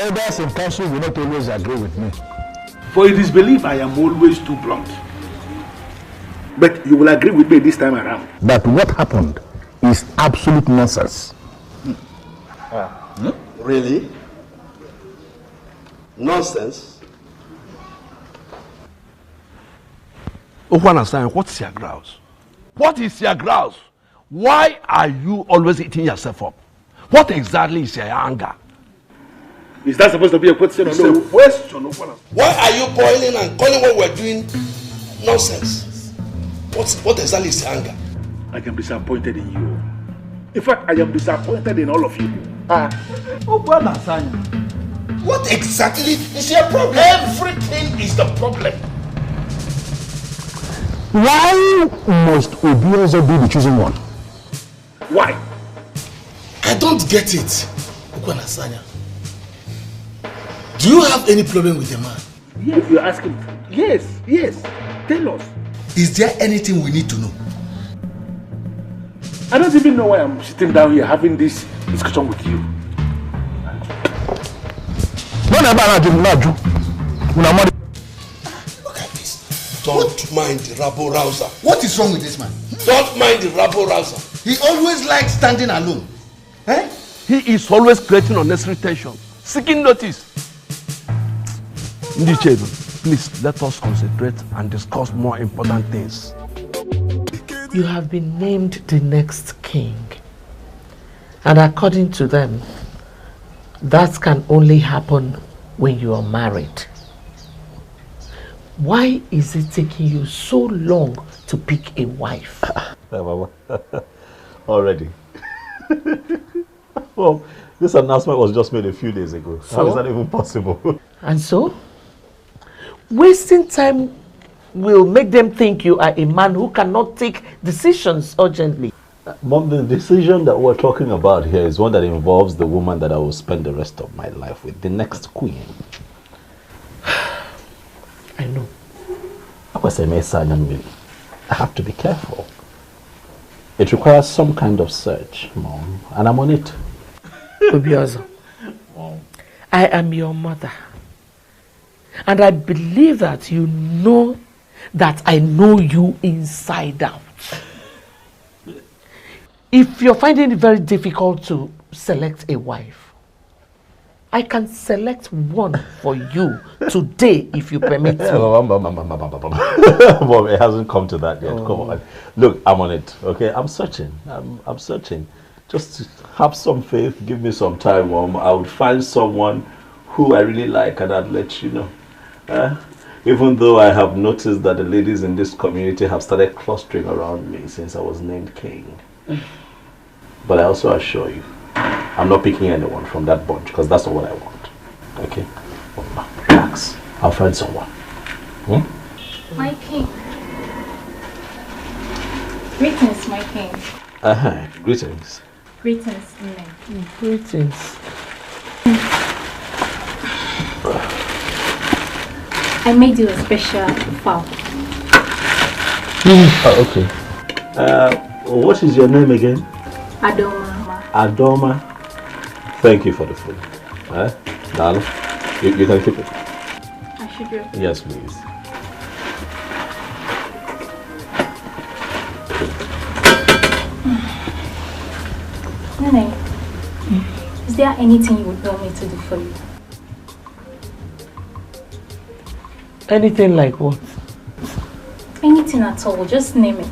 elders in council will not always agree with me. For it is believed I am always too blunt. But you will agree with me this time around. That what happened is absolute nonsense. Really? Nonsense? ORPHAN, what's your grouse? What is your grouse? Why are you always eating yourself up? What exactly is your anger? Is that supposed to be a question or no? It's a question. Why are you boiling and calling what we're doing nonsense? What exactly is your anger? I am disappointed in you. In fact, I am disappointed in all of you. What exactly is your problem? Everything is the problem. Why must Ugezu be the chosen one? Why? I don't get it. Ukwanasanya. Do you have any problem with the man? If you ask him, yes. Tell us. Is there anything we need to know? I don't even know why I'm sitting down here having this discussion with you. Look at this. Don't mind the rabble-rouser. What is wrong with this man? Don't mind the rabble-rouser. He always likes standing alone. Eh? He is always creating unnecessary tension, seeking notice. Ndichedu, please let us concentrate and discuss more important things. You have been named the next king. And according to them, that can only happen when you are married. Why is it taking you so long to pick a wife? Already. Well, this announcement was just made a few days ago. So? How is that even possible? And so? Wasting time will make them think you are a man who cannot take decisions urgently. Mom, the decision that we're talking about here is one that involves the woman that I will spend the rest of my life with, the next queen. I know. I have to be careful. It requires some kind of search, Mom, and I'm on it. Ugezu, I am your mother. And I believe that you know that I know you inside out. If you're finding it very difficult to select a wife, I can select one for you today if you permit me. Mom, it hasn't come to that yet. Come on. Look, I'm on it, okay? I'm searching. I'm searching. Just have some faith, give me some time, Mom. I would find someone who I really like and I'd let you know. Even though I have noticed that the ladies in this community have started clustering around me since I was named king. But I also assure you, I'm not picking anyone from that bunch because that's not what I want. Okay? Relax. I'll find someone. My king. Greetings, my king. Greetings. Greetings, Ini. Greetings. I made you a special fowl. Okay. What is your name again? Adoma. Adoma. Thank you for the food. Darling, you can keep it. I should do. Yes, please. Nene, is there anything you would want me to do for you? Anything like what? Anything at all, just name it.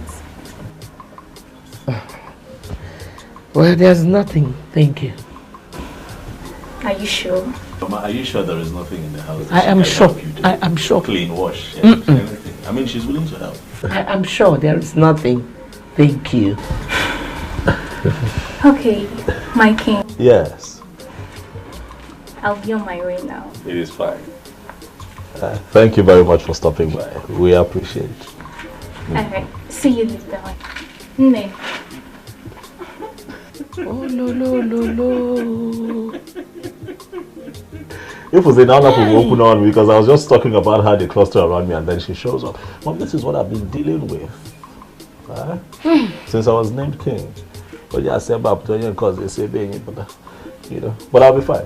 Well, there's nothing, thank you. Are you sure? Mama, are you sure there is nothing in the house? I am sure. I am sure. Clean, wash, anything. I mean, she's willing to help. I am sure there is nothing. Thank you. Okay, my king. Yes. I'll be on my way now. It is fine. Thank you very much for stopping by. We appreciate it. Alright, see you later. Nene. Oh, no. If we say now that we open on because I was just talking about how they cluster around me and then she shows up. Mom, this is what I've been dealing with since I was named king. But yeah, I said about 20 because they say being, but you know, but I'll be fine.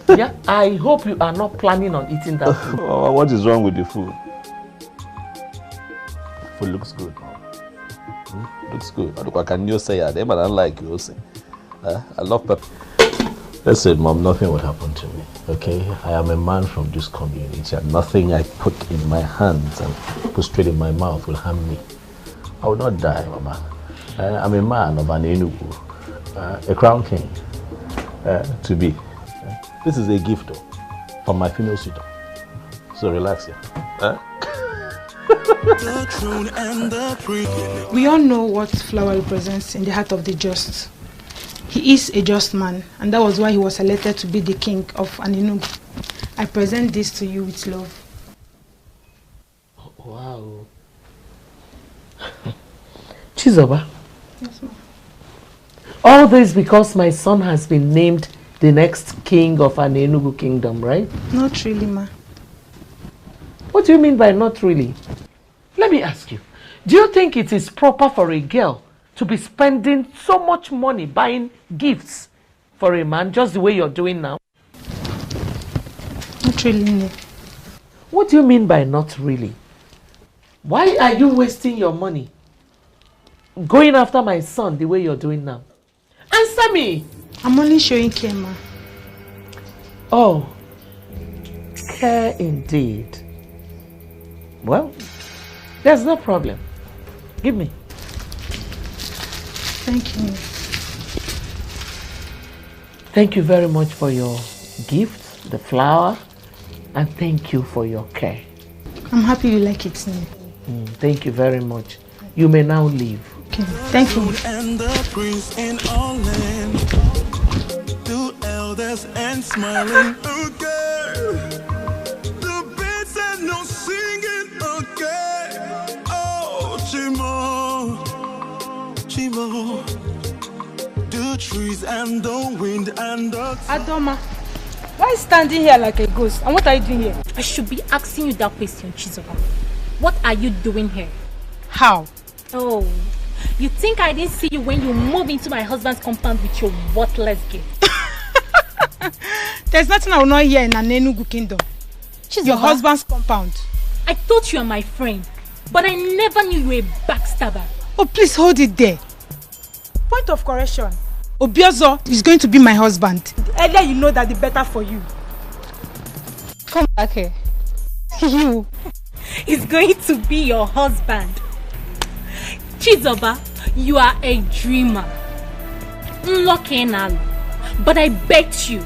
Yeah, I hope you are not planning on eating that food. What is wrong with the food? Food looks good. Looks good. Can you say that? I don't like you. I love pepper. Listen, Mom, nothing would happen to me. Okay? I am a man from this community, and nothing I put in my hands and put straight in my mouth will harm me. I will not die, Mama. I'm a man of an Enugu, a crown king, to be. This is a gift, though, from my female suitor. So relax here. We all know what flower represents in the heart of the just. He is a just man, and that was why he was selected to be the king of Enugu. I present this to you with love. Wow. Chizoba. Yes, ma'am. All this because my son has been named the next king of an Enugu kingdom, right? Not really, ma. What do you mean by not really? Let me ask you. Do you think it is proper for a girl to be spending so much money buying gifts for a man just the way you're doing now? Not really, no. What do you mean by not really? Why are you wasting your money going after my son the way you're doing now? Answer me! I'm only showing care, ma. Oh, care indeed. Well, there's no problem. Give me. Thank you. Thank you very much for your gift, the flower, and thank you for your care. I'm happy you like it, Nene. Thank you very much. You may now leave. Okay, thank you. And the prince in all land, two elders and smiling. Okay, the birds and no singing. Okay, oh Chimo, Chimo, the trees and the wind and the Adoma, why are you standing here like a ghost? And what are you doing here? I should be asking you that question, Chizoba. What are you doing here? How? Oh, you think I didn't see you when you moved into my husband's compound with your worthless gift? There's nothing I will not hear in an Enugu kingdom. Chizoba, your husband's compound. I thought you were my friend, but I never knew you were a backstabber. Oh, please hold it there. Point of correction. Ugezu is going to be my husband. The earlier you know that, the better for you. Come back here. You. He's going to be your husband. Chizoba, you are a dreamer. But I bet you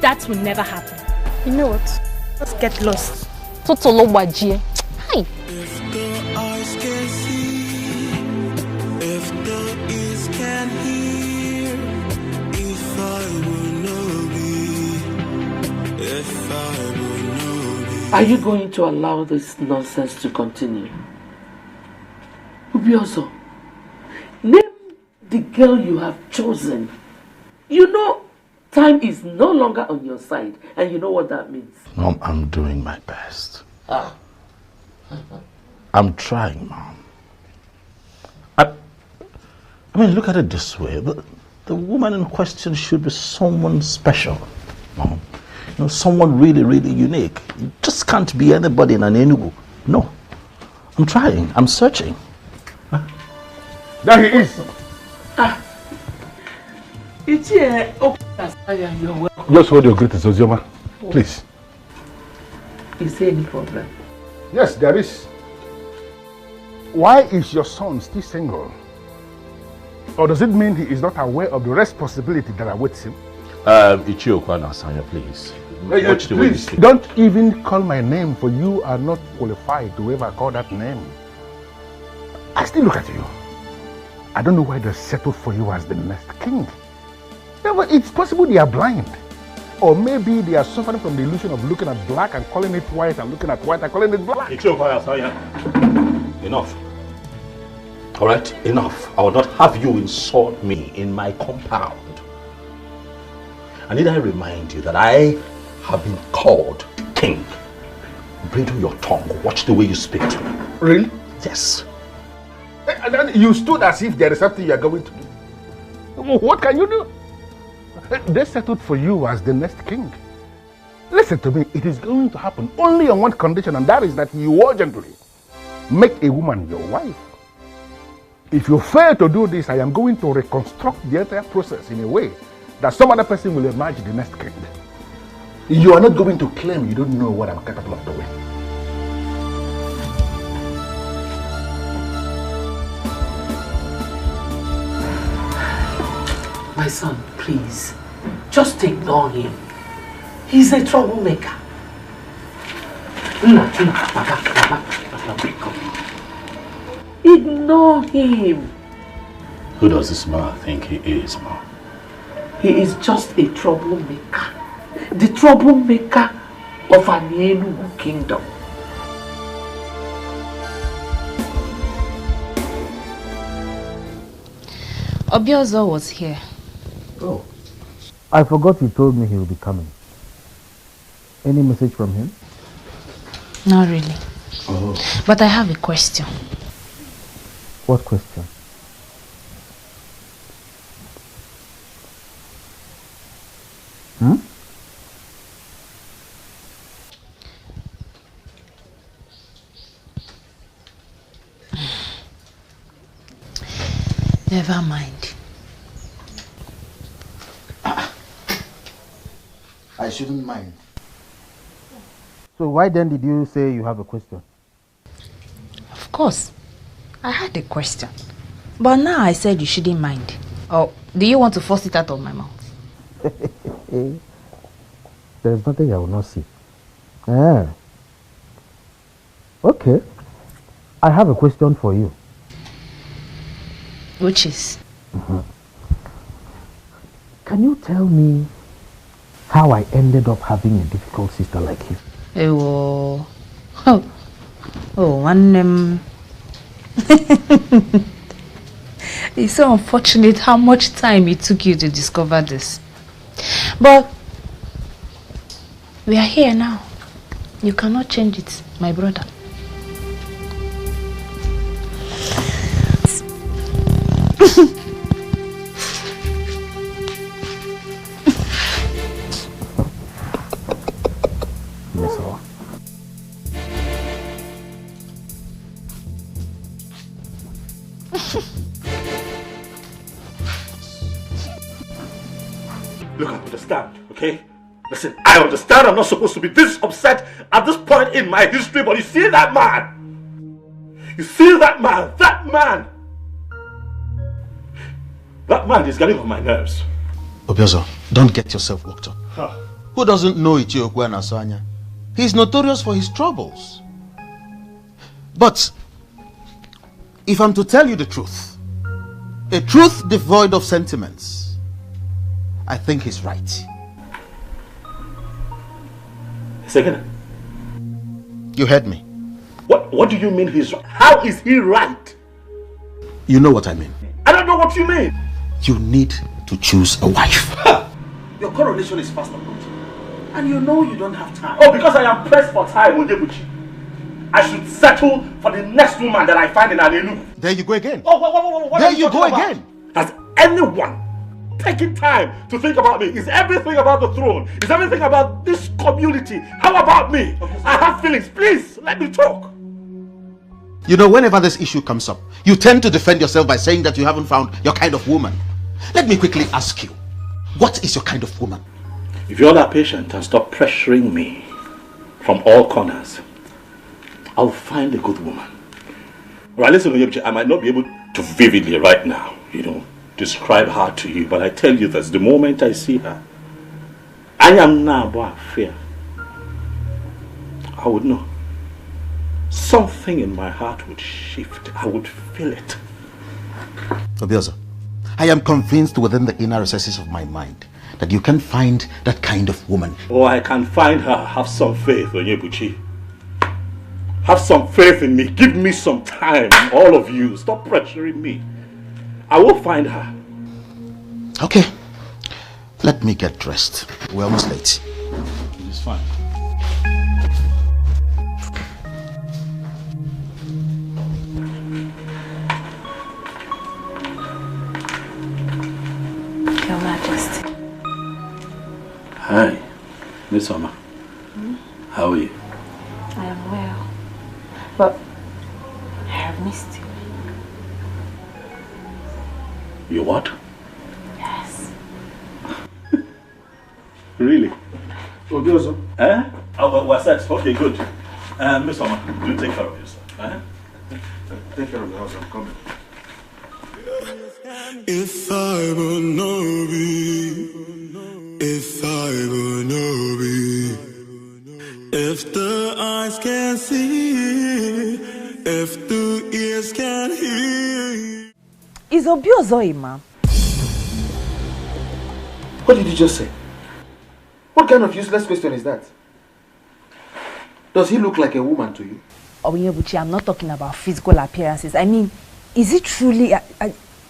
that will never happen. You know what? Let's get lost. Totolo wajie. Hi. If the eyes can see, if the ears can hear, if I will know be, if I will know be. Are you going to allow this nonsense to continue? Ugezu, name the girl you have chosen. You know time is no longer on your side, and you know what that means. Mom, I'm doing my best. I'm trying, Mom. I mean, look at it this way. The woman in question should be someone special, Mom. You know, someone really, really unique. You just can't be anybody in an Enugu. No. I'm trying. I'm searching. There he is. It's here. You're welcome. Just hold your greetings, Ozioma. Please. Is there any problem? Yes, there is. Why is your son still single? Or does it mean he is not aware of the responsibility that awaits him? Ichiokwana Sanya, please. Watch the way you speak. Don't even call my name, for you are not qualified to ever call that name. I still look at you. I don't know why they settled for you as the next king. Yeah, but it's possible they are blind. Or maybe they are suffering from the illusion of looking at black and calling it white, and looking at white and calling it black. Enough. All right, enough. I will not have you insult me in my compound. And need I remind you that I have been called king. Bridle your tongue. Watch the way you speak to me. Really? Yes. And then you stood as if there is something you are going to do. What can you do? They settled for you as the next king. Listen to me, it is going to happen only on one condition, and that is that you urgently make a woman your wife. If you fail to do this, I am going to reconstruct the entire process in a way that some other person will emerge the next king. You are not going to claim you don't know what I'm capable of doing. My son, please, just ignore him. He's a troublemaker. Ignore him. Who does this man think he is, Mom? He is just a troublemaker. The troublemaker of an Enugu kingdom. Ugezu was here. Oh. I forgot you told me he will be coming. Any message from him? Not really. Oh. But I have a question. What question? Hmm? Never mind. I shouldn't mind. So why then did you say you have a question? Of course. I had a question. But now I said you shouldn't mind. Or do you want to force it out of my mouth? There is nothing I will not see. Ah. Okay. I have a question for you. Which is? Can you tell me how I ended up having a difficult sister like you? It's so unfortunate how much time it took you to discover this. But we are here now. You cannot change it, my brother. Look, I understand, okay? Listen, I understand I'm not supposed to be this upset at this point in my history, but you see that man? You see that man? That man! That man is getting on my nerves. Ugezu, don't get yourself worked up. Huh. Who doesn't know Ichiokwu and Asanya? He's notorious for his troubles. But if I'm to tell you the truth, a truth devoid of sentiments, I think he's right. Second. You heard me. What do you mean he's right? How is he right? You know what I mean. I don't know what you mean. You need to choose a wife. Your coronation is fast approaching. And you know you don't have time. Oh, because I am pressed for time, Onyebuchi. I should settle for the next woman that I find in Alelu. There you go again. Oh, what there you go again. Has anyone taking time to think about me? Is everything about the throne? Is everything about this community? How about me? I have feelings. Please, let me talk. You know, whenever this issue comes up, you tend to defend yourself by saying that you haven't found your kind of woman. Let me quickly ask you, what is your kind of woman? If you're that patient and stop pressuring me from all corners, I'll find a good woman. Right, listen, I might not be able to vividly right now, describe her to you, but I tell you this, the moment I see her, I am now about fear. I would know. Something in my heart would shift. I would feel it. Ugezu, I am convinced within the inner recesses of my mind that you can find that kind of woman. Oh, I can find her. Have some faith, Onyebuchi. Have some faith in me. Give me some time, all of you. Stop pressuring me. I will find her. Okay. Let me get dressed. We're almost late. It's fine. Your Majesty. Hi, Miss Oma. How are you? I am well. But I have missed you. You what? Yes. Really? Ugezu? Eh? Oh, what's that? Okay, good. Miss Oma, you take care of yourself. Take care of the house, I'm coming. If I will know be, if I will know be, if the eyes can see, if the ears can hear. Is Ugezu a man? What did you just say? What kind of useless question is that? Does he look like a woman to you? Onyebuchi, I'm not talking about physical appearances. I mean, is it truly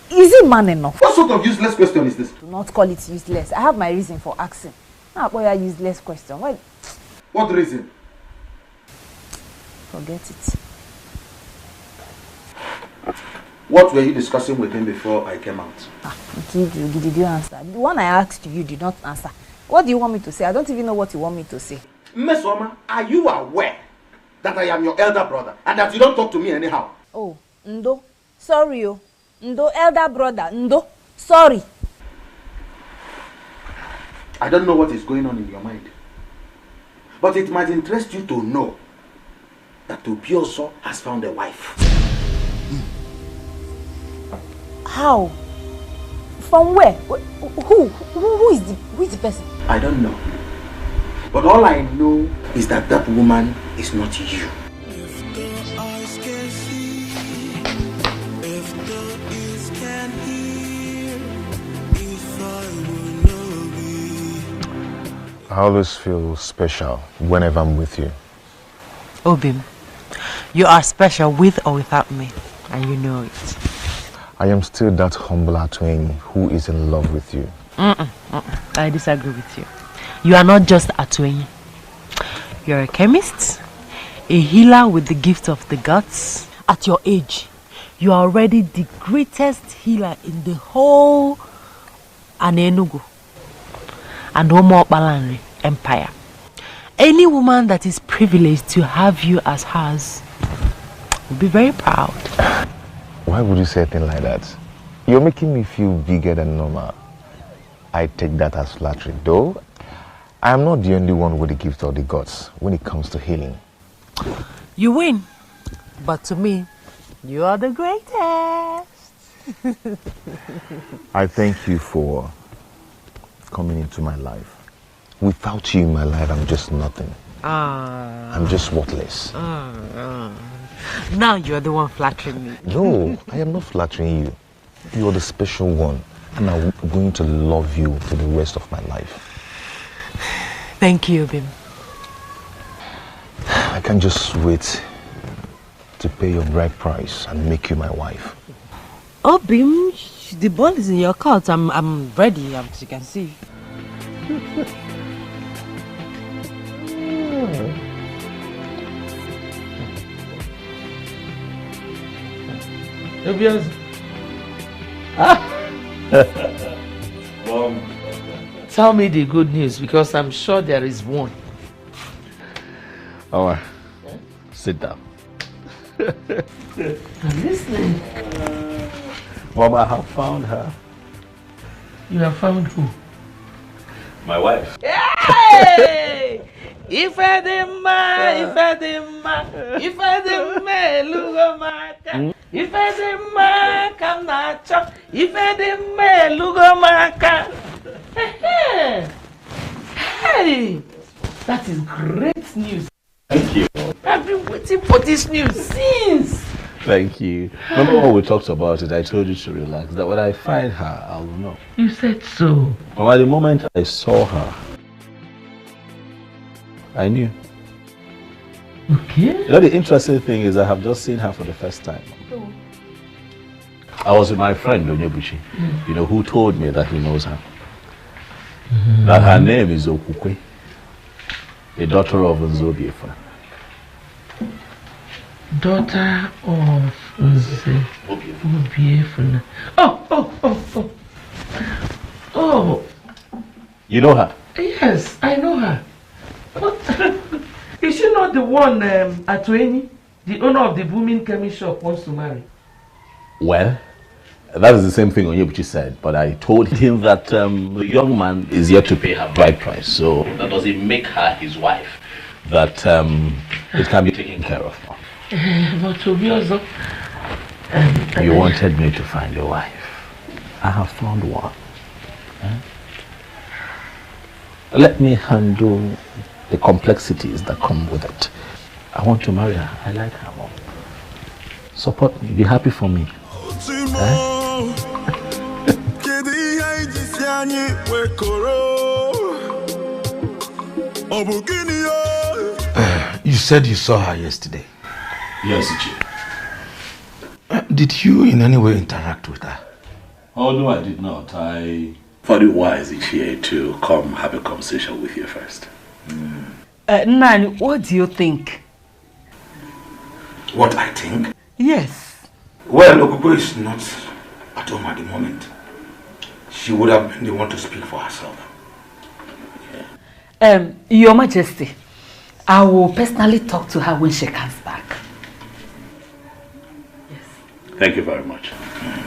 is he man enough? What sort of useless question is this? Do not call it useless. I have my reason for asking. Now, boy, a useless question. Why? What reason? Forget it. What were you discussing with him before I came out? Did you answer? The one I asked you did not answer. What do you want me to say? I don't even know what you want me to say. Miss Oma, are you aware that I am your elder brother and that you don't talk to me anyhow? Oh, Ndo. Sorry, oh. Ndo, elder brother. Ndo. Sorry. I don't know what is going on in your mind. But it might interest you to know that Ugezu has found a wife. How? From where? Who is the person? I don't know. But all I know is that that woman is not you. If the eyes can see, if the ears can hear, if I will know be. I always feel special whenever I'm with you. Obim, you are special with or without me, and you know it. I am still that humble Atweni who is in love with you. I disagree with you. You are not just Atweni. You're a chemist, a healer with the gift of the gods. At your age, you are already the greatest healer in the whole Anenugu and Homo Balanri Empire. Any woman that is privileged to have you as hers will be very proud. Why would you say a thing like that? You're making me feel bigger than normal. I take that as flattery, though I am not the only one with the gift of the gods when it comes to healing. You win, but to me, you are the greatest. I thank you for coming into my life. Without you in my life, I'm just nothing. I'm just worthless. Now you're the one flattering me. No, I am not flattering you. You're the special one, and I'm going to love you for the rest of my life. Thank you, Bim. I can't just wait to pay your bride price and make you my wife. Oh, Bim, the ball is in your court. I'm ready, as you can see. Tell me the good news, because I'm sure there is one. Alright, sit down. I'm listening. Mom, I have found her. You have found who? My wife. Hey! If I didn't Lugomaka. If I didn't I'm not chop. If I didn't Lugomaka. Hey! That is great news. Thank you. I've been waiting for this news since. Thank you. Remember when we talked about it, I told you to relax, that when I find her, I'll know. You said so. But at the moment I saw her, I knew. Okay. You know, the interesting thing is I have just seen her for the first time. Oh. I was with my friend, Onyebuchi, you know, who told me that he knows her. That her name is Okukwe, a daughter of Nzobiefa. Daughter of Nzobiefa. Oh. You know her? Yes. Yes, I know her. Is she not the one Atueni, the owner of the booming chemist shop, wants to marry? Well, that is the same thing Onyebuchi said, but I told him that the young man is yet to pay her bride price, so that doesn't make her his wife. That it can be taken care of. But to be also, you wanted me to find a wife. I have found one. Let me handle the complexities that come with it. I want to marry her. I like her more. Support me. Be happy for me. You said you saw her yesterday. Yes, Ichi. Did you in any way interact with her? Oh, no, I did not. I thought it wise, Ichi, to come have a conversation with you first. Nani, what do you think? What I think? Yes. Well, Okubo is not at home at the moment. She would have been the one to speak for herself. Your Majesty, I will personally talk to her when she comes back. Yes. Thank you very much.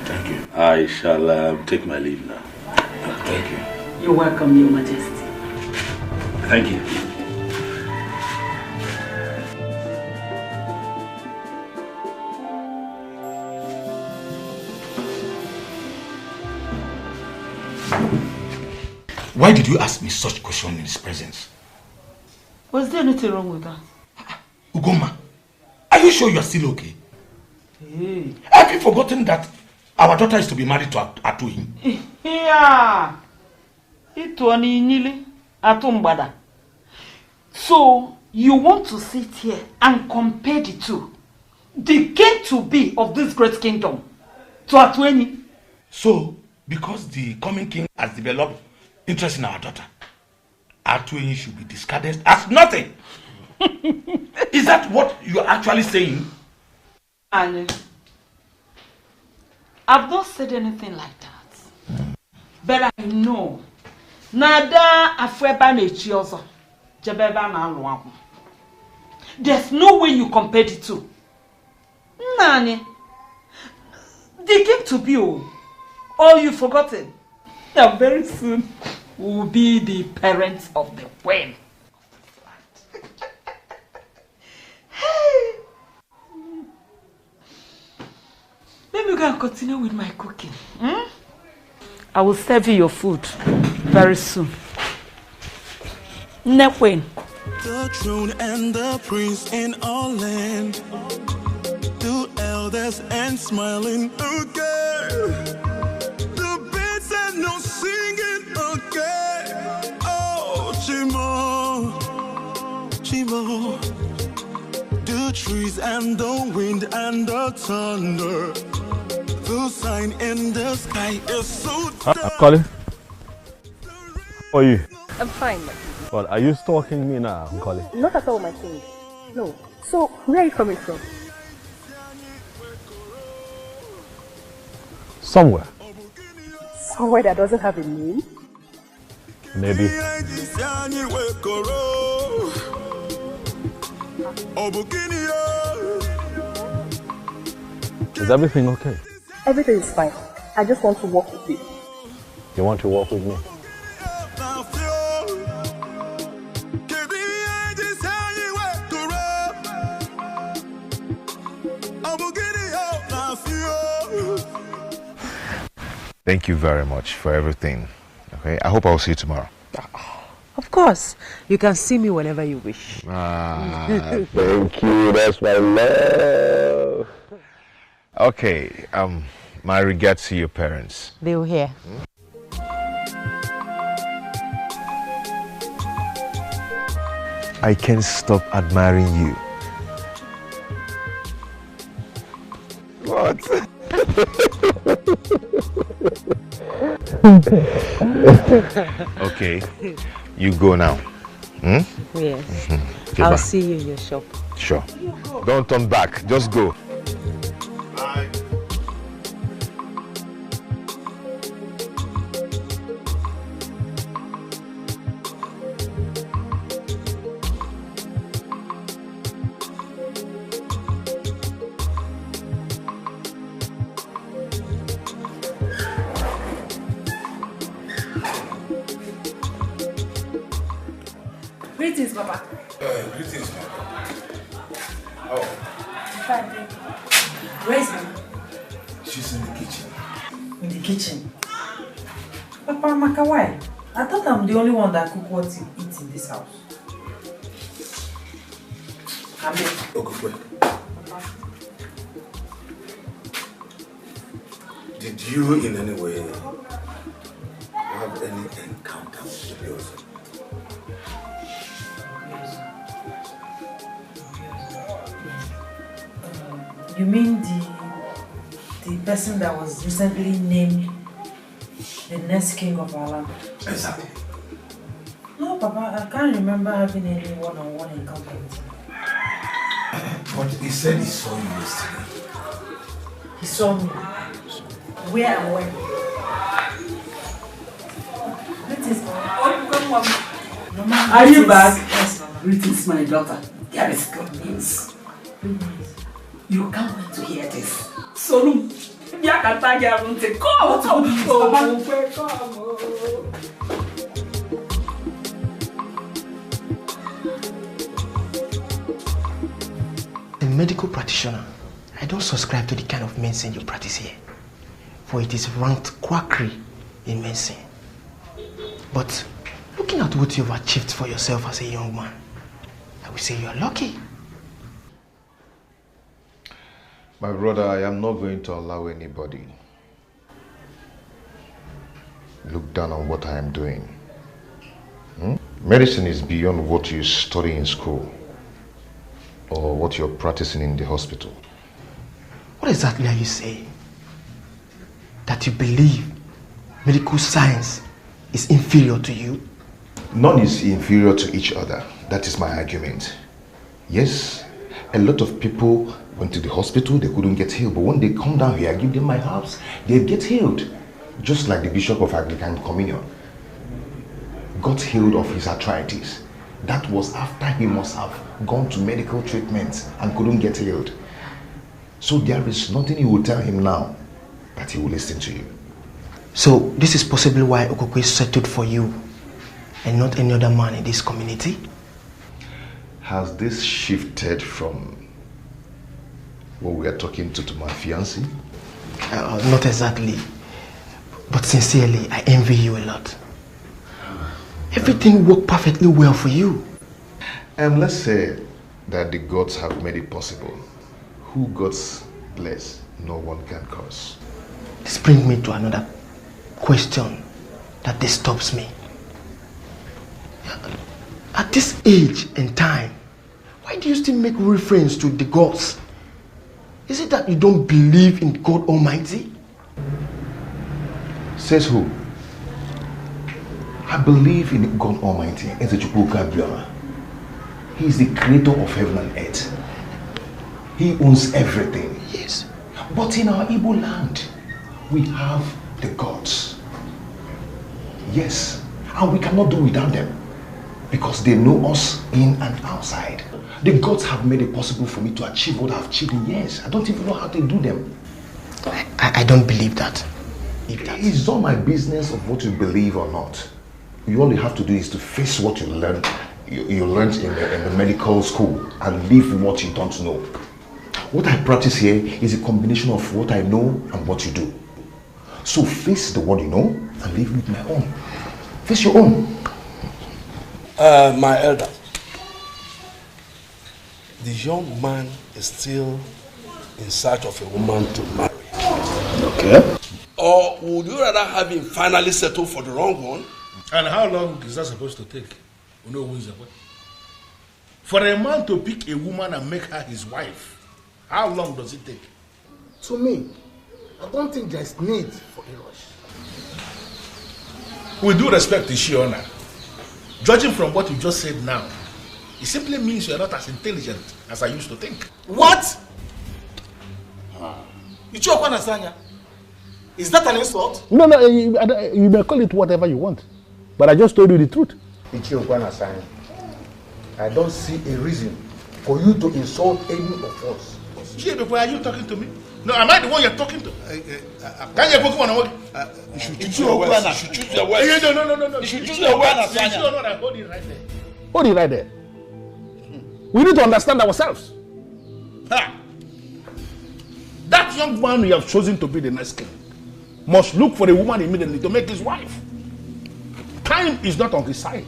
Thank you. I shall take my leave now. Thank you. You're welcome, Your Majesty. Thank you. Why did you ask me such question in his presence? Was there anything wrong with that? Ugoma, are you sure you are still okay? Hey. Have you forgotten that our daughter is to be married to Atui? Yeah. So, you want to sit here and compare the two? The king to be of this great kingdom to Atueni? So, because the coming king has developed interest in our daughter, Atueni should be discarded as nothing. Is that what you are actually saying? And I've not said anything like that. But I know Nada Afreba Nechiozo Jebeba na Luamu. There's no way you compare the two. Nani, they came to be all you've forgotten. Yeah, very soon we will be the parents of the queen. Hey. Let me go and continue with my cooking. I will serve you your food very soon. Queen. The throne and the prince in our land, the elders and smiling again. The birds and no singing again. Oh, Chimo, Chimo. The trees and the wind and the thunder. The sign in the sky is so dark. Colin, how are you? I'm fine. But are you stalking me now, Colin? Not at all, my king. No. So, where are you coming from? Somewhere. Somewhere that doesn't have a name? Maybe. Is everything okay? Everything is fine. I just want to walk with you. You want to walk with me? Thank you very much for everything. Okay, I hope I'll see you tomorrow. Of course. You can see me whenever you wish. Thank you. That's my love. Okay, my regards to your parents. They were here. I can't stop admiring you. What? Okay, you go now. Yes. Okay, I'll bye. see you in your shop. Sure. Don't turn back. Just go. Bye. Greetings, Papa. Greetings, man. Oh. Fine, thank you. Where is Mama? She's in the kitchen. In the kitchen? Papa, Maka, why? I thought I'm the only one that cook what you eat in this house. Come here. Okay, wait. Papa. Did you in any way have any encounter with Ugezu? You mean the person that was recently named the next king of our land? Exactly. No, Papa, I can't remember having any one-on-one encounter with him. But he said he saw you yesterday. He saw me. Where and when? Greetings, Mama. Mama. Are you back? Yes, Mama. Greetings, my daughter. There is good news. Good news. You can't wait to hear this. So, come. A medical practitioner, I don't subscribe to the kind of medicine you practice here, for it is ranked quackery in medicine. But looking at what you've achieved for yourself as a young man, I would say you are lucky. My brother, I am not going to allow anybody look down on what I am doing. Medicine is beyond what you study in school or what you're practicing in the hospital. What exactly are you saying? That you believe medical science is inferior to you? None is inferior to each other. That is my argument. Yes, a lot of people went to the hospital, they couldn't get healed. But when they come down here, I give them my herbs, they get healed. Just like the Bishop of Anglican Communion got healed of his arthritis. That was after he must have gone to medical treatment and couldn't get healed. So there is nothing you will tell him now that he will listen to you. So this is possibly why Okokwe settled for you and not any other man in this community? Has this shifted from what we are talking to my fiancé? Not exactly. But sincerely, I envy you a lot. Everything worked perfectly well for you. And let's say that the gods have made it possible. Who gods bless, no one can curse. This brings me to another question that disturbs me. At this age and time, why do you still make reference to the gods? Is it that you don't believe in God Almighty? Says who? I believe in God Almighty. He is the creator of heaven and earth. He owns everything. Yes. But in our Igbo land, we have the gods. Yes. And we cannot do without them. Because they know us in and outside. The gods have made it possible for me to achieve what I've achieved in years. I don't even know how to do them. I don't believe that. It's not my business of what you believe or not. All you have to do is to face what you learned. You learned in the medical school and leave what you don't know. What I practice here is a combination of what I know and what you do. So face the one you know and leave with my own. Face your own. My elder, the young man is still in search of a woman to marry. Okay. Or would you rather have him finally settle for the wrong one? And how long is that supposed to take? For a man to pick a woman and make her his wife, how long does it take? To me, I don't think there's need for a rush. With due respect to Shiona, judging from what you just said now, it simply means you're not as intelligent as I used to think. What? Is that an insult? No, you may call it whatever you want. But I just told you the truth. I don't see a reason for you to insult any of us. Are you talking to me? No, am I the one you're talking to? Can you Pokemon away? You should choose your words. You should choose your words. No. You should choose your words. You should not hold it right there. Hold it right there. We need to understand ourselves. Ha! That young man you have chosen to be the next king must look for a woman immediately to make his wife. Time is not on his side.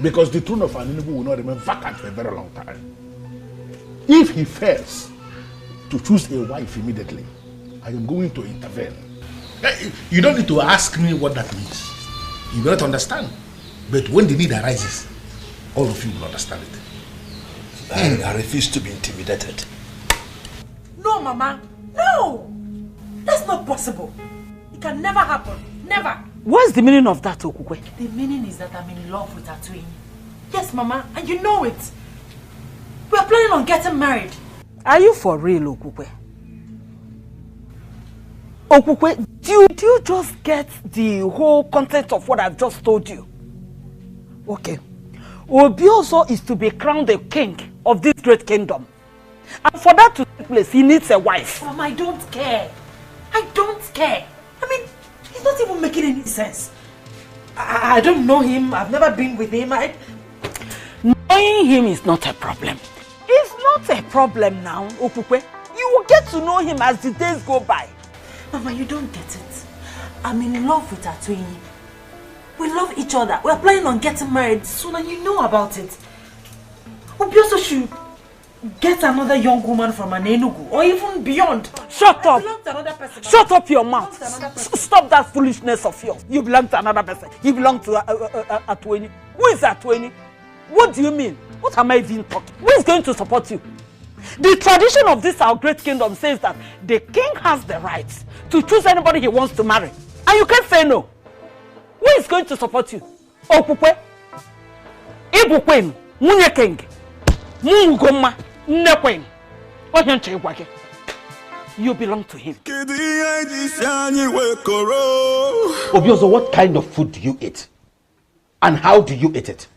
Because the throne of Aninugu will not remain vacant for a very long time. If he fails to choose a wife immediately, I am going to intervene. You don't need to ask me what that means. You will not understand. But when the need arises, all of you will understand it. I refuse to be intimidated. No, Mama. No! That's not possible. It can never happen. Never. What's the meaning of that, Okukwe? The meaning is that I'm in love with Atuini. Yes, Mama, and you know it. We're planning on getting married. Are you for real, Okukwe? Okukwe, do you just get the whole content of what I've just told you? Okay. Obiozo is to be crowned the king of this great kingdom. And for that to take place, he needs a wife. Mama, I don't care. I don't care. I mean, it's not even making any sense. I don't know him. I've never been with him. Knowing him is not a problem. It's not a problem now, Okukwe. You will get to know him as the days go by. Mama, you don't get it. I'm in love with Atuini. We love each other. We're planning on getting married soon and you know about it. Obiozo should get another young woman from an Enugu or even beyond. Shut up! Person, shut up your mouth! Stop that foolishness of yours. You belong to another person. You belong to Atuini. Who is Atuini? What do you mean? What am I even talking? Who is going to support you? The tradition of this our great kingdom says that the king has the right to choose anybody he wants to marry. And you can't say no. Who is going to support you? Okukwe? Ibukwen? Munye king? Mungoma? Nekwen? You belong to him. Obiozo, what kind of food do you eat? And how do you eat it?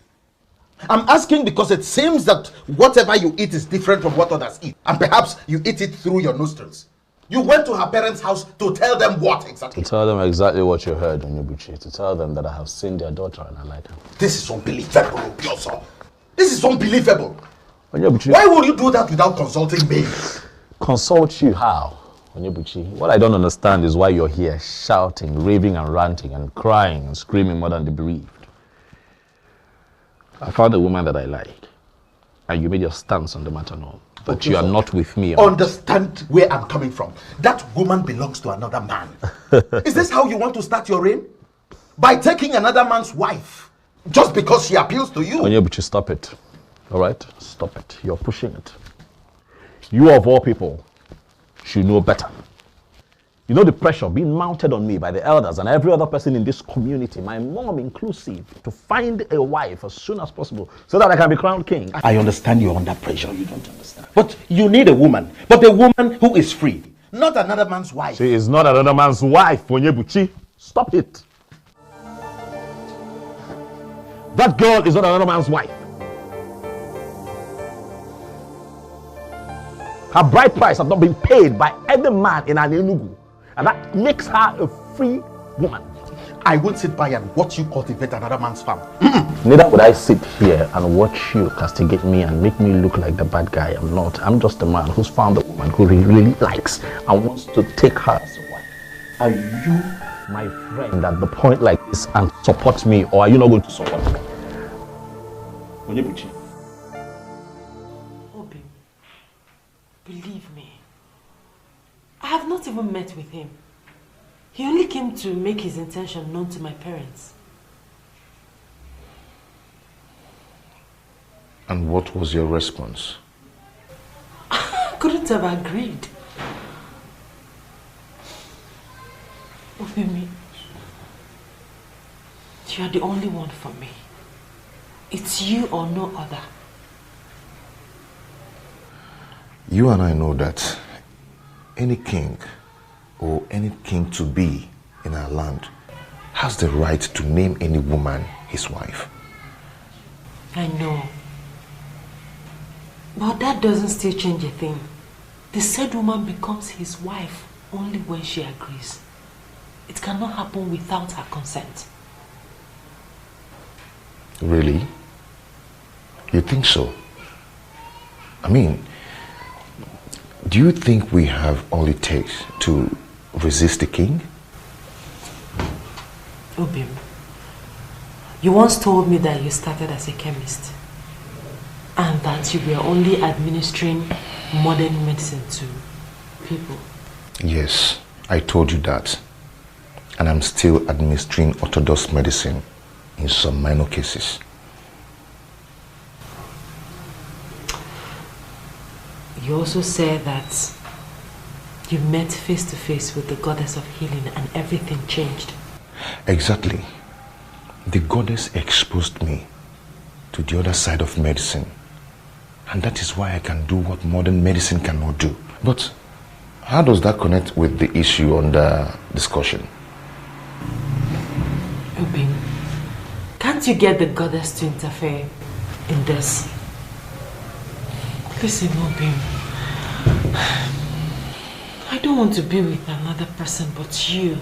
I'm asking because it seems that whatever you eat is different from what others eat. And perhaps you eat it through your nostrils. You went to her parents' house to tell them what exactly? To tell them exactly what you heard, Onyebuchi. To tell them that I have seen their daughter and I like her. This is unbelievable, Obiozo. This is unbelievable. Onyebuchi. Why would you do that without consulting me? Consult you how? Onyebuchi, what I don't understand is why you're here shouting, raving and ranting and crying and screaming more than the bereaved. I found a woman that I like, and you made your stance on the matter known. But okay, you are not with me. Understand where I'm coming from. That woman belongs to another man. Is this how you want to start your reign? By taking another man's wife, just because she appeals to you? Onyebuchi, stop it. All right? Stop it. You're pushing it. You of all people should know better. You know the pressure being mounted on me by the elders and every other person in this community, my mom inclusive, to find a wife as soon as possible so that I can be crowned king. I understand you're under pressure. You don't understand. But you need a woman. But a woman who is free. Not another man's wife. She is not another man's wife, Onyebuchi. Stop it. That girl is not another man's wife. Her bride price has not been paid by any man in an Enugu. And that makes her a free woman. I won't sit by and watch you cultivate another man's farm. Neither would I sit here and watch you castigate me and make me look like the bad guy. I'm not. I'm just a man who's found a woman who he really likes and wants to take her as a wife. Are you my friend at the point like this and support me, or are you not going to support me? Onyebuchi. Obi, believe me. I have not even met with him. He only came to make his intention known to my parents. And what was your response? I couldn't have agreed. Obimi, you are the only one for me. It's you or no other. You and I know that any king or any king to be in our land has the right to name any woman his wife. I know. But that doesn't still change a thing. The said woman becomes his wife only when she agrees. It cannot happen without her consent. Really? You think so? I mean, do you think we have all it takes to resist the king? Obim, you once told me that you started as a chemist and that you were only administering modern medicine to people. Yes, I told you that. And I'm still administering orthodox medicine in some minor cases. You also said that you met face to face with the goddess of healing and everything changed. Exactly. The goddess exposed me to the other side of medicine. And that is why I can do what modern medicine cannot do. But how does that connect with the issue under discussion? Obin, can't you get the goddess to interfere in this? Listen, Obin, I don't want to be with another person but you.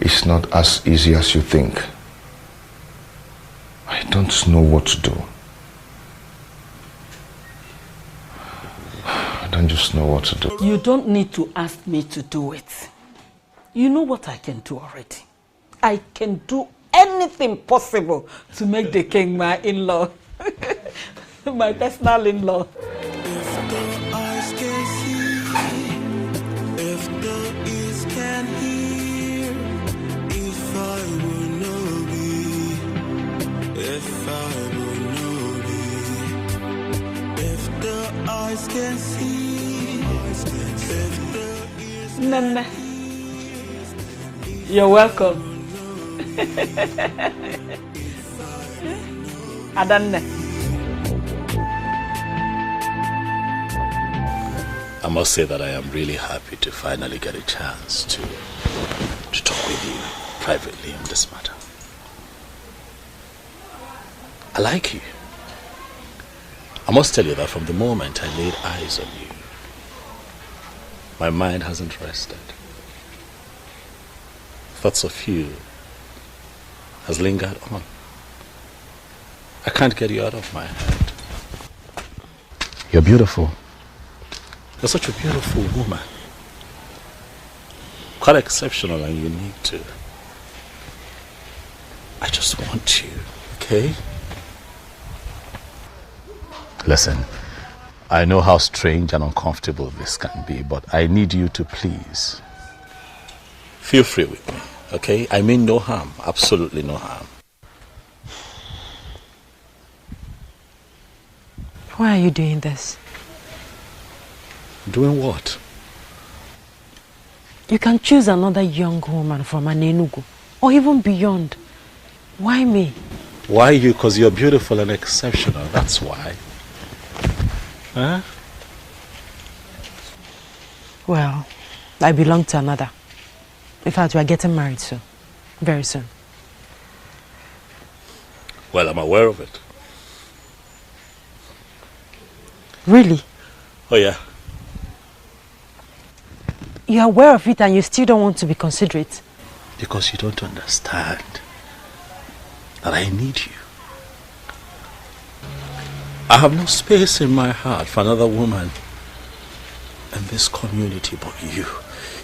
It's not as easy as you think. I don't know what to do. I don't just know what to do. You don't need to ask me to do it. You know what I can do already. I can do anything possible to make the king my in-law. My personal in-law. Nana, you're welcome. Adanne. I must say that I am really happy to finally get a chance to talk with you privately on this matter. I like you. I must tell you that from the moment I laid eyes on you, my mind hasn't rested. Thoughts of you has lingered on. I can't get you out of my head. You're beautiful. You're such a beautiful woman. Quite exceptional and unique too. I just want you, okay? Listen, I know how strange and uncomfortable this can be, but I need you to please feel free with me, okay? I mean no harm, absolutely no harm. Why are you doing this? Doing what? You can choose another young woman from an Enugu or even beyond. Why me? Why you? Because you're beautiful and exceptional, that's why. Huh? Well, I belong to another. In fact, we are getting married soon. Very soon. Well, I'm aware of it. Really? Oh, yeah. You're aware of it and you still don't want to be considerate? Because you don't understand that I need you. I have no space in my heart for another woman in this community but you.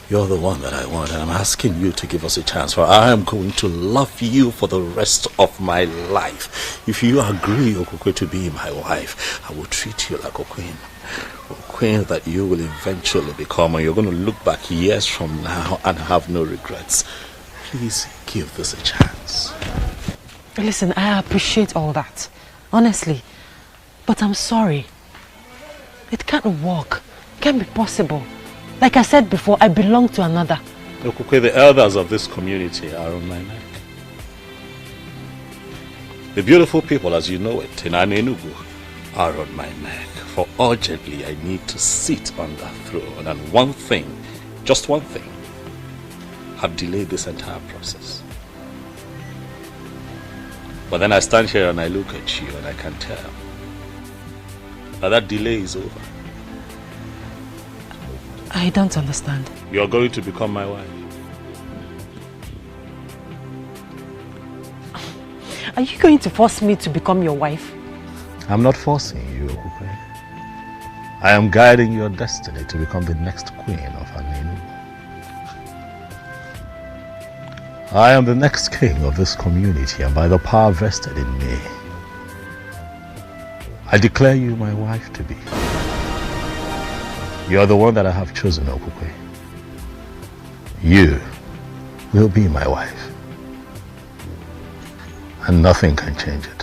You're the one that I want, and I'm asking you to give us a chance, for I am going to love you for the rest of my life. If you agree, Okokwe, to be my wife, I will treat you like a queen. A queen that you will eventually become, and you're going to look back years from now and have no regrets. Please give this a chance. Listen, I appreciate all that, honestly. But I'm sorry. It can't work. It can't be possible. Like I said before, I belong to another. Okokwe, the elders of this community are on my neck. The beautiful people, as you know it, in Enugu, are on my neck. For urgently, I need to sit on that throne. And one thing, just one thing, have delayed this entire process. But then I stand here and I look at you and I can tell that delay is over. I don't understand. You're going to become my wife. Are you going to force me to become your wife? I'm not forcing you, Okupe. I am guiding your destiny to become the next queen of Anini. I am the next king of this community, and by the power vested in me, I declare you my wife to be. You are the one that I have chosen, Okupe. You will be my wife, and nothing can change it.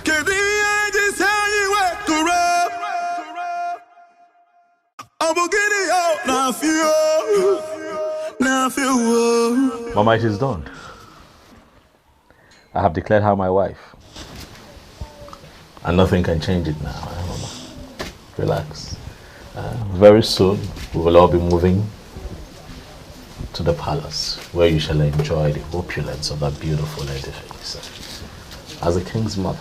Mama, it is done. I have declared her my wife, and nothing can change it now. Mama, relax. Very soon we will all be moving to the palace, where you shall enjoy the opulence of that beautiful edifice as a king's mother.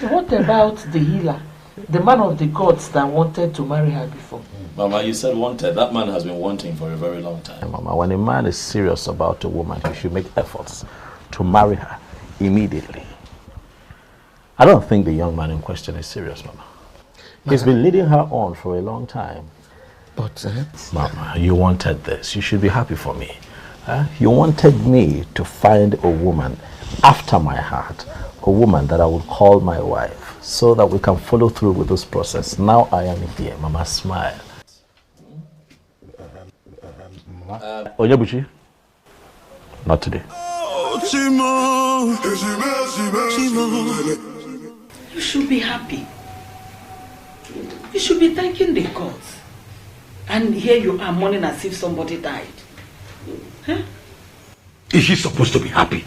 What about the healer, the man of the gods that wanted to marry her before? Mama, you said wanted. That man has been wanting for a very long time. Mama, when a man is serious about a woman, he should make efforts to marry her immediately. I don't think the young man in question is serious, Mama. He's been leading her on for a long time. But, Mama, you wanted this. You should be happy for me. You wanted me to find a woman after my heart, a woman that I would call my wife, so that we can follow through with this process. Now I am here. Mama, smile. Onyebuchi, not today. You should be happy. You should be thanking the gods. And here you are mourning as if somebody died. Huh? Is she supposed to be happy?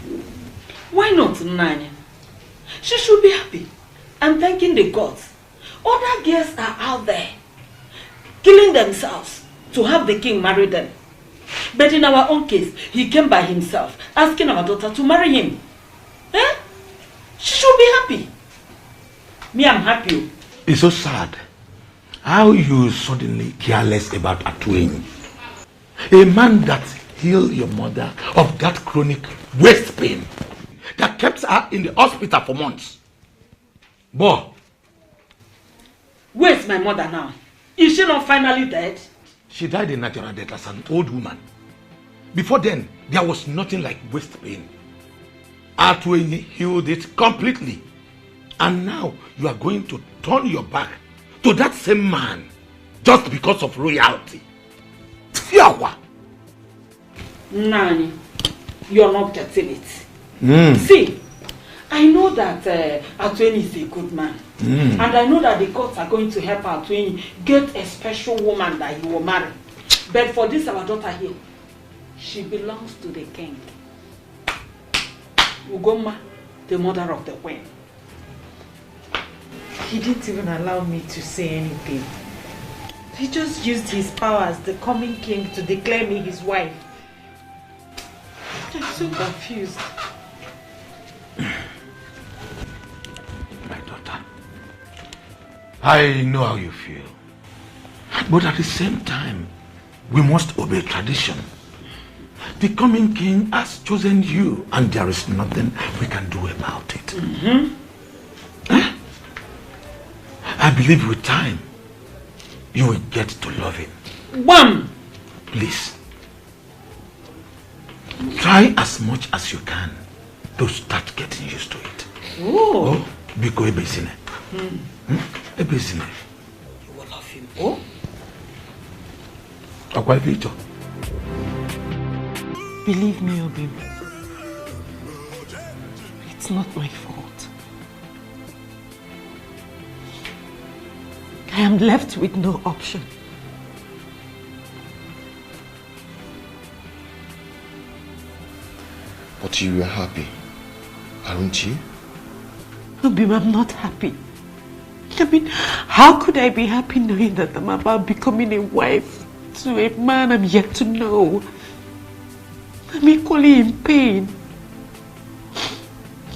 Why not, Nanya? She should be happy and thanking the gods. Other girls are out there killing themselves to have the king marry them. But in our own case, he came by himself, asking our daughter to marry him. Eh? She should be happy. Me, I'm happy. It's so sad how you suddenly careless about Atueni. A man that healed your mother of that chronic waist pain that kept her in the hospital for months. Boy. Where's my mother now? Is she not finally dead? She died a natural death as an old woman. Before then, there was nothing like waist pain. Atueni healed it completely. And now you are going to turn your back to that same man just because of royalty. Fiawa! Nani, you're not getting it. See, I know that Atueni is a good man. And I know that the gods are going to help Atueni get a special woman that he will marry. But for this, our daughter here, she belongs to the king. Ugoma, the mother of the queen. He didn't even allow me to say anything. He just used his power as the coming king to declare me his wife. I'm so confused. My daughter, I know how you feel. But at the same time, we must obey tradition. The coming king has chosen you, and there is nothing we can do about it. I believe with time, you will get to love him. Wham! Please, try as much as you can to start getting used to it. Oh, Biko ebezine. Ebezine. You will love him. Oh? Akwa Vito. Believe me, Obim. It's not my fault. I am left with no option. But you were happy, aren't you? Obim, I'm not happy. I mean, how could I be happy knowing that I'm about becoming a wife to a man I'm yet to know? I'm equally in pain.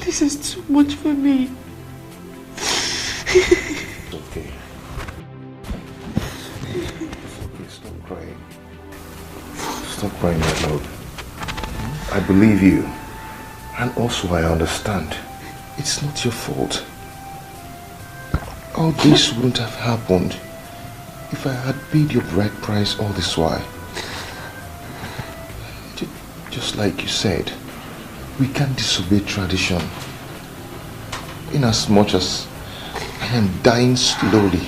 This is too much for me. It's okay. It's okay, stop crying. Stop crying, my love. I believe you. And also I understand. It's not your fault. All this wouldn't have happened if I had paid your bride price all this while. Just like you said, we can't disobey tradition. In as much as I am dying slowly.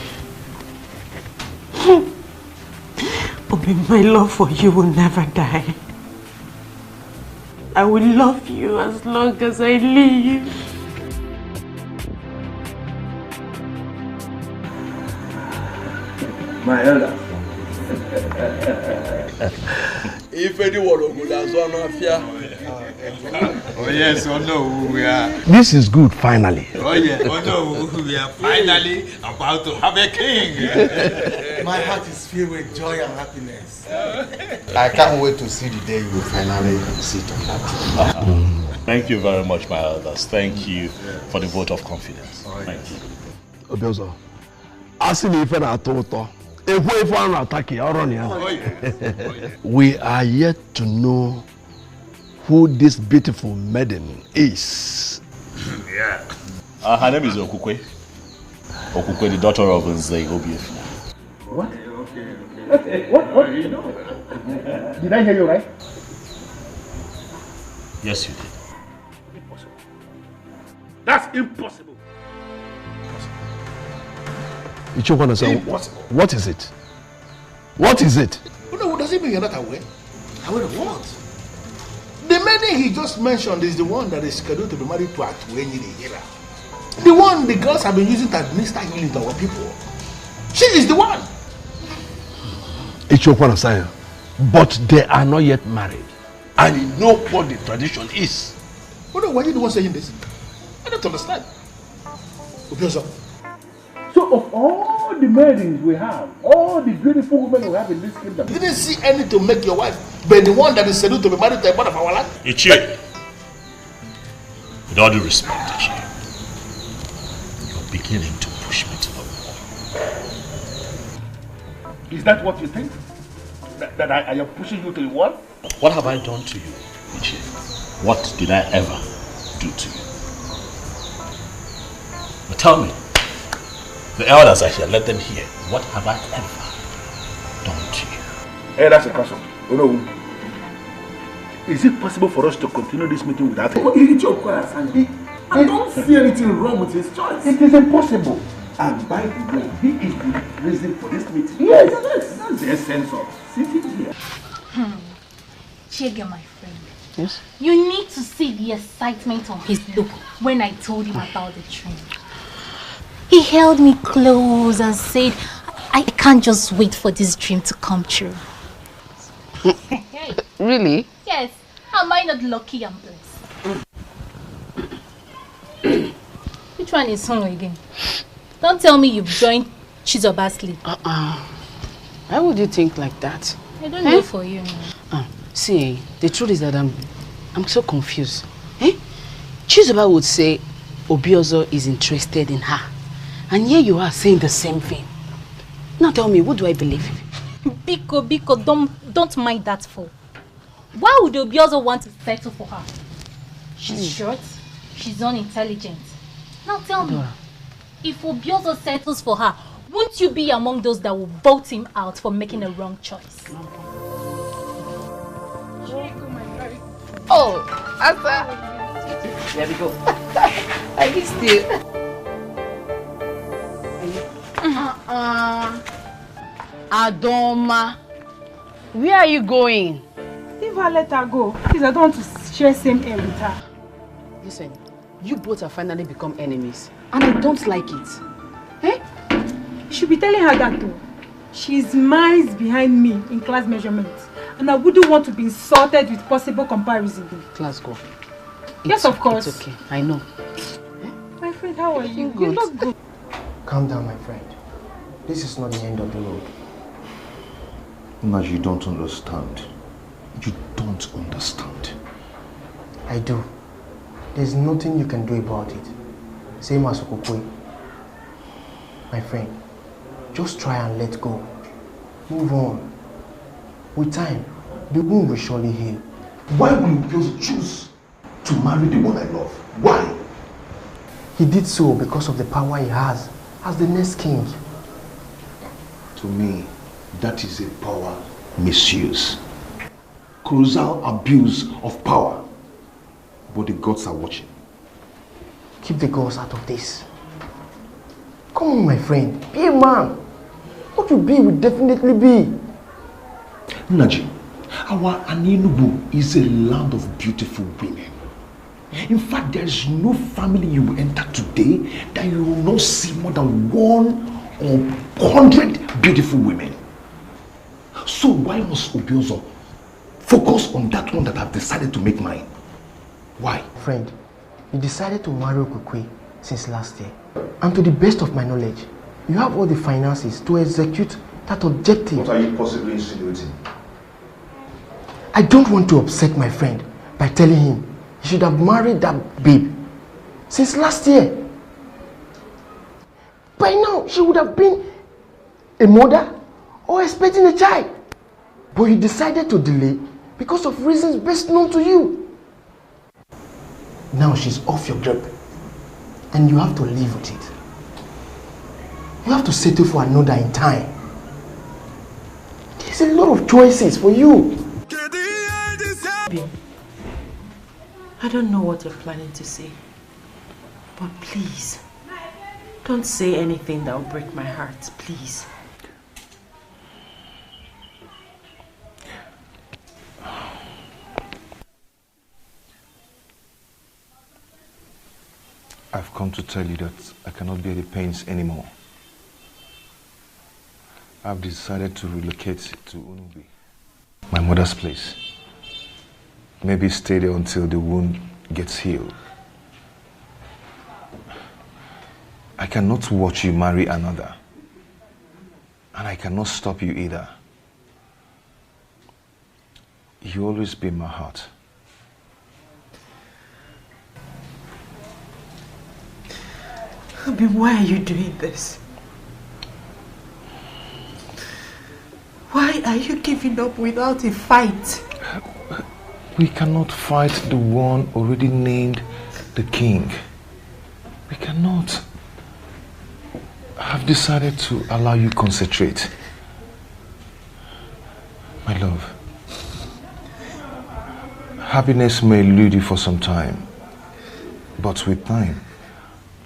Obi, my love for you will never die. I will love you as long as I live. My elder. If anyone would have done affair. Oh yes, oh no, we are. This is good, finally. Oh yeah, oh no, we are finally about to have a king. My heart is filled with joy and happiness. I can't wait to see the day you will finally sit on that throne. Thank you very much, my elders. Thank you for the vote of confidence. Thank you. Ugezu, asking if I tonto. We are yet to know who this beautiful maiden is. Yeah. Her name is Okukwe. Okukwe, the daughter of Nze Obiefu. What? What? Did I hear you right? Yes, you did. Impossible. That's impossible. Impossible. What is it? What is it? No, does it mean you're not aware? Aware of what? The maiden he just mentioned is the one that is scheduled to be married to Atuenyi the healer. The one the girls have been using to administer healing to our people. She is the one. But they are not yet married. And you know what the tradition is. Oh no, why are you the one saying this? I don't understand. So of all the maidens we have, all the beautiful women we have in this kingdom, you didn't see any to make your wife, but the one that is scheduled to be married to a part of our land? Ichi, with all due respect, Ichi, you're beginning to push me to the wall. Is that what you think? That I am pushing you to the wall? What have I done to you, Ichi? What did I ever do to you? But tell me, the elders are here, let them hear. What have I ever done to you? Hey, that's a question. Oh no. Is it possible for us to continue this meeting without him? I don't see anything wrong with his choice. It is impossible. And by the way, he is the reason for this meeting. Yes, that's the essence of sitting here. Chege, my friend. Yes? You need to see the excitement on his look when I told him about the train. He held me close and said, I can't just wait for this dream to come true. Really? Yes. Am I not lucky and blessed? Which one is home again? Don't tell me you've joined Chizoba's sleep. Why would you think like that? I don't know for you. See, the truth is that I'm so confused. Chizoba would say Obiozo is interested in her. And here you are saying the same thing. Now tell me, what do I believe? Biko, don't mind that fool. Why would Obiozo want to settle for her? She's short, she's unintelligent. Now tell me, if Obiozo settles for her, won't you be among those that will vote him out for making a wrong choice? Oh, Asa. There we go. I missed you. Adoma, where are you going? Leave her, let her go. Please, I don't want to share same air with her. Listen, you both have finally become enemies, and I don't like it. You should be telling her that too. She's miles behind me in class measurements, and I wouldn't want to be insulted with possible comparison. Class go. Yes, of course. It's okay, I know. My friend, how are you? Good. You look good. Calm down, my friend. This is not the end of the road. Mas, you don't understand. You don't understand. I do. There's nothing you can do about it. Same as Okokwe. My friend, just try and let go. Move on. With time, the wound will surely heal. Why will you just choose to marry the one I love? Why? He did so because of the power he has as the next king. To me, that is a power misuse. Colossal abuse of power. But the gods are watching. Keep the gods out of this. Come on, my friend. Be a man. What you be will definitely be. Naji, our Aninubu is a land of beautiful women. In fact, there is no family you will enter today that you will not see more than 1 or 100 beautiful women. So why must Ubiozo focus on that one that I've decided to make mine? Why? Friend, you decided to marry Okukwe since last year. And to the best of my knowledge, you have all the finances to execute that objective. What are you possibly insinuating? I don't want to upset my friend by telling him he should have married that babe since last year. By now, she would have been a mother or expecting a child. But you decided to delay because of reasons best known to you. Now she's off your grip and you have to live with it. You have to settle for another in time. There's a lot of choices for you. I don't know what you're planning to say, but please, don't say anything that will break my heart, please. I've come to tell you that I cannot bear the pains anymore. I've decided to relocate to Unubi, my mother's place. Maybe stay there until the wound gets healed. I cannot watch you marry another. And I cannot stop you either. You always be in my heart. Abi, why are you doing this? Why are you giving up without a fight? We cannot fight the one already named the king. We cannot. I've decided to allow you concentrate. My love, happiness may elude you for some time, but with time,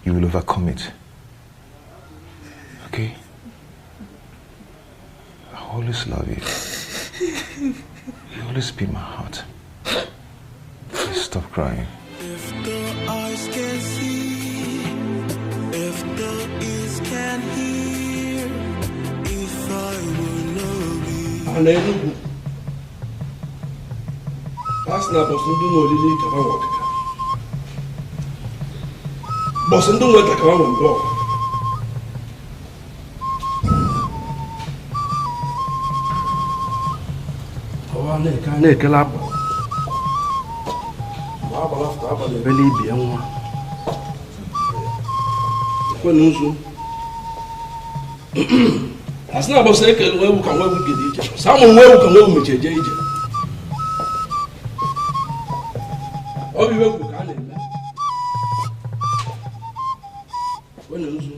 you will overcome it. Okay? I always love you. You always be in my heart. Please stop crying. If the eyes can see, if the ears can hear, if I will know be. Hallelujah. That's not possible. No, come on, walk. Boss, and don't let come on, go. Ne kelap. Baba lafta aba le beli bi enwa. Ko nuzu. Asna bo se ke wewu kan wewu gidi ije. Samu wewu kan wewu mecheje ije. Obi wewu kan le me. Ko nuzu.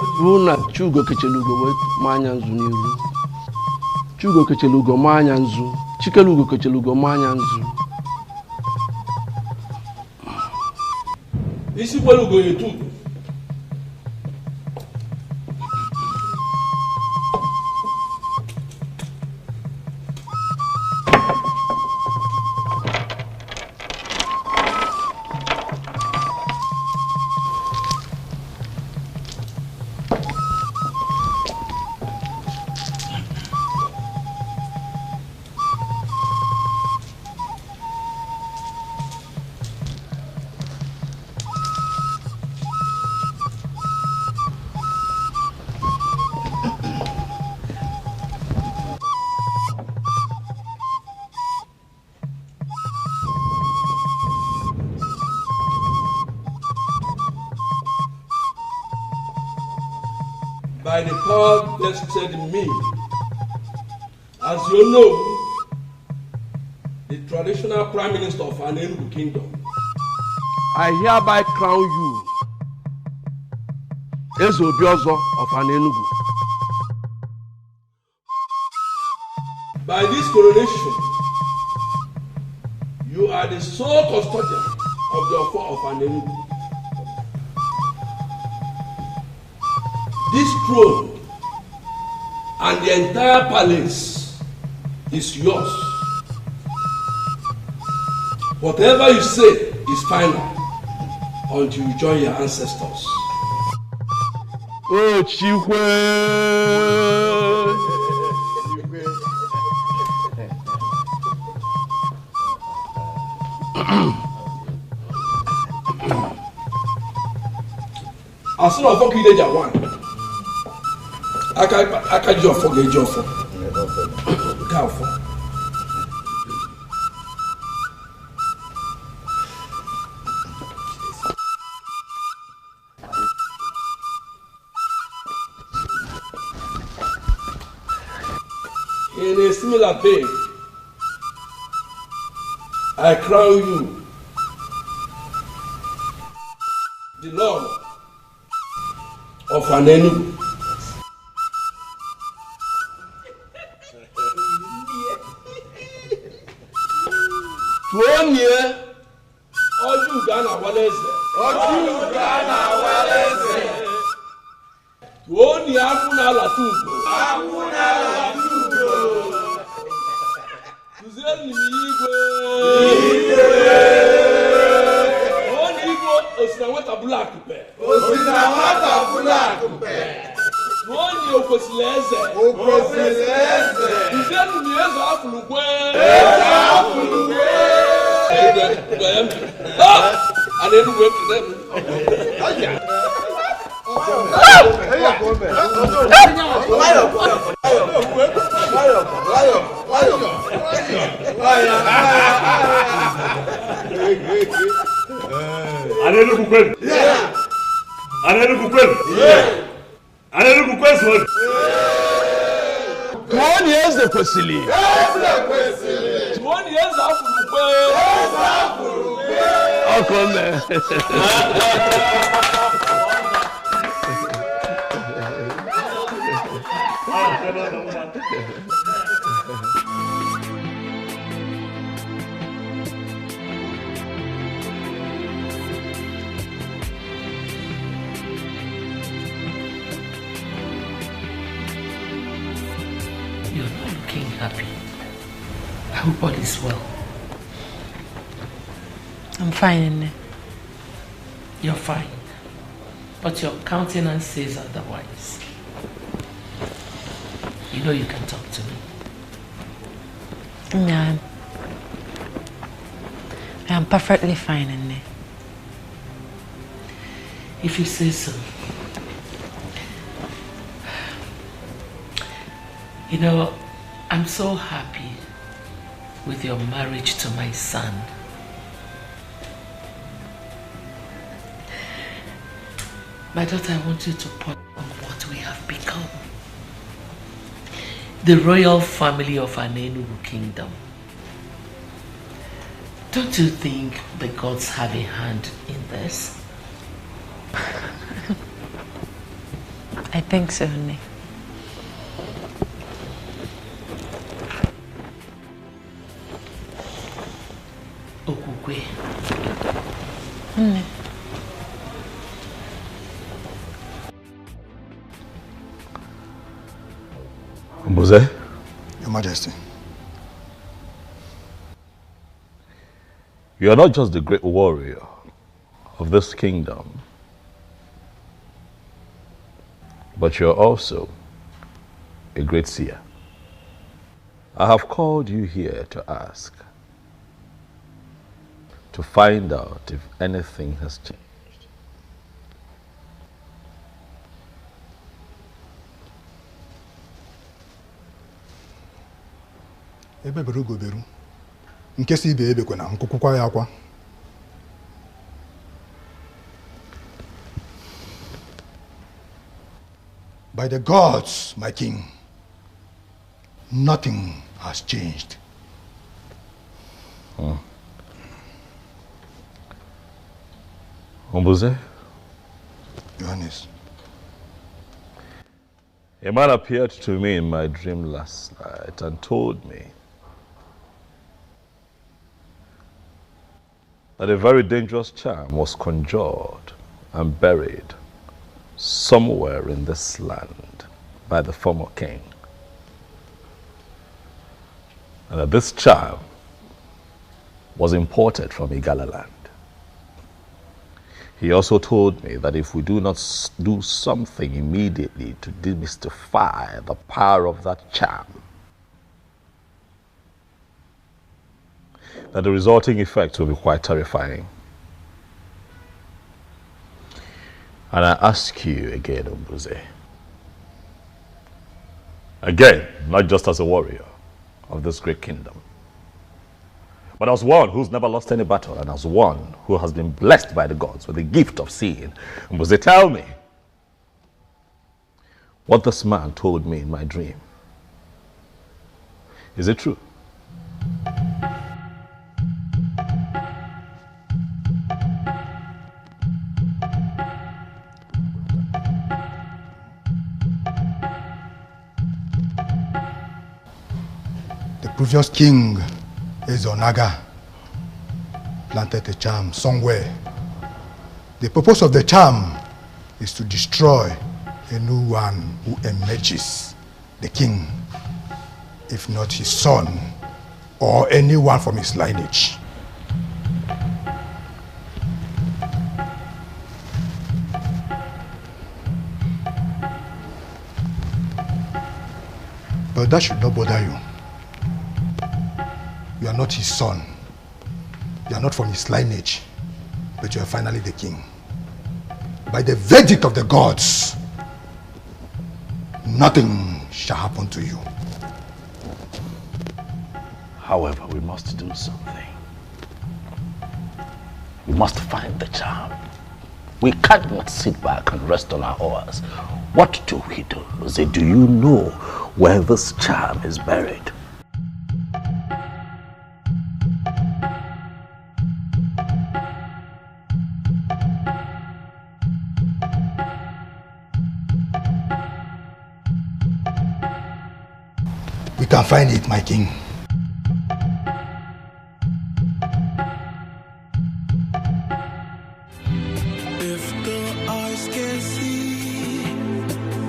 Oju na chugo kechelugo we manya nzu niru. Chugo kechelugo manya nzu, chikelugo kechelugo manya nzu. Isi kwelugo yetu. By the power vested in me, as you know, the traditional prime minister of an Enugu kingdom, I hereby crown you as Ugezu of Enugu. By this coronation, you are the sole custodian of the offer of Enugu. This throne and the entire palace is yours. Whatever you say is final until you join your ancestors. Oh, Chikwe! As soon as I get your one, I can't just forget your phone. In a similar vein, I crown you the Lord of Enugu. Tuonye Ojugana Waleze. Ojugana Waleze. Tuonye Akuna Latugo. Akuna Latugo. Tuzeli Igwe. Igwe. Oni Igwe Osinawata Bulakupe. Osinawata Bulakupe. Tuonye Okosileze. Okosileze. Tuzeli Mieza Afulukwe. Eza Afulukwe. I didn't work for them. You're not looking happy. I hope all is well. I'm fine, Nne. You're fine. But your countenance says otherwise. You know you can talk to me. Yeah. I'm perfectly fine, Nne. If you say so. You know, I'm so happy with your marriage to my son. My daughter, I want you to ponder on what we have become. The royal family of an Enugu kingdom. Don't you think the gods have a hand in this? I think so, Nne. Okukwe. Nne. Mbuze? Your Majesty. You are not just the great warrior of this kingdom, but you are also a great seer. I have called you here to ask, to find out if anything has changed. Ebe beru go beru. Nke si ibe ebe kwena nkukwukwa ya akwa. By the gods, my king, nothing has changed. Ombuze? Johannes. A man appeared to me in my dream last night and told me that a very dangerous charm was conjured and buried somewhere in this land by the former king. And that this charm was imported from Igala land. He also told me that if we do not do something immediately to demystify the power of that charm, that the resulting effects will be quite terrifying. And I ask you again, Ombuze, again, not just as a warrior of this great kingdom, but as one who's never lost any battle and as one who has been blessed by the gods with the gift of seeing, Ombuze, tell me what this man told me in my dream. Is it true? The previous king, Ezonaga, planted a charm somewhere. The purpose of the charm is to destroy anyone who emerges the king, if not his son or anyone from his lineage. But that should not bother you. You are not his son. You are not from his lineage, but you are finally the king. By the verdict of the gods, nothing shall happen to you. However, we must do something. We must find the charm. We cannot sit back and rest on our oars. What do we do? Say, do you know where this charm is buried? We can find it, my king. If the eyes can see,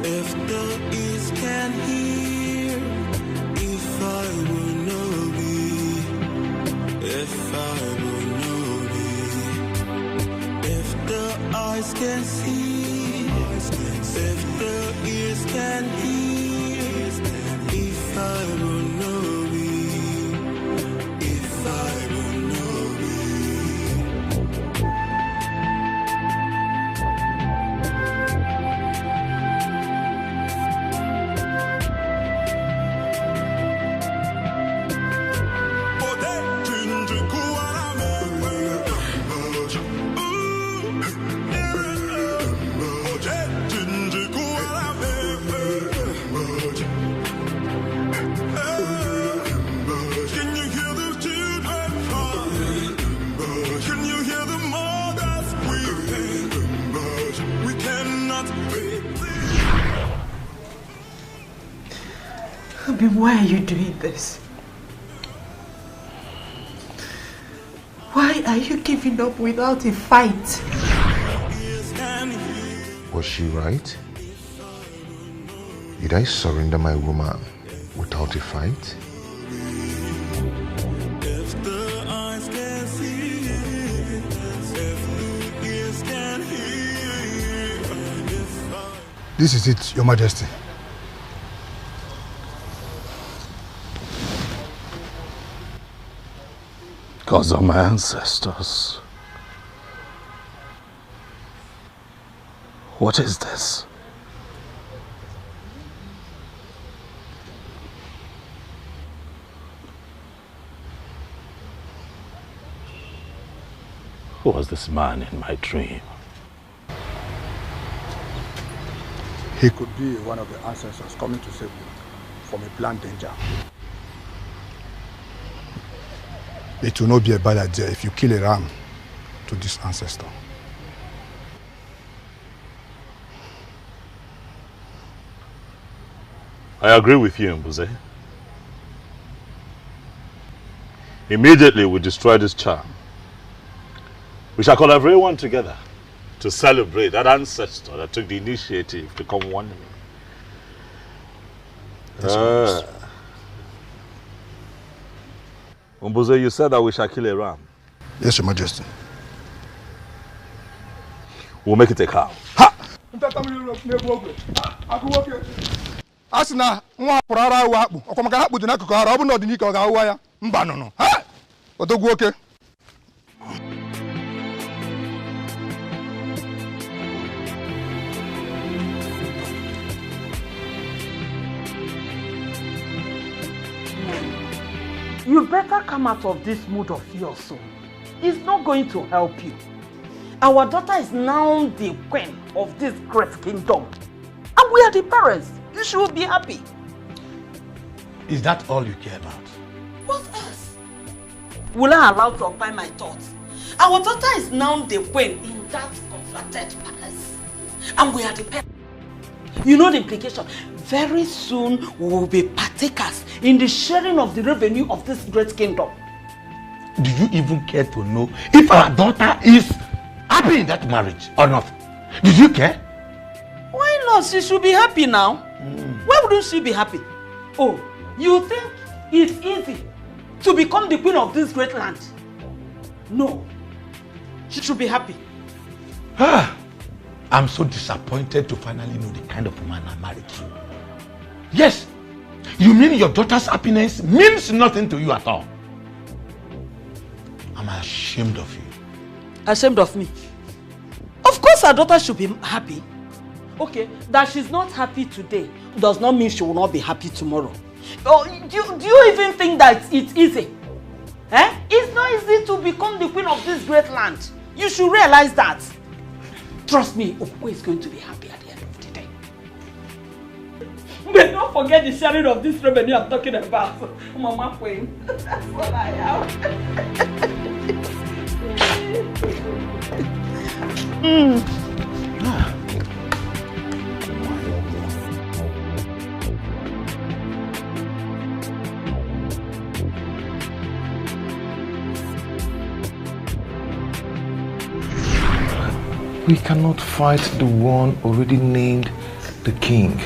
if the ears can hear, if I will know be, if I will know be, if the eyes can see, if the ears can hear, if I will know be, if I will know be. Why are you doing this? Why are you giving up without a fight? Was she right? Did I surrender my woman without a fight? This is it, Your Majesty. Gods of my ancestors. What is this? Who was this man in my dream? He could be one of the ancestors coming to save you from a planned danger. It will not be a bad idea if you kill a ram to this ancestor. I agree with you, Mbuze. Immediately we destroy this charm. We shall call everyone together to celebrate that ancestor that took the initiative to come warn me. Mbuze, you said that we shall kill a ram. Yes, Your Majesty. We'll make it a cow. Asina nwa pụrụ ara akpụ ọkwa maka ha kpụdị n'akụkụ ara ọ bụ na ọdịnike ọ ga-ahụwa ya mba nụnụ odogwu oke. You better come out of this mood of yours soon. It's not going to help you. Our daughter is now the queen of this great kingdom. And we are the parents. You should be happy. Is that all you care about? What else? Will I allow to occupy my thoughts? Our daughter is now the queen in that converted palace. And we are the parents. You know the implication. Very soon we will be partakers in the sharing of the revenue of this great kingdom. Do you even care to know if our daughter is happy in that marriage or not? Did you care? Why not? She should be happy now. Why wouldn't she be happy? Oh, you think it's easy to become the queen of this great land? No. She should be happy. I'm so disappointed to finally know the kind of woman I married to. Yes, you mean your daughter's happiness means nothing to you at all? I'm ashamed of you. Ashamed of me? Of course our daughter should be happy. Okay, that she's not happy today does not mean she will not be happy tomorrow. Oh, do you even think that it's easy? Eh? It's not easy to become the queen of this great land. You should realize that. Trust me, Okwe is going to be happy at the end of the day. But don't forget the sharing of this revenue I'm talking about. Mama Queen. That's what I am. We cannot fight the one already named the king.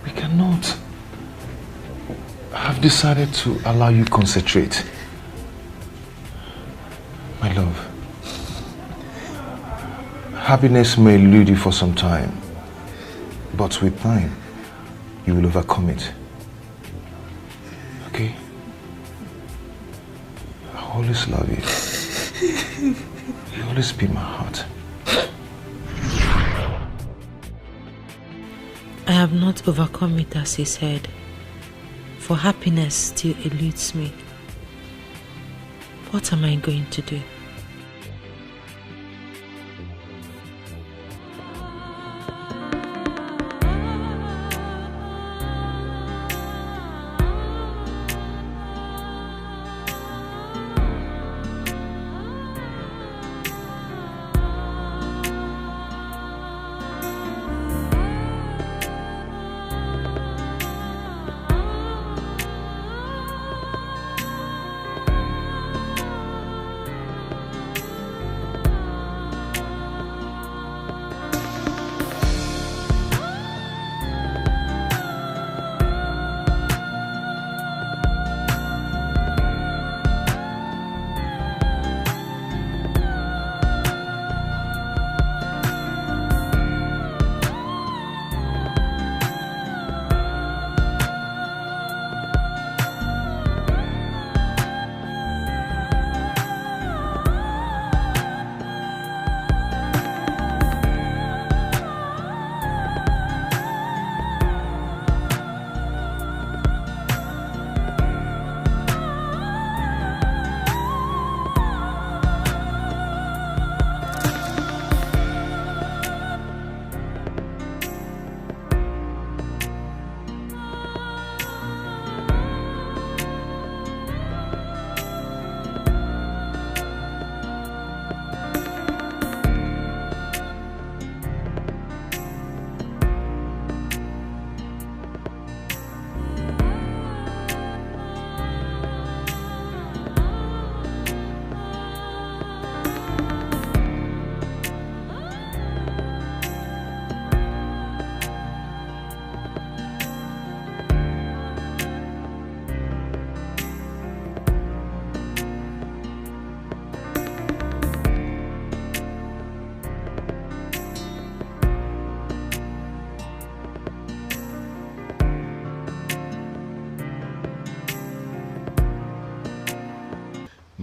We cannot. I've decided to allow you concentrate. My love, happiness may elude you for some time, but with time, you will overcome it. Okay? I always love you. You always be my heart. I have not overcome it as he said, for happiness still eludes me. What am I going to do?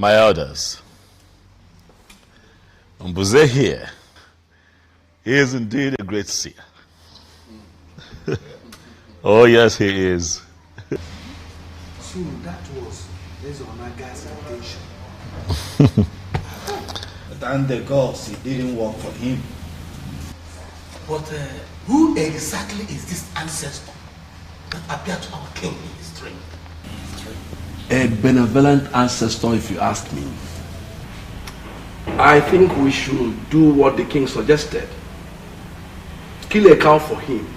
My elders, Mbuze here, he is indeed a great seer. Oh yes, he is. So that was Ezonaga's intention. Than the gods, it didn't work for him. But who exactly is this ancestor that appeared to our king in his dream? A benevolent ancestor, if you ask me. I think we should do what the king suggested. Kill a cow for him,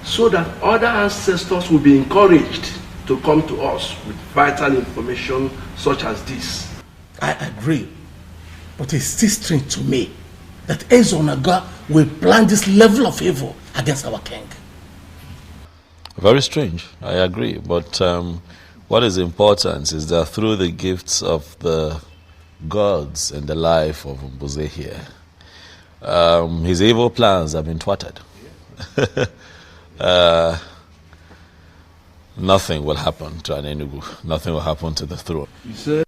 so that other ancestors will be encouraged to come to us with vital information such as this. I agree, but it's still strange to me that Ezonaga will plan this level of evil against our king. Very strange, I agree. But what is important is that through the gifts of the gods in the life of Mbuze here, his evil plans have been thwarted. Nothing will happen to an Enugu. Nothing will happen to the throne. You said?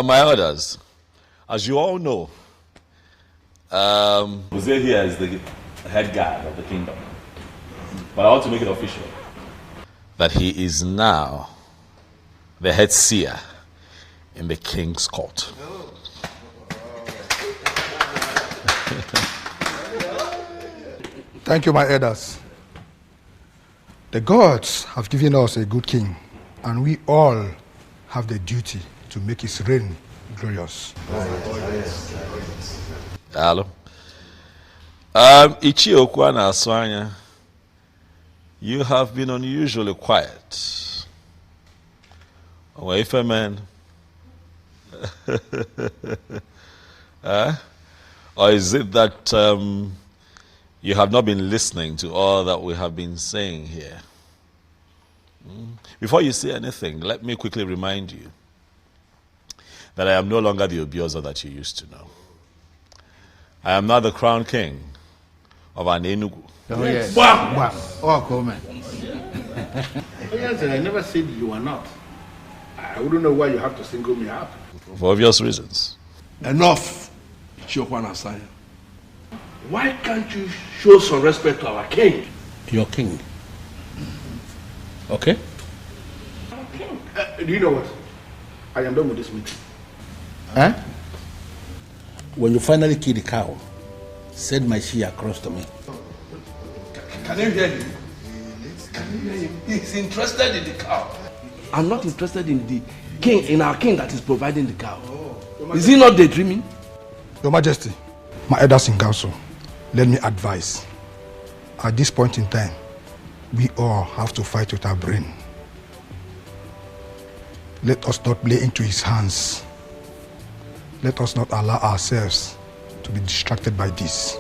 My elders, as you all know, Mbuze here is the head guard of the kingdom. But I want to make it official that he is now the head seer in the king's court. Thank you, my elders. The gods have given us a good king, and we all have the duty to make his reign glorious. Hello. Ichi Okwana Aswanya, you have been unusually quiet. Away man. Or is it that you have not been listening to all that we have been saying here? Before you say anything, let me quickly remind you that I am no longer the Ugezu that you used to know. I am now the crown king of an Enugu. Oh, yes. Wow. Oh, cool, man. Yes, I never said you are not. I wouldn't know why you have to single me out. For obvious reasons. Enough, Chokwana Asanya. Why can't you show some respect to our king? Your king. Okay? Do you know what? I am done with this meeting. Huh? When you finally kill the cow, send my she across to me. Can you hear him? Can you hear him? He's interested in the cow. I'm not interested in the king, in our king that is providing the cow. Is he not daydreaming? Your Majesty, my elders in council, let me advise. At this point in time, we all have to fight with our brain. Let us not play into his hands. Let us not allow ourselves to be distracted by this.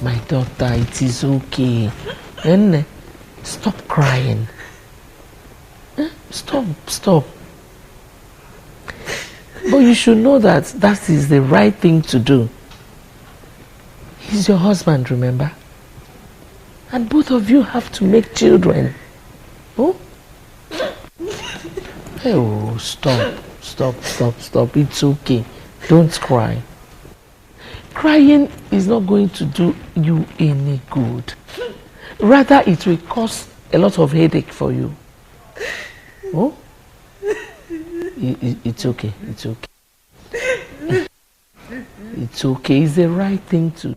My daughter, it is okay. And stop crying. Stop. But you should know that that is the right thing to do. He's your husband, remember? And both of you have to make children. Oh? Oh, stop. It's okay. Don't cry. Crying is not going to do you any good. Rather, it will cause a lot of headache for you. Oh? It's okay. It's okay. It's okay. It's the right thing to do.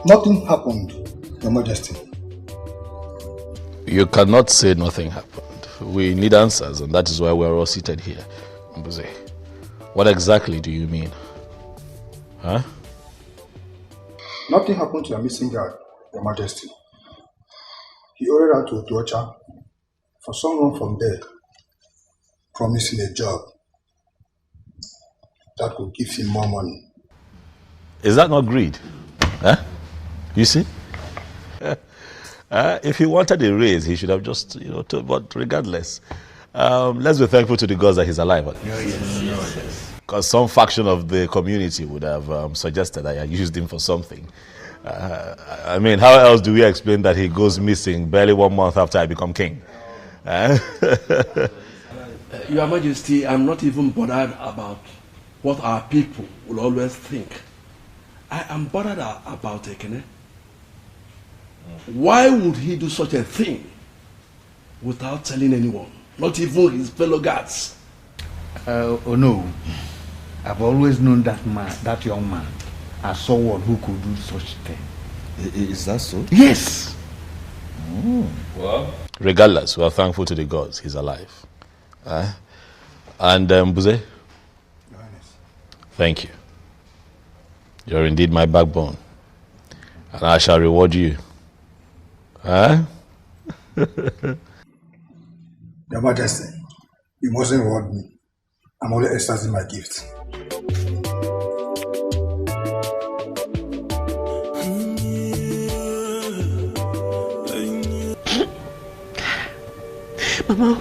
Nothing happened, Your Majesty. You cannot say nothing happened. We need answers, and that is why we are all seated here. Mbuze, what exactly do you mean? Huh? Nothing happened to the missing girl, Your Majesty. He ordered her to Otuocha for someone from there promising a job that could give him more money. Is that not greed? Huh? You see? If he wanted a raise, he should have just, but regardless, Let's be thankful to the gods that he's alive. Yes. Because some faction of the community would have suggested that I used him for something. I mean, how else do we explain that he goes missing barely 1 month after I become king? Your Majesty, I'm not even bothered about what our people will always think. I am bothered about Ekene. Why would he do such a thing without telling anyone, not even his fellow guards? Oh no, I've always known that man, that young man, as someone who could do such thing. Is that so? Yes. Well, regardless, we are thankful to the gods he's alive. And Buze, thank you. You're indeed my backbone, and I shall reward you. Your Majesty, you mustn't reward me. I'm only exercising my gift. Mama,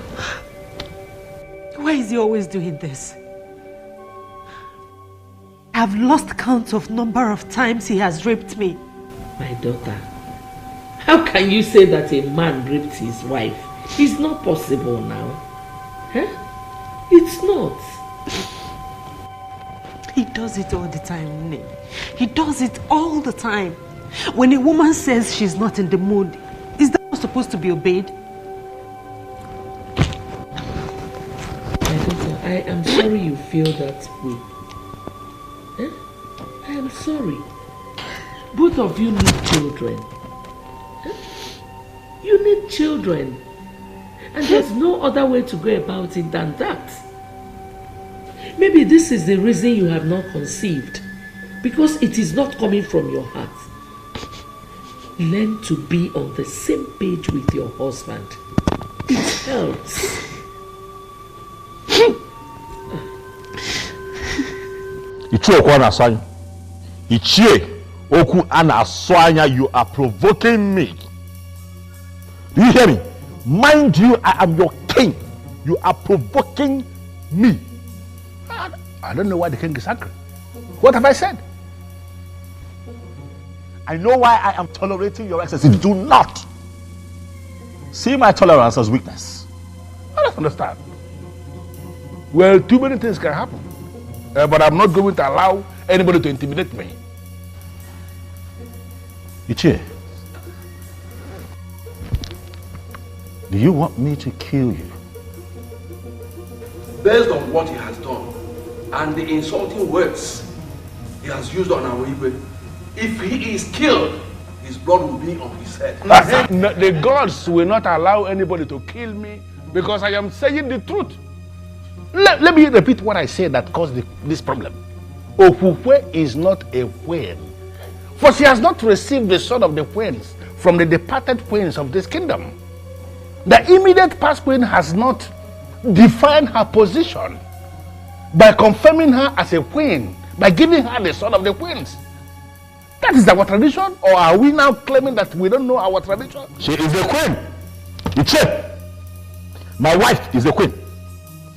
why is he always doing this? I've lost count of number of times he has raped me. My daughter, how can you say that a man raped his wife? It's not possible now. Huh? It's not. He does it all the time, Nne. He does it all the time. When a woman says she's not in the mood, is that not supposed to be obeyed? My daughter, I am sorry you feel that way. Huh? I am sorry. Both of you need children. Huh? You need children. And there's no other way to go about it than that. Maybe this is the reason you have not conceived. Because it is not coming from your heart. Learn to be on the same page with your husband. It helps. You are provoking me. Do you hear me? Mind you, I am your king. You are provoking me. I don't know why the king is angry. What have I said? I know why I am tolerating your excesses. Do not see my tolerance as weakness. I don't understand. Well, too many things can happen. But I'm not going to allow anybody to intimidate me. Ichie, do you want me to kill you? Based on what he has done and the insulting words he has used on our Igwe, if he is killed, his blood will be on his head. The gods will not allow anybody to kill me because I am saying the truth. Let me repeat what I said that caused this problem. Ofufe is not a queen, for she has not received the sword of the queens from the departed queens of this kingdom. The immediate past queen has not defined her position by confirming her as a queen, by giving her the sword of the queens. That is our tradition, or are we now claiming that we don't know our tradition? She is a queen. Ichie, my wife is a queen,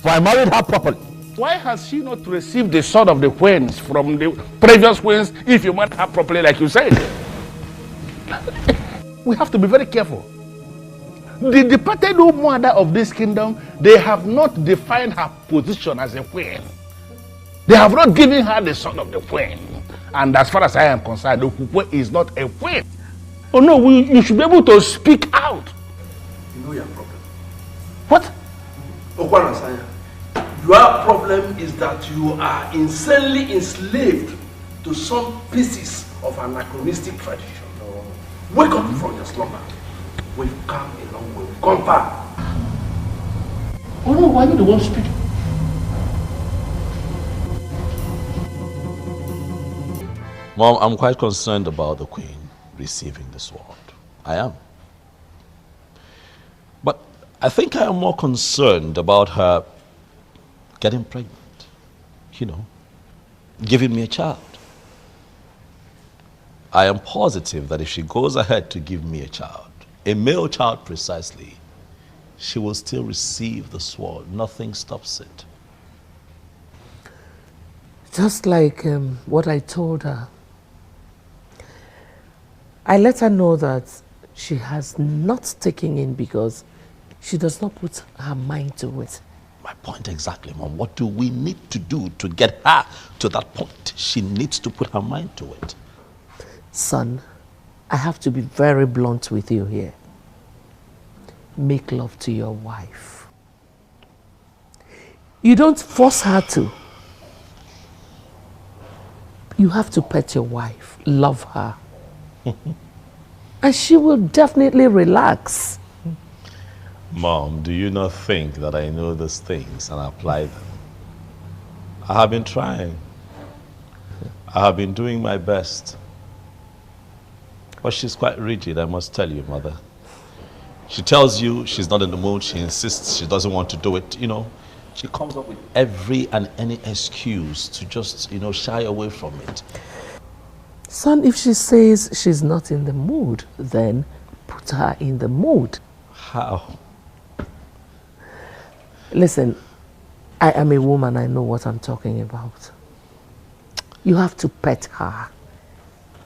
for I married her properly. Why has she not received the sword of the queens from the previous queens if you married her properly like you said? We have to be very careful. The departed mother of this kingdom, they have not defined her position as a queen. They have not given her the sword of the queen. And as far as I am concerned, Okupe is not a queen. Oh no, you should be able to speak out. You know your problem. What? Okwanasanya, your problem is that you are insanely enslaved to some pieces of anachronistic tradition. Wake up from your slumber. We've come a long way. We've come far. Oh no, why are you the one speaking? Mom, I'm quite concerned about the queen receiving the sword. I am. But I think I am more concerned about her getting pregnant. You know, giving me a child. I am positive that if she goes ahead to give me a child, a male child precisely, she will still receive the sword. Nothing stops it. Just like what I told her. I let her know that she has not taken in because she does not put her mind to it. My point exactly, Mom. What do we need to do to get her to that point? She needs to put her mind to it. Son, I have to be very blunt with you here. Make love to your wife. You don't force her to. You have to pet your wife, love her. And she will definitely relax. Mom, do you not think that I know these things and apply them? I have been trying. I have been doing my best. But she's quite rigid, I must tell you, Mother. She tells you she's not in the mood, she insists she doesn't want to do it, you know. She comes up with every and any excuse to just, you know, shy away from it. Son, if she says she's not in the mood, then put her in the mood. How? Listen, I am a woman, I know what I'm talking about. You have to pet her.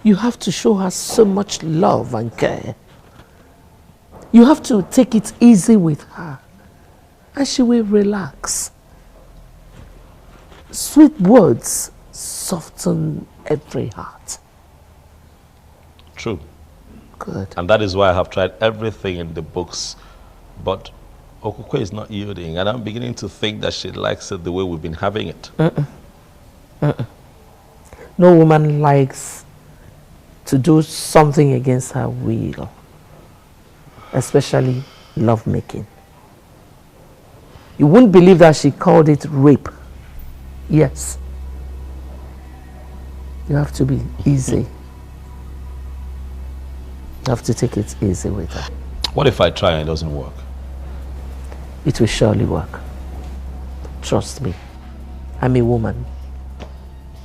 You have to show her so much love and care. You have to take it easy with her, and she will relax. Sweet words soften every heart. True. Good. And that is why I have tried everything in the books, but Okukwe is not yielding, and I'm beginning to think that she likes it the way we've been having it. No woman likes to do something against her will, especially lovemaking. You wouldn't believe that she called it rape. Yes. You have to be easy. You have to take it easy with her. What if I try and it doesn't work? It will surely work. Trust me. I'm a woman.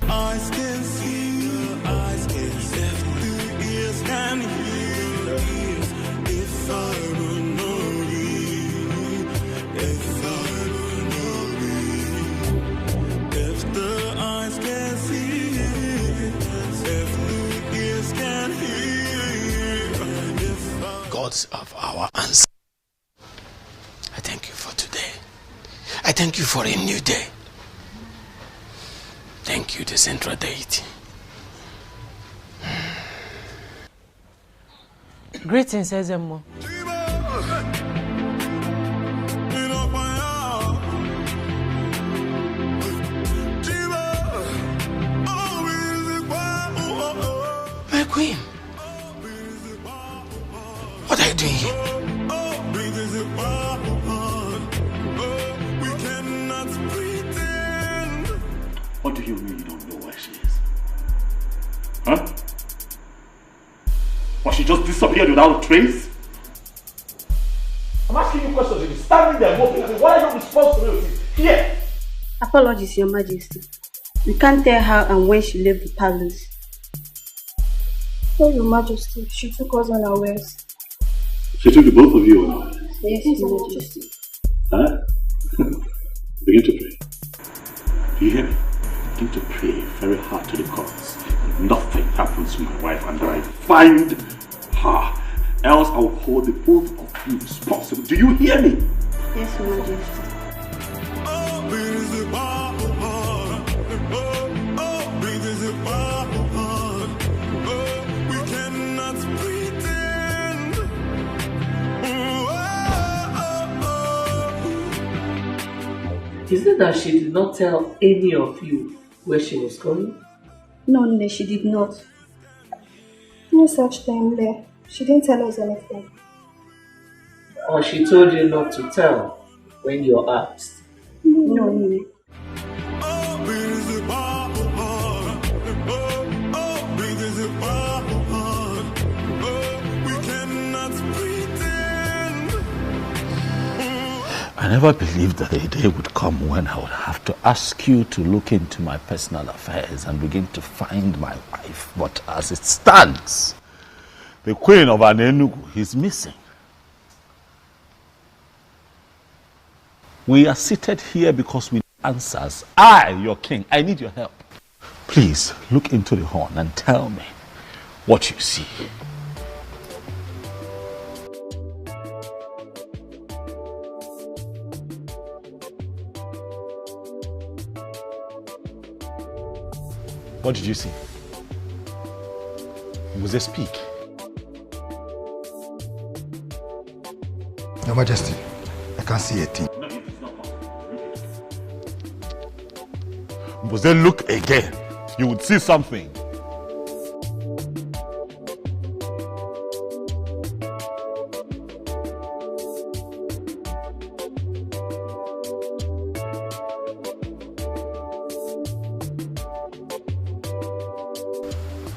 Eyes can see, eyes can see, the ears can hear. If I were not real, if I were not real, if the eyes can see, if the ears can hear, if I... Gods of our answer, I thank you for today. I thank you for a new day. Thank you, the central deity. Greetings, Ezemo. My queen, what are you doing here? What do you mean you don't know where she is? Huh? Or she just disappeared without a trace? I'm asking you questions. You're standing there moping. What are your responsibilities here? Apologies, Your Majesty. We can't tell how and when she left the palace. Oh, Your Majesty, she took us unawares. She took the both of you unawares? Yes, Your Majesty. Huh? Begin to pray. Do you hear me? Begin to pray very hard to the gods. If nothing happens to my wife and I find her, else I will hold the both of you responsible. Do you hear me? Yes, Your Majesty. We cannot pretend. Is it that she did not tell any of you where she was going? No, she did not. No such thing there. She didn't tell us anything. Or she told you not to tell when you're asked? No. I never believed that a day would come when I would have to ask you to look into my personal affairs and begin to find my wife. But as it stands, the queen of Anenugu is missing. We are seated here because we need answers. I, your king, I need your help. Please look into the horn and tell me what you see. What did you see? Was there speak? Your Majesty, I can't see a thing. Was there look again? You would see something.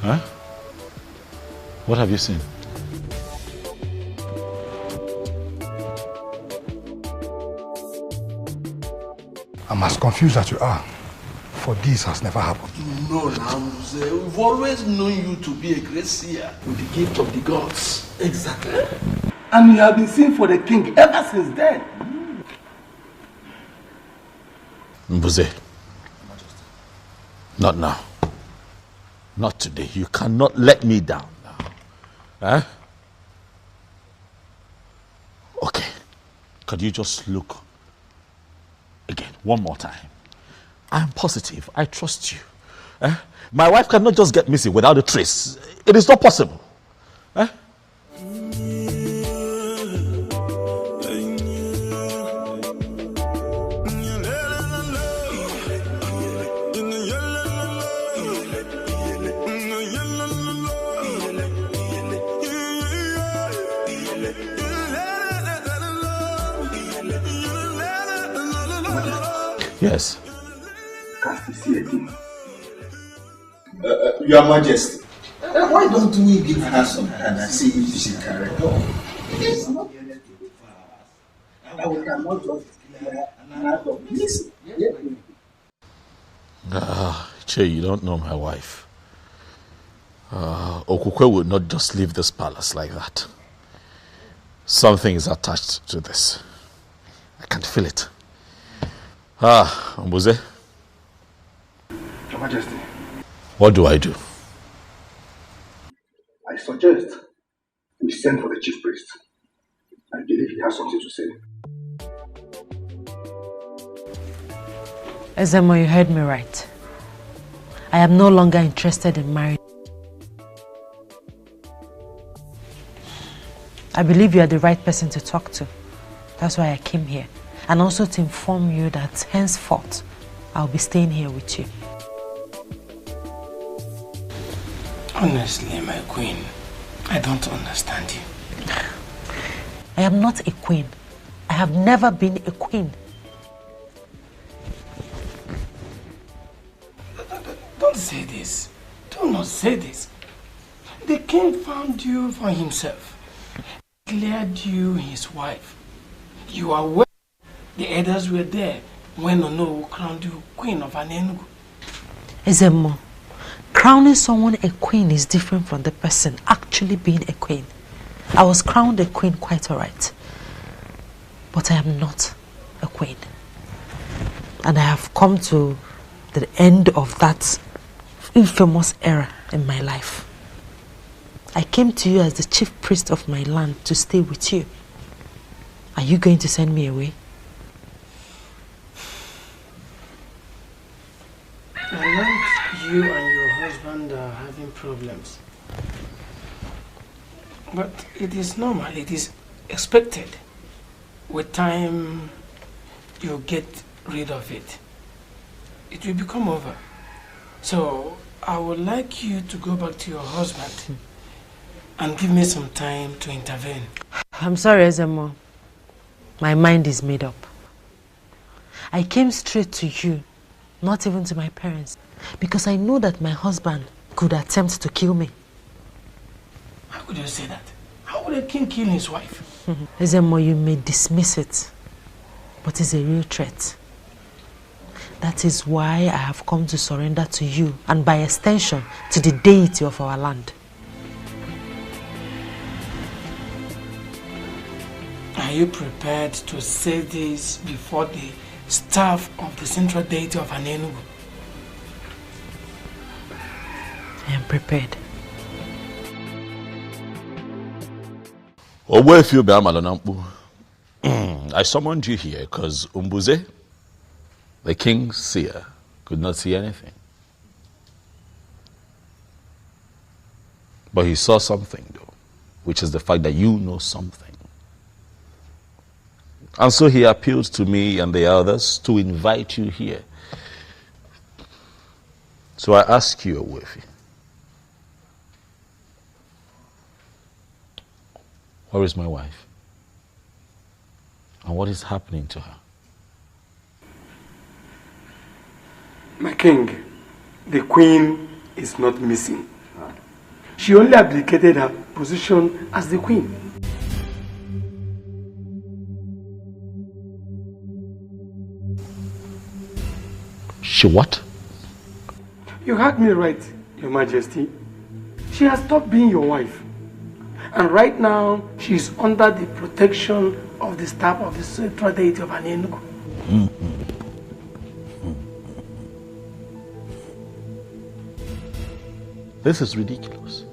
Huh? What have you seen? I'm as confused as you are, for this has never happened. No, Ramsey, we've always known you to be a great seer with the gift of the gods. Exactly. And you have been seen for the king ever since then. Mbuze, not now. Not today. You cannot let me down now. Huh? Okay. Could you just look again, one more time? I'm positive. I trust you. My wife cannot just get missing without a trace. It is not possible. Yes. Your Majesty, why don't we give her some hand and see if she can recover? Yes. And we cannot just declare an act of peace. Che, you don't know my wife. Okukwe would not just leave this palace like that. Something is attached to this. I can feel it. Mbuze. Your Majesty. What do I do? I suggest we send for the chief priest. I believe he has something to say. Ezemo, you heard me right. I am no longer interested in marriage. I believe you are the right person to talk to. That's why I came here. And also to inform you that henceforth, I'll be staying here with you. Honestly, my queen, I don't understand you. I am not a queen. I have never been a queen. Don't say this. Do not say this. The king found you for himself. Declared you his wife. You are well. The elders were there when Ono crowned you queen of Anenugu. Ezemo, crowning someone a queen is different from the person actually being a queen. I was crowned a queen quite alright. But I am not a queen. And I have come to the end of that infamous era in my life. I came to you as the chief priest of my land to stay with you. Are you going to send me away? I learned you and your husband are having problems. But it is normal, it is expected. With time, you get rid of it. It will become over. So, I would like you to go back to your husband and give me some time to intervene. I'm sorry, Ezemo. My mind is made up. I came straight to you, not even to my parents, because I know that my husband could attempt to kill me. How could you say that? How would a king kill his wife? Ezemo, you may dismiss it, but it's a real threat. That is why I have come to surrender to you, and by extension, to the deity of our land. I you prepared to say this before the staff of the central deity of Anenugu? I am prepared. I summoned you here because Umbuze, the king's seer, could not see anything. But he saw something, though, which is the fact that you know something. And so he appealed to me and the others to invite you here. So I ask you, Owefi, where is my wife? And what is happening to her? My king, the queen is not missing. She only abdicated her position as the queen. She what? You heard me right, Your Majesty. She has stopped being your wife. And right now, she is under the protection of the staff of the central deity of Anenugu. This is ridiculous.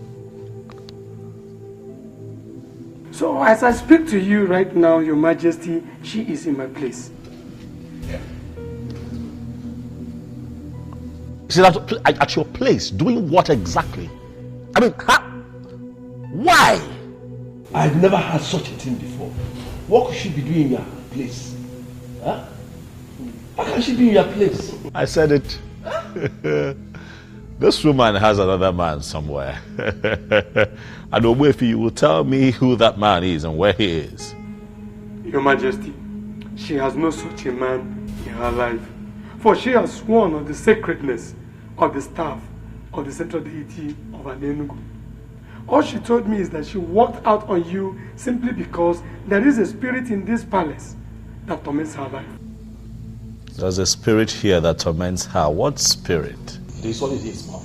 So as I speak to you right now, Your Majesty, she is in my place. She's at your place, doing what exactly? I mean, why? I've never had such a thing before. What could she be doing in your place? Huh? How can she be in your place? I said it. This woman has another man somewhere. And Owefi, you will tell me who that man is and where he is. Your Majesty, she has no such a man in her life. For she has sworn on the sacredness of the staff of the central deity of Anenugu. All she told me is that she walked out on you simply because there is a spirit in this palace that torments her life. There's a spirit here that torments her. What spirit? It is what it is, Mom.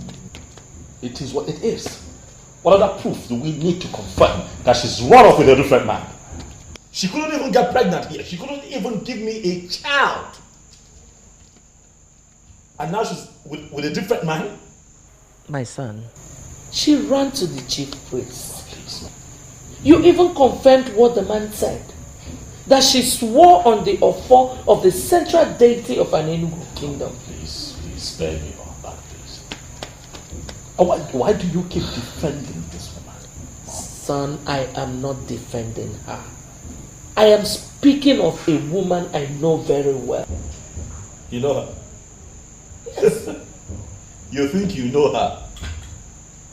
It is what it is. What other proof do we need to confirm that she's run off with a different man? She couldn't even get pregnant here. She couldn't even give me a child. And now she's with a different man? My son, she ran to the chief priest. Please. You even confirmed what the man said. That she swore on the offer of the central deity of an Enugu kingdom. Please spare me all that, please. Why do you keep defending this woman? Son, I am not defending her. I am speaking of a woman I know very well. You know her? Yes. You think you know her?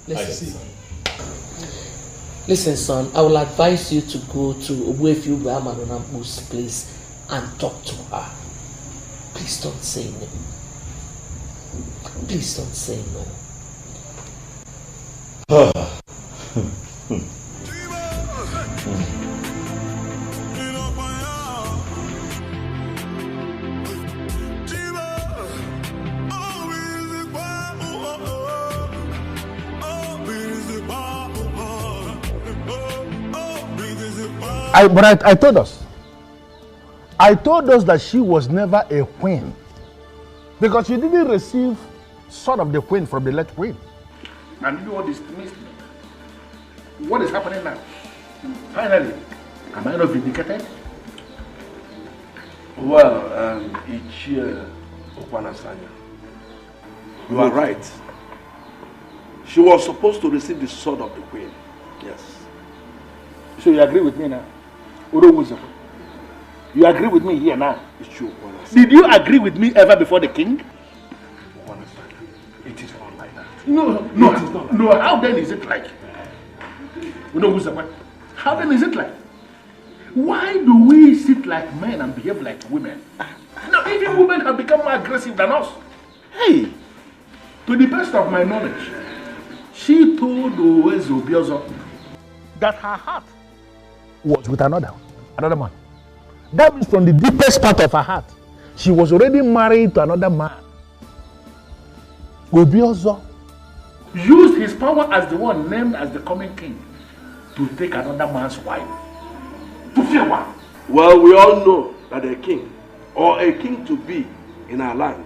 Listen, I see. Son. Listen, son, I will advise you to go to Ugezu Maronambu's place and talk to her. Please don't say no. Please don't say no. But I told us. I told us that she was never a queen. Because she didn't receive sword of the queen from the late queen. And you all dismissed me. What is happening now? Finally, am I not vindicated? Well, Ichie Okwanasanya, you are right. She was supposed to receive the sword of the queen. Yes. So you agree with me now? You agree with me here now? Did you agree with me ever before the king? It is not like that. No, it is not. No, how then is it like? How then is it like? Why do we sit like men and behave like women? Now, even women have become more aggressive than us. Hey, to the best of my knowledge, she told Ugezu that her heart was with another man. That means from the deepest part of her heart, she was already married to another man. Ugezu used his power as the one named as the coming king to take another man's wife. To fear what? Well, we all know that a king, or a king to be in our land,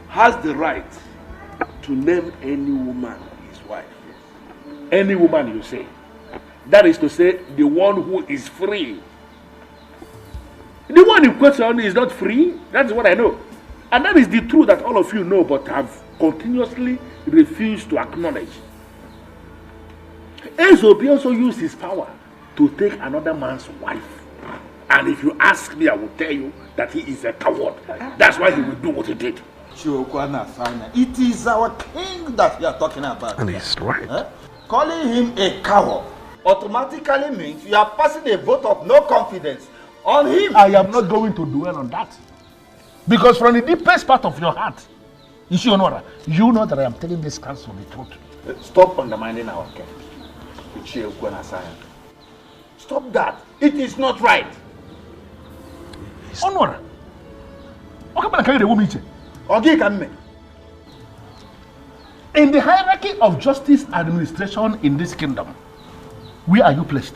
has the right to name any woman his wife. Any woman, you say? That is to say, the one who is free. The one in question is not free. That's what I know. And that is the truth that all of you know but have continuously refused to acknowledge. Ezobi also used his power to take another man's wife. And if you ask me, I will tell you that he is a coward. That's why he will do what he did. It is our king that we are talking about. And he's right. Calling him a coward automatically means you are passing a vote of no confidence on him. I am not going to dwell on that. Because from the deepest part of your heart, you know that I am telling this council the truth. Stop undermining our king. Stop that. It is not right. Onward. In the hierarchy of justice administration in this kingdom, where are you placed?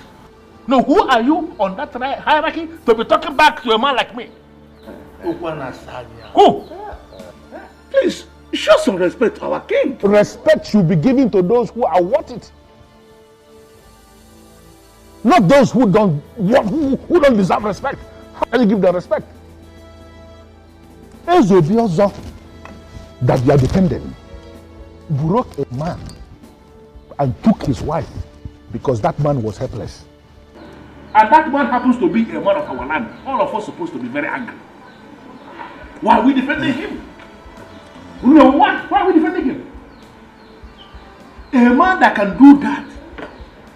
No, who are you on that hierarchy to be talking back to a man like me? Who? Please, show some respect to our king. Respect should be given to those who are worth it. Not those who don't deserve respect. How can you give them respect? Ezobiozo that you are defending broke a man and took his wife because that man was helpless. And that man happens to be a man of our land. All of us are supposed to be very angry. Why are we defending him? No, what? Why are we defending him? A man that can do that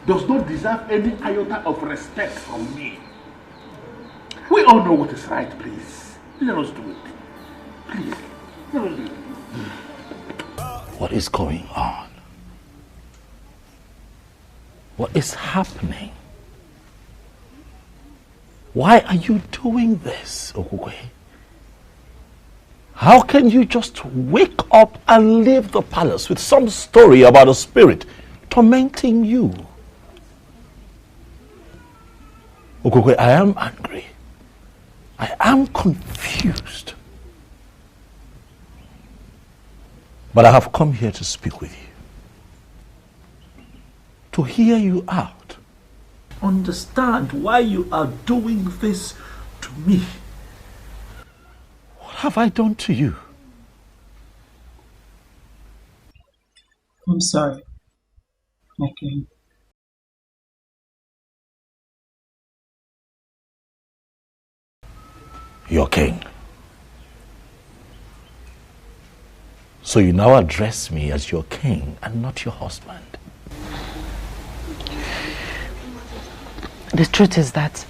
does not deserve any iota of respect from me. We all know what is right, please. Let us do it. Please, let us do it. What is going on? What is happening? Why are you doing this, Okugwe? How can you just wake up and leave the palace with some story about a spirit tormenting you? Okugwe, I am angry. I am confused. But I have come here to speak with you. To hear you out. Understand why you are doing this to me. What have I done to you? I'm sorry. Okay. Your king. So you now address me as your king and not your husband. The truth is that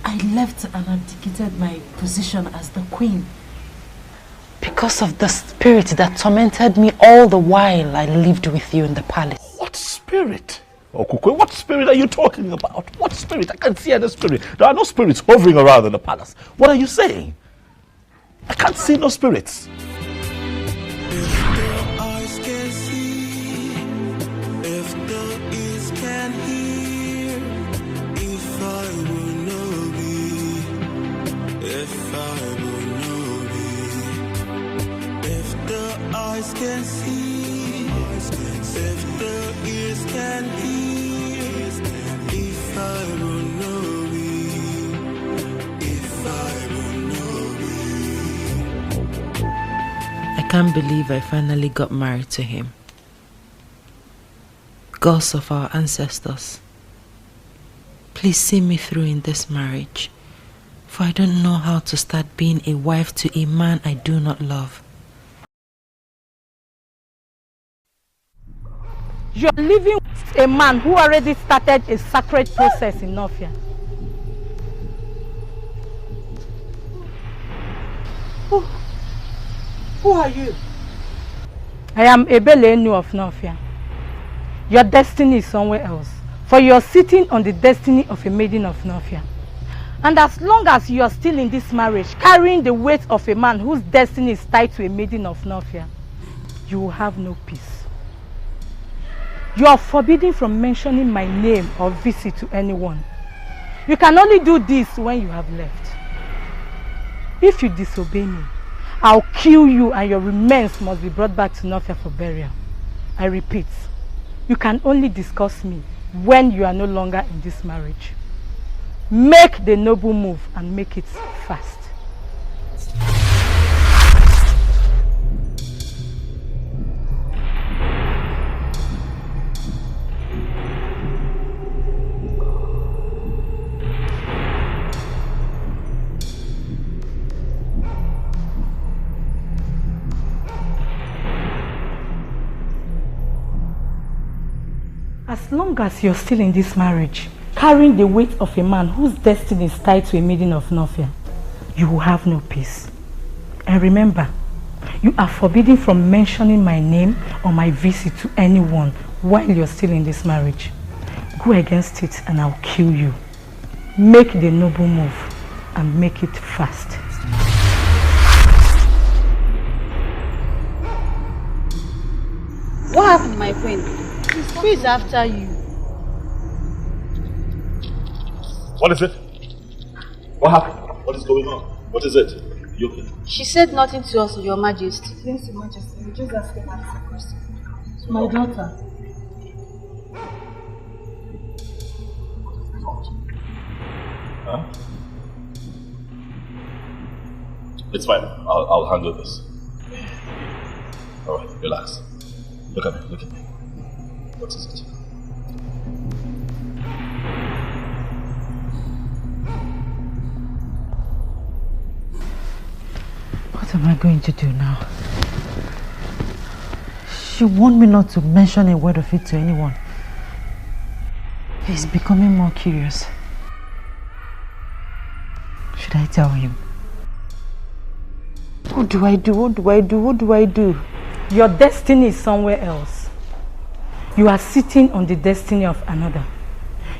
I left and abdicated my position as the queen because of the spirit that tormented me all the while I lived with you in the palace. What spirit? Okukwe, what spirit are you talking about? What spirit? I can't see any spirit. There are no spirits hovering around in the palace. What are you saying? I can't see no spirits. Eyes can see, if the ears can hear, if I will know it, if I will know it. I can't believe I finally got married to him. Gods of our ancestors, please see me through in this marriage, for I don't know how to start being a wife to a man I do not love. You're living with a man who already started a sacred process in Nofia. Who are you? I am Ebelenu of Nofia. Your destiny is somewhere else, for you are sitting on the destiny of a maiden of Nofia. And as long as you are still in this marriage, carrying the weight of a man whose destiny is tied to a maiden of Nofia, you will have no peace. You are forbidden from mentioning my name or visit to anyone. You can only do this when you have left. If you disobey me, I'll kill you and your remains must be brought back to Nofia for burial. I repeat, you can only discuss me when you are no longer in this marriage. Make the noble move and make it fast. As long as you're still in this marriage, carrying the weight of a man whose destiny is tied to a maiden of Nofia, you will have no peace. And remember, you are forbidden from mentioning my name or my visit to anyone while you're still in this marriage. Go against it and I'll kill you. Make the noble move and make it fast. What happened, my queen? Who is after you? What is it? What happened? What is going on? What is it? You okay? She said nothing to us, Your Majesty. Yes, Your Majesty. We just asking her a question. My daughter. Huh? It's fine. I'll handle this. Alright, relax. Look at me, look at me. What is it? What am I going to do now? She warned me not to mention a word of it to anyone. He's becoming more curious. Should I tell him? What do I do? What do I do? What do I do? Your destiny is somewhere else. You are sitting on the destiny of another.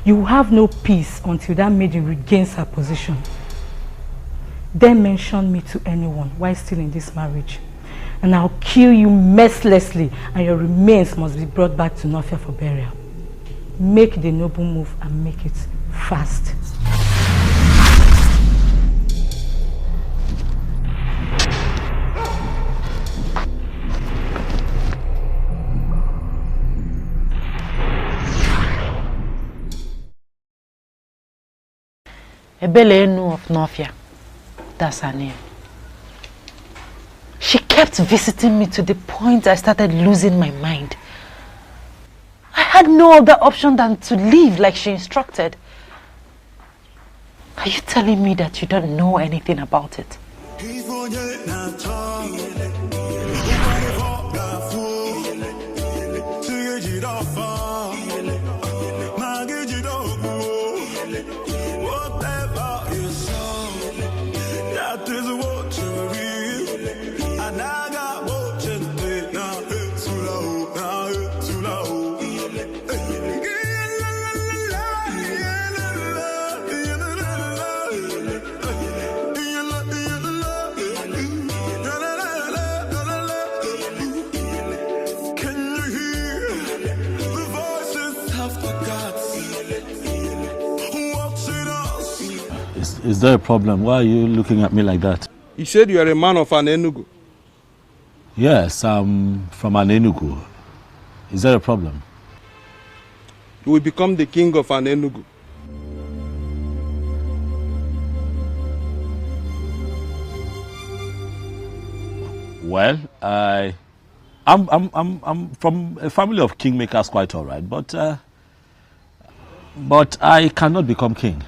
You will have no peace until that maiden regains her position. Then mention me to anyone while still in this marriage. And I'll kill you mercilessly and your remains must be brought back to Nofia for burial. Make the noble move and make it fast. Ebelenu of Nofia. That's her name. She kept visiting me to the point I started losing my mind. I had no other option than to leave like she instructed. Are you telling me that you don't know anything about it? Is there a problem? Why are you looking at me like that? You said you are a man of an Enugu. Yes, I'm from an Enugu. Is there a problem? You will become the king of an Enugu. Well, I'm from a family of kingmakers, quite all right, but I cannot become king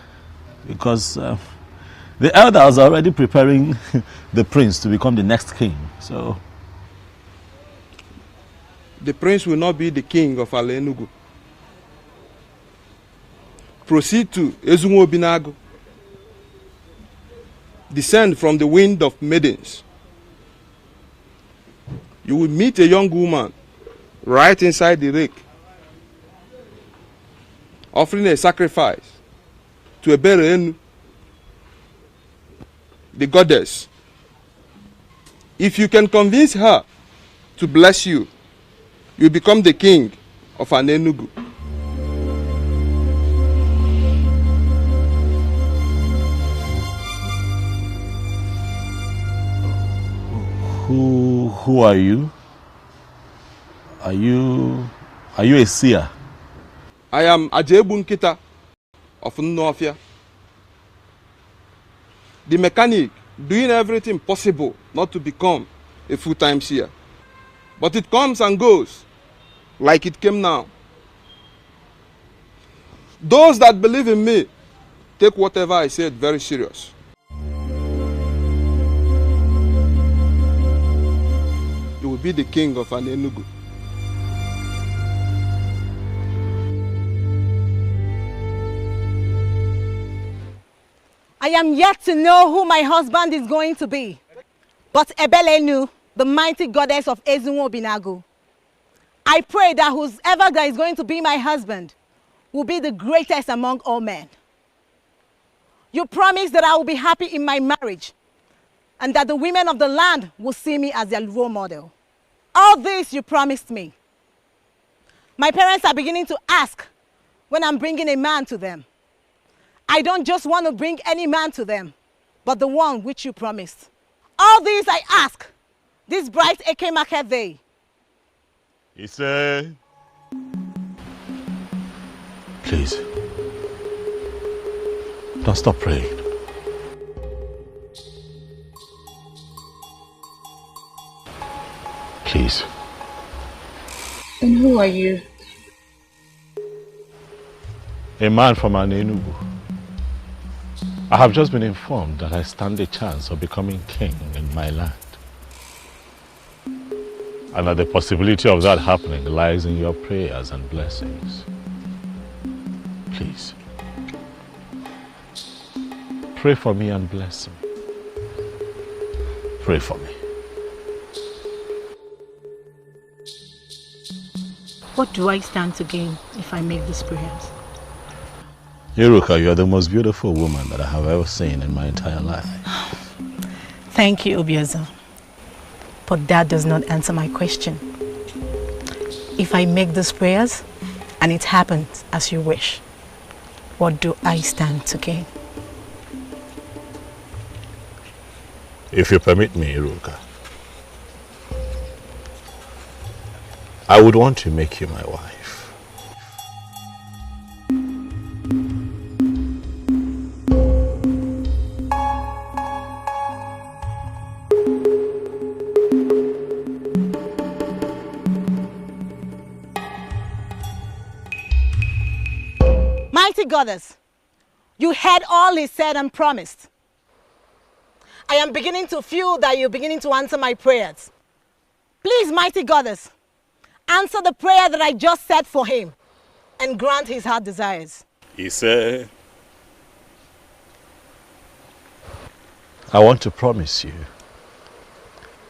because the elders are already preparing the prince to become the next king. So the prince will not be the king of Ala Enugu. Proceed to Ezunwo Binago. Descend from the wind of maidens. You will meet a young woman right inside the lake, offering a sacrifice to a Berenu, the goddess. If you can convince her to bless you, you become the king of an Enugu. Who are you? Are you a seer? I am Ajebu Nkita of Nnofia. The mechanic doing everything possible not to become a full-time seer. But it comes and goes like it came now. Those that believe in me take whatever I said very serious. You will be the king of an Enugu. I am yet to know who my husband is going to be. But Ebelenu, the mighty goddess of Ezunwo Binagu, I pray that whoever that is going to be my husband will be the greatest among all men. You promise that I will be happy in my marriage and that the women of the land will see me as their role model. All this you promised me. My parents are beginning to ask when I'm bringing a man to them. I don't just want to bring any man to them, but the one which you promised. All these I ask, this bright Eke market day. He said, please, don't stop praying. Please. And who are you? a man from an Enugu. I have just been informed that I stand a chance of becoming king in my land. And that the possibility of that happening lies in your prayers and blessings. Please, pray for me and bless me. Pray for me. What do I stand to gain if I make these prayers? Iruka, you are the most beautiful woman that I have ever seen in my entire life. Thank you, Ugezu. But that does not answer my question. If I make these prayers and it happens as you wish, what do I stand to gain? If you permit me, Iruka, I would want to make you my wife. Mighty Goddess, you heard all he said and promised. I am beginning to feel that you're beginning to answer my prayers. Please, Mighty Goddess, answer the prayer that I just said for him and grant his heart desires. He said, I want to promise you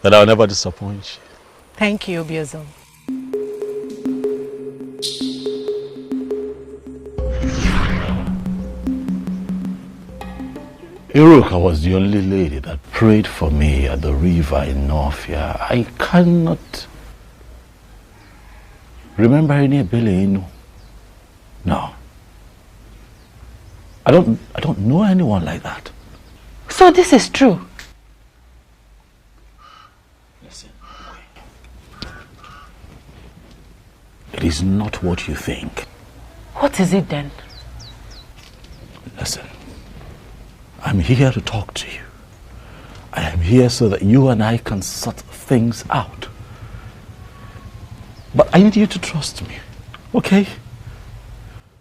that I'll never disappoint you. Thank you, Ugezu. Iruka was the only lady that prayed for me at the river in Nofia. I cannot remember any Belenu. No. I don't know anyone like that. So this is true. Listen. It is not what you think. What is it then? Listen. I'm here to talk to you. I am here so that you and I can sort things out. But I need you to trust me, okay?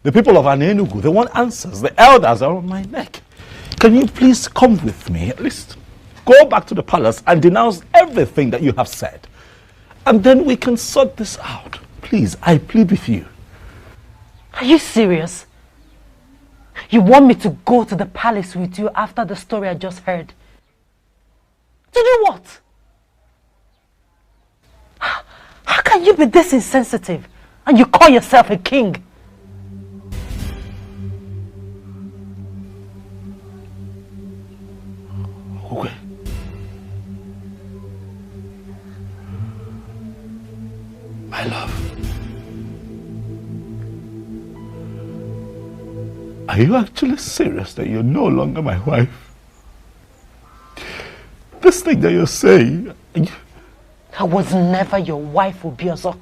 The people of Anenugu, they want answers. The elders are on my neck. Can you please come with me? At least go back to the palace and denounce everything that you have said. And then we can sort this out. Please, I plead with you. Are you serious? You want me to go to the palace with you after the story I just heard? To do what? How can you be this insensitive and you call yourself a king? Okay. My love. Are you actually serious that you're no longer my wife? This thing that you're saying, I was never your wife, Ugezu.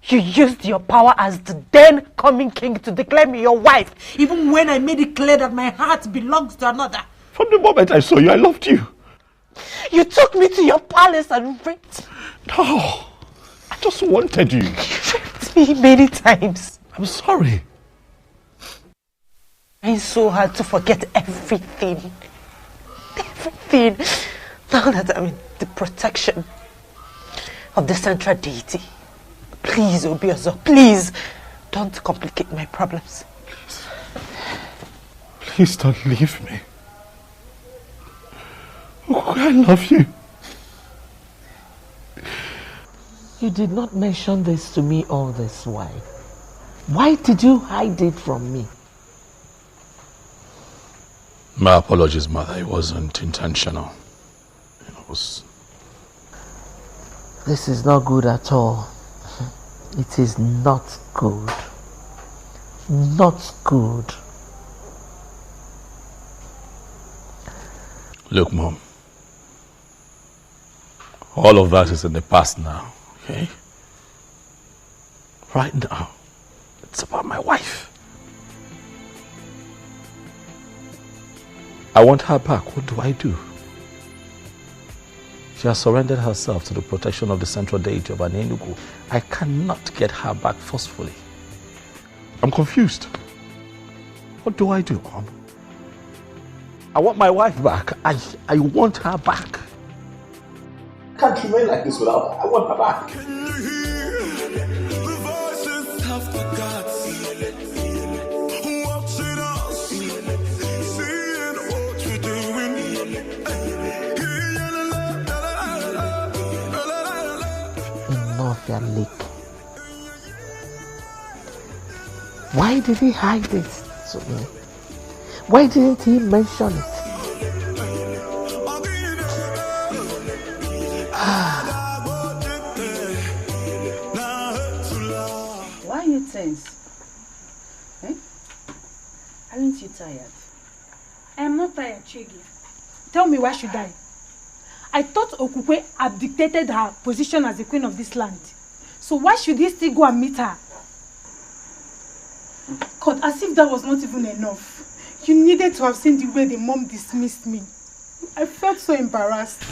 You used your power as the then coming king to declare me your wife, even when I made it clear that my heart belongs to another. From the moment I saw you, I loved you. You took me to your palace and raped. No, I just wanted you. You raped me many times. I'm sorry. It's so hard to forget everything. Everything. Now that I'm in the protection of the central deity. Please, Ugezu, please, don't complicate my problems. Please don't leave me. Oh, I love you. You did not mention this to me all this while. Why did you hide it from me? My apologies, Mother. It wasn't intentional. It was... This is not good at all. It is not good. Not good. Look, Mom. All of that is in the past now, okay? Right now, it's about my wife. I want her back. What do I do? She has surrendered herself to the protection of the central deity of Enugu. I cannot get her back forcefully. I'm confused. What do I do, Mom? I want my wife back. I want her back. I can't remain like this without her. I want her back. Enough, your leak. Why did he hide it to me? Why didn't he mention it? Why are you tense? Eh? Aren't you tired? I am not tired, Chigi. Tell me, why should I? I thought Okukwe abdicated her position as the queen of this land. So why should he still go and meet her? God, as if that was not even enough. You needed to have seen the way the mom dismissed me. I felt so embarrassed.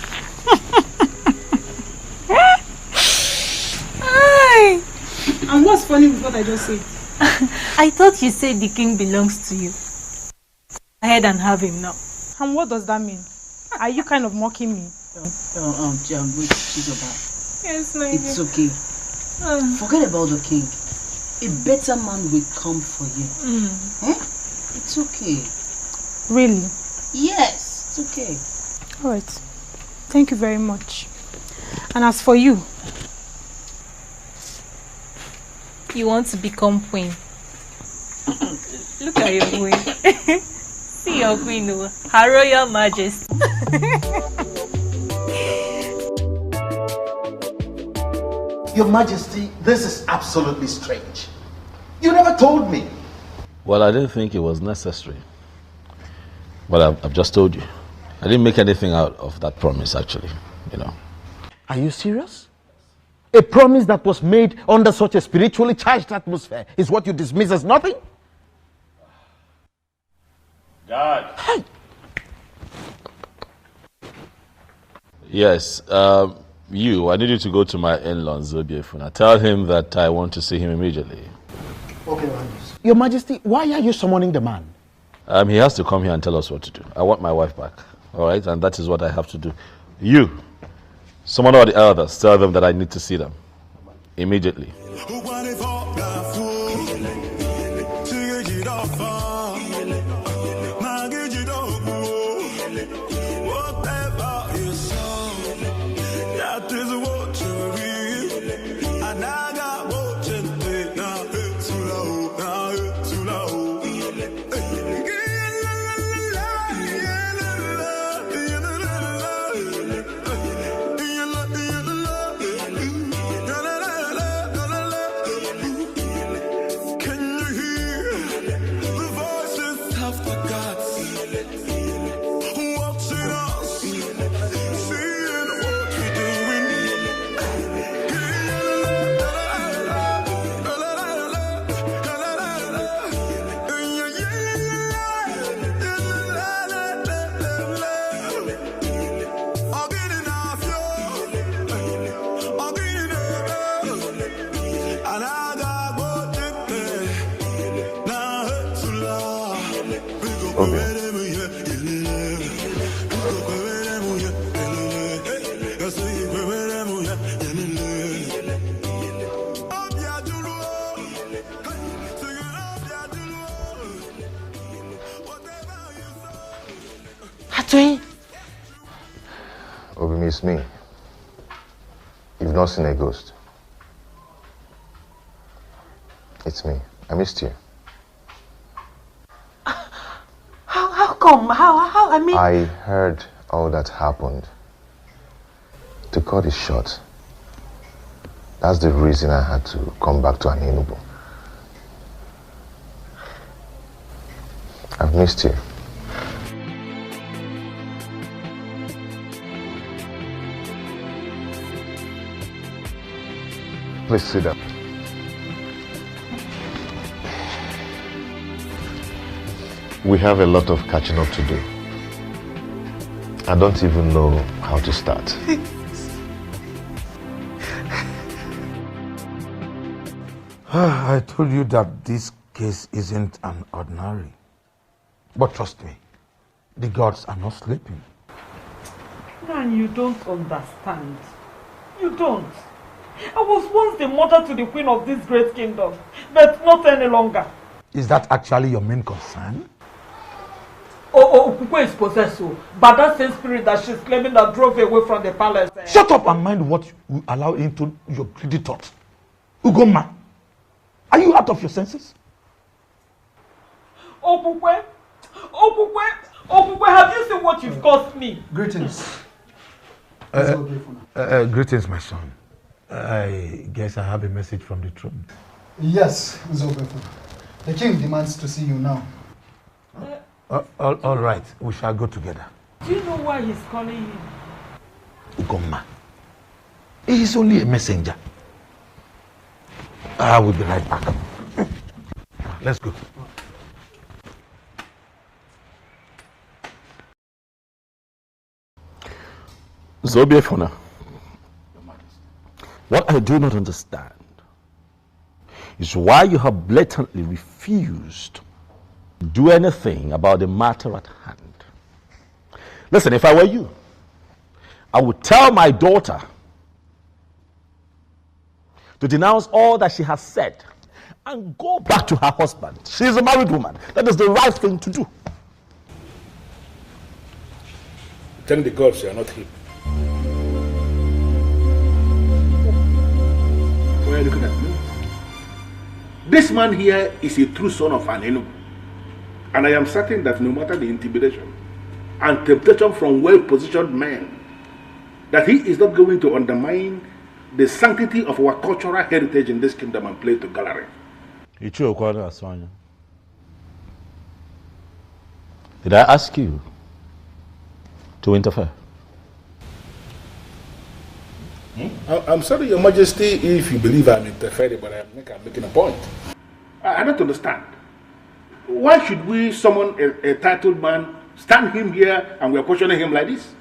And what's funny with what I just said? I thought you said the king belongs to you. Go ahead and have him now. And what does that mean? Are you kind of mocking me? Wait, Chizoba. Yes, no. It's okay. Forget about the king. A better man will come for you. Eh? It's okay. Really? Yes, it's okay. Alright. Thank you very much. And as for you? You want to become queen. Look at your queen. See your queen, Her Royal Majesty. Your Majesty, this is absolutely strange. You never told me. Well, I didn't think it was necessary. But I've just told you. I didn't make anything out of that promise, actually, you know. Are you serious? A promise that was made under such a spiritually charged atmosphere is what you dismiss as nothing? Dad. Hey. Yes, I need you to go to my in-law, Zobiefuna. Tell him that I want to see him immediately. Okay, Your Majesty, why are you summoning the man? He has to come here and tell us what to do. I want my wife back, all right? And that is what I have to do. You, someone or the elders, tell them that I need to see them immediately. miss me. You've not seen a ghost. It's me. I missed you. How come? How? I mean... I heard all that happened. To cut it short, that's the reason I had to come back to Enugu. I've missed you. Please sit down. We have a lot of catching up to do. I don't even know how to start. I told you that this case isn't an ordinary. But trust me, the gods are not sleeping. Man, you don't understand. You don't. I was once the mother to the queen of this great kingdom, but not any longer. Is that actually your main concern? Kukwe is possessed by that same spirit that she's claiming that drove away from the palace. Shut up and mind what you allow into your greedy thoughts. Ugoma, are you out of your senses? Kukwe, have you seen what you've cost me? Greetings. Greetings, my son. I guess I have a message from the throne. Yes, Uzobefu. The king demands to see you now. All right, we shall go together. Do you know why he's calling you? Ugoma, he is only a messenger. I will be right back. Let's go. Zobiefona, what I do not understand is why you have blatantly refused to do anything about the matter at hand. Listen, if I were you, I would tell my daughter to denounce all that she has said and go back to her husband. She is a married woman. That is the right thing to do. Thank the gods you are not here. Why are you looking at me? This man here is a true son of an Enugu. And I am certain that no matter the intimidation and temptation from well-positioned men, that he is not going to undermine the sanctity of our cultural heritage in this kingdom and play to gallery. Did I ask you to interfere? I'm sorry, Your Majesty, if you believe I'm interfering, but I'm making a point. I don't understand. Why should we summon a titled man, stand him here, and we are questioning him like this?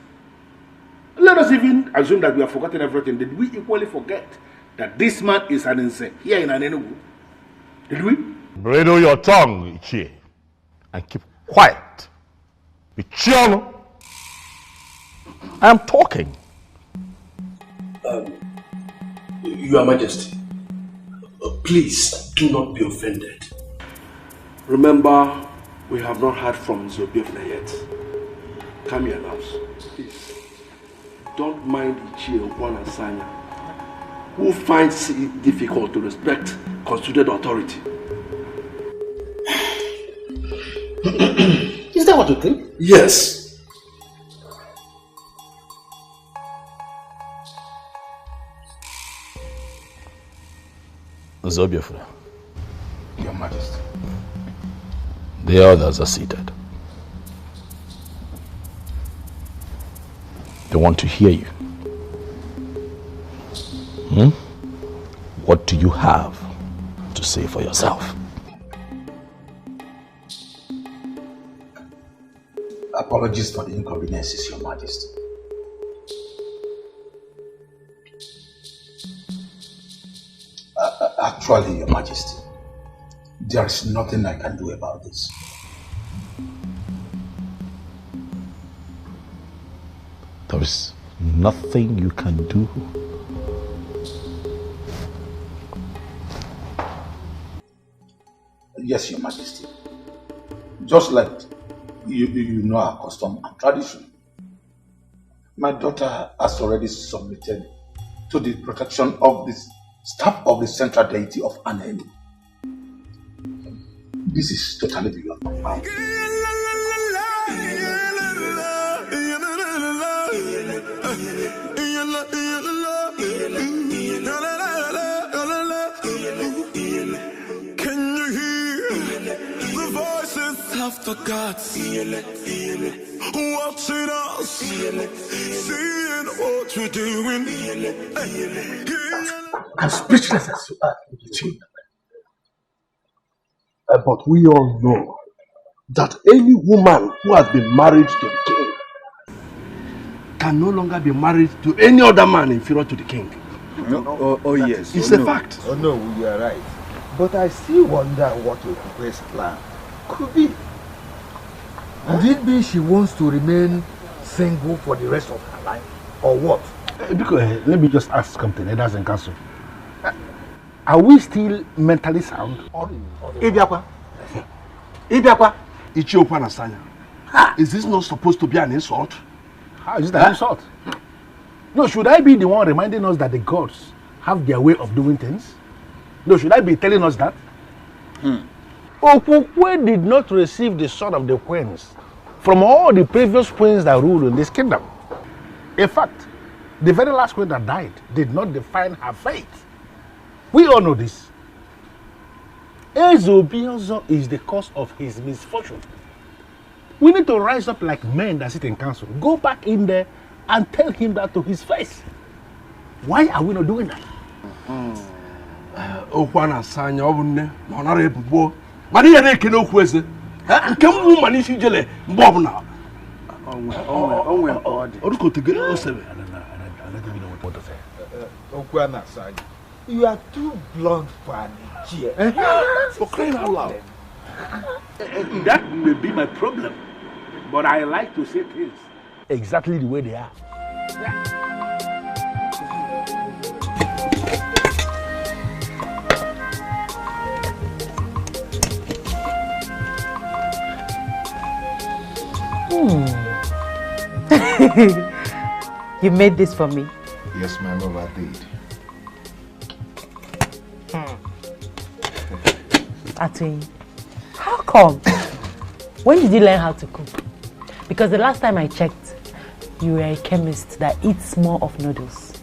Let us even assume that we have forgotten everything. Did we equally forget that this man is an insane here in Enugu? Did we? Bridle your tongue, Ichie, and keep quiet. Ichiano, I am talking. Your Majesty, please do not be offended. Remember, we have not heard from Zobiefna yet. Come here now, please. Don't mind Ichie Okwan and Sanya, who finds it difficult to respect constituted authority. Is that what you think? Yes. Zobiefna, Your Majesty. The others are seated. They want to hear you. What do you have to say for yourself? Apologies for the inconveniences, Your Majesty. Actually, Your Majesty, there is nothing I can do about this. There is nothing you can do. Yes, Your Majesty. Just like you know our custom and tradition. My daughter has already submitted to the protection of the staff of the central deity of Aneni. This is totally beyond my power. Can you hear the voices of the gods watching us, seeing what we're doing? I'm speechless as you are, Alichi. But we all know that any woman who has been married to the king can no longer be married to any other man inferior to the king. No, oh yes. It's a fact. Oh no, you are right. But I still wonder what Okupe's plan could be. Could it be she wants to remain single for the rest of her life? Or what? Because let me just ask something, Elders and Council. Are we still mentally sound? Ibiakwa. Ibiakwa. Ichiokwa Nasanya. Is this not supposed to be an insult? How is that an insult? No, should I be the one reminding us that the gods have their way of doing things? No, should I be telling us that? Okukwe did not receive the sword of the queens from all the previous queens that ruled in this kingdom. In fact, the very last queen that died did not define her fate. We all know this. Ezobiozo is the cause of his misfortune. We need to rise up like men that sit in council. Go back in there and tell him that to his face. Why are we not doing that? Okwana Sanya obunne na onara ebubo. Mani ya na-ekene okwu eze. Nke mwu mani si jele mgbe ọbụla. Onwe mpọdị. Oruko tegere osebe. Okwana Sanya, you are too blunt for an idiot. For crying out loud. That may be my problem, but I like to say things exactly the way they are. You made this for me? Yes, my love, I did. Atwin, how come? When did you learn how to cook? Because the last time I checked, you were a chemist that eats more of noodles.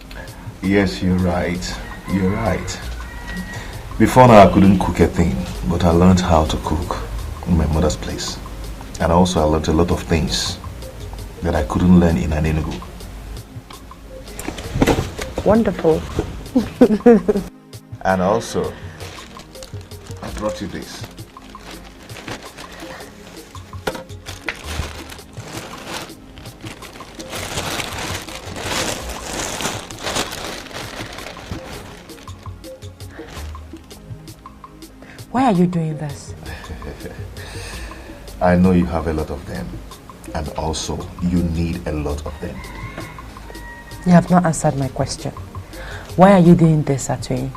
Yes, you're right. You're right. Before now, I couldn't cook a thing, but I learned how to cook in my mother's place. And also, I learned a lot of things that I couldn't learn in an Enugu. Wonderful. And also, I brought you this. Why are you doing this? I know you have a lot of them, and also you need a lot of them. You have not answered my question. Why are you doing this, Atwin?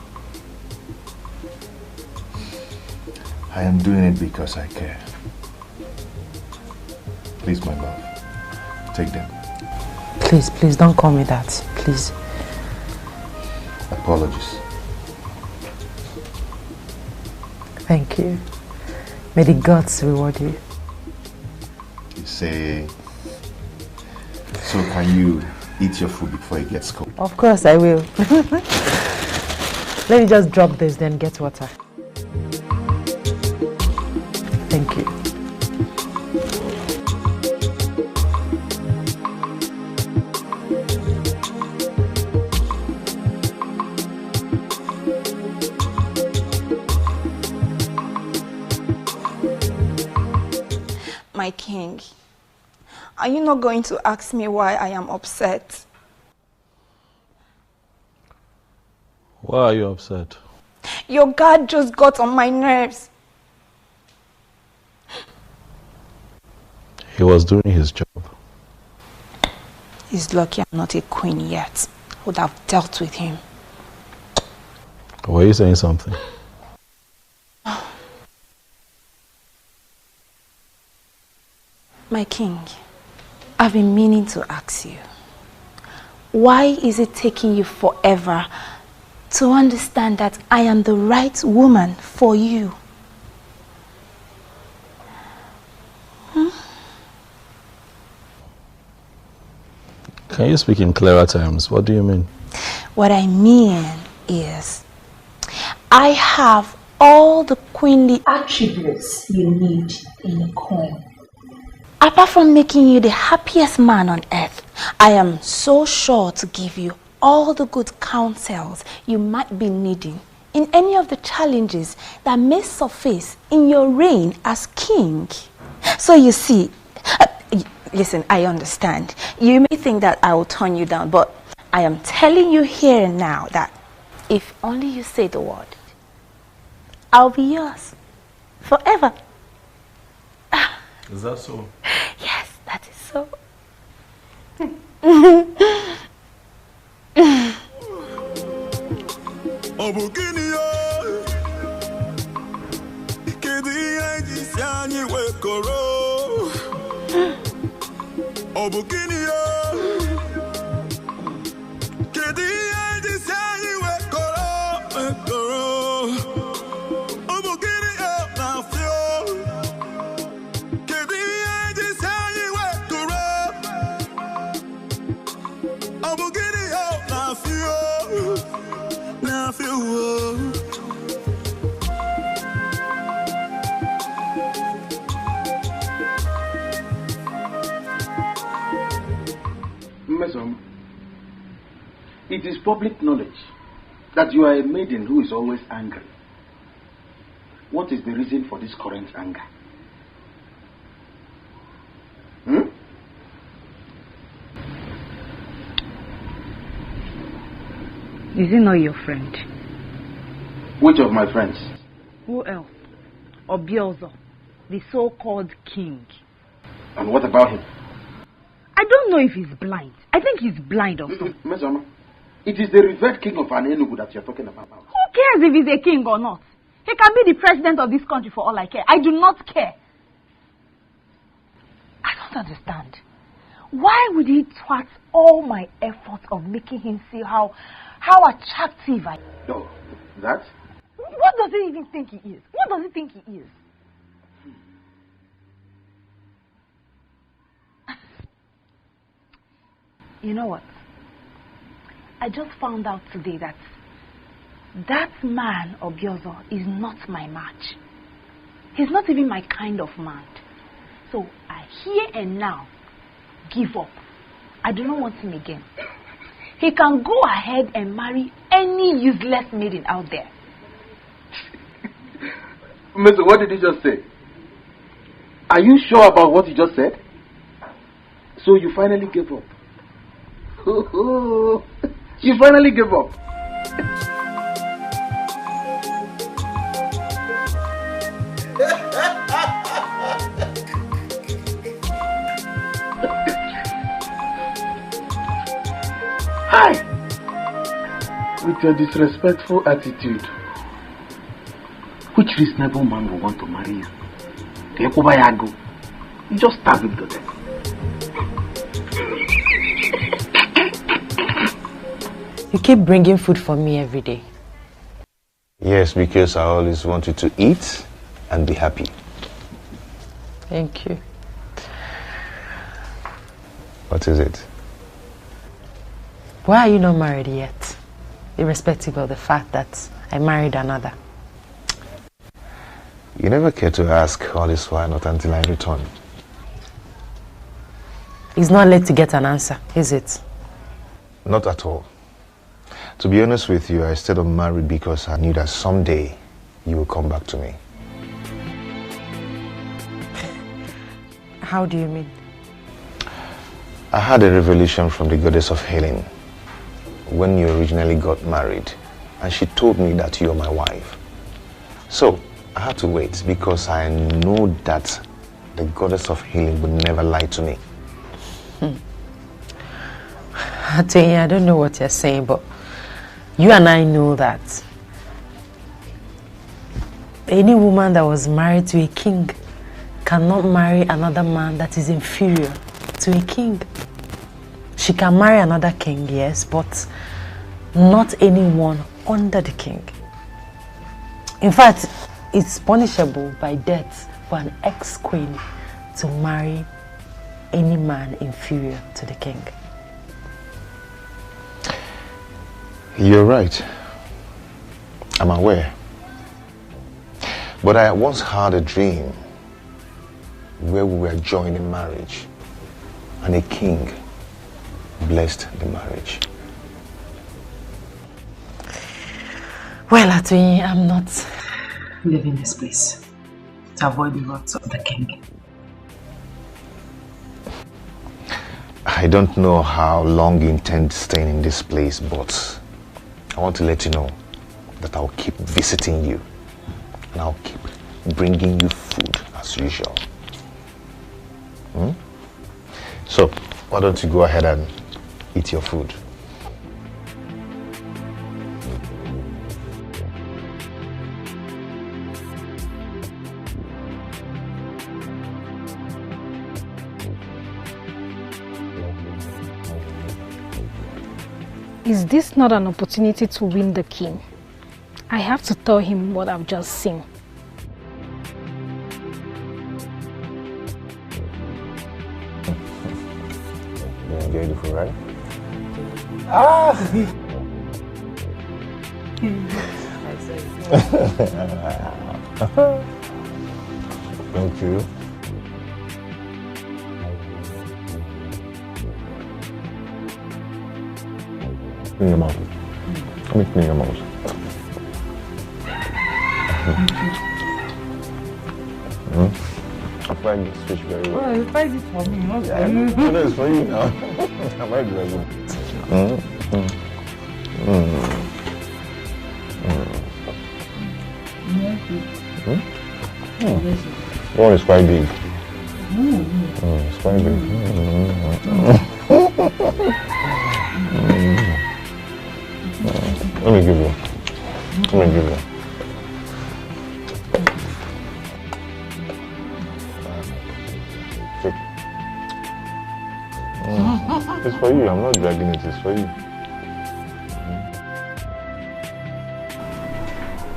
I am doing it because I care. Please, my love, take them. Please, please don't call me that. Please. Apologies. Thank you. May the gods reward you. You say, so can you eat your food before it gets cold? Of course I will. Let me just drop this, then get water. Thank you. My king, are you not going to ask me why I am upset? Why are you upset? Your guard just got on my nerves. He was doing his job. He's lucky I'm not a queen yet. I would have dealt with him. Were you saying something? My king, I've been meaning to ask you. why is it taking you forever to understand that I am the right woman for you? Can you speak in clearer terms? What do you mean? What I mean is, I have all the queenly attributes you need in a queen. Apart from making you the happiest man on earth, I am so sure to give you all the good counsels you might be needing in any of the challenges that may surface in your reign as king. So you see, listen, I understand. You may think that I will turn you down, but I am telling you here and now that if only you say the word, I'll be yours forever. Is that so? Yes, that is so. It is public knowledge that you are a maiden who is always angry. What is the reason for this current anger? Is he not your friend? Which of my friends? Who else? Ugezu, the so-called king. And what about him? I don't know if he's blind. I think he's blind or something. Mesama, it is the revered king of Enugu that you're talking about. Who cares if he's a king or not? He can be the president of this country for all I care. I do not care. I don't understand. Why would he thwart all my efforts of making him see how attractive I am? No, that? What does he even think he is? What does he think he is? You know what? I just found out today that man, Ugezu, is not my match. He's not even my kind of man. So I here and now give up. I do not want him again. He can go ahead and marry any useless maiden out there. Mister, what did you just say? Are you sure about what you just said? So you finally gave up? You finally gave up? Hi! With your disrespectful attitude, which reasonable man will want to marry you? You just stab him to death. You keep bringing food for me every day. Yes, because I always want you to eat and be happy. Thank you. What is it? Why are you not married yet? Irrespective of the fact that I married another. You never care to ask all this while, not until I return. It's not late to get an answer, is it? Not at all. To be honest with you, I stayed unmarried because I knew that someday you will come back to me. How do you mean? I had a revelation from the goddess of healing when you originally got married, and she told me that you're my wife. So I had to wait because I know that the goddess of healing would never lie to me. I don't know what you're saying, but you and I know that any woman that was married to a king cannot marry another man that is inferior to a king. She can marry another king, yes, but not anyone under the king. In fact, it's punishable by death for an ex-queen to marry any man inferior to the king. You're right. I'm aware. But I once had a dream where we were joined in marriage and a king blessed the marriage. Well, Atoyi, I'm not leaving this place to avoid the wrath of the king. I don't know how long you intend staying in this place, but I want to let you know that I'll keep visiting you and I'll keep bringing you food as usual. So, why don't you go ahead and eat your food? Is this not an opportunity to win the king? I have to tell him what I've just seen. Yeah, beautiful, right? Thank you. In your mouth. Let me clean your mouth. I find this fish very well. Well, you find it for me, not for you. No, it's for you now. I might be able One is quite big. It's quite big. Let me give you. Take. It's for you. I'm not dragging it. It's for you.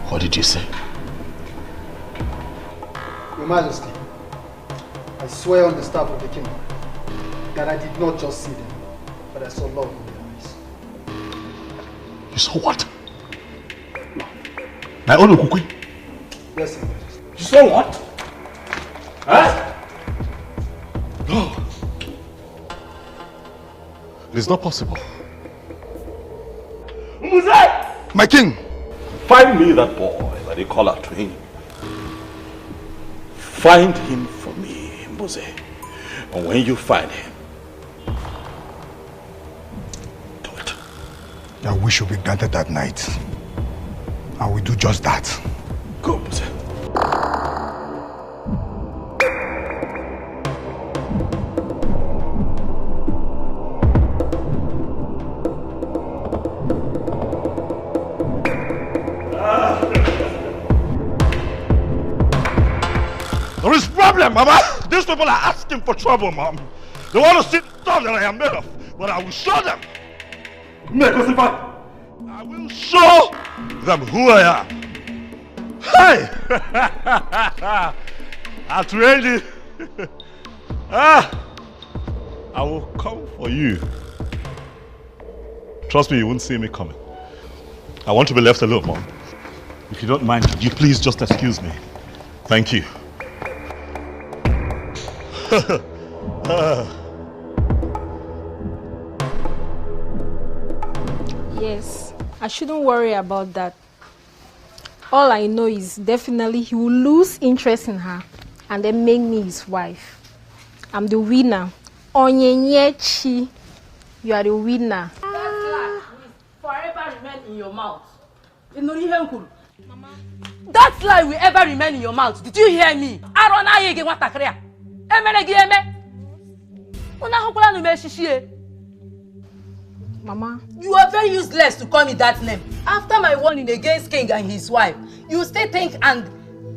What did you say? Your Majesty, I swear on the staff of the king that I did not just see them, but I saw love in their eyes. You saw what? My own Ukukwe? Yes, Your Majesty. You saw what? Huh? No. It is not possible. My king! Find me that boy that they call out to him. Find him for me, Mose. And when you find him, Your wish will be granted that night. I will do just that. go, Mose. There is problem, Mama. These people are asking for trouble, Mom. They want to see the stuff that I am made of, but I will show them. I will show them who I am. Hey! I trained you. I will come for you. Trust me, you won't see me coming. I want to be left alone, Mom. If you don't mind, could you please just excuse me? Thank you. Yes, I shouldn't worry about that. All I know is definitely he will lose interest in her and then make me his wife. I'm the winner. Onyenyechi, you are the winner. That lie will forever remain in your mouth. Mama. That lie will ever remain in your mouth. Did you hear me? Mama. You are very useless to call me that name. After my warning against king and his wife, you still think and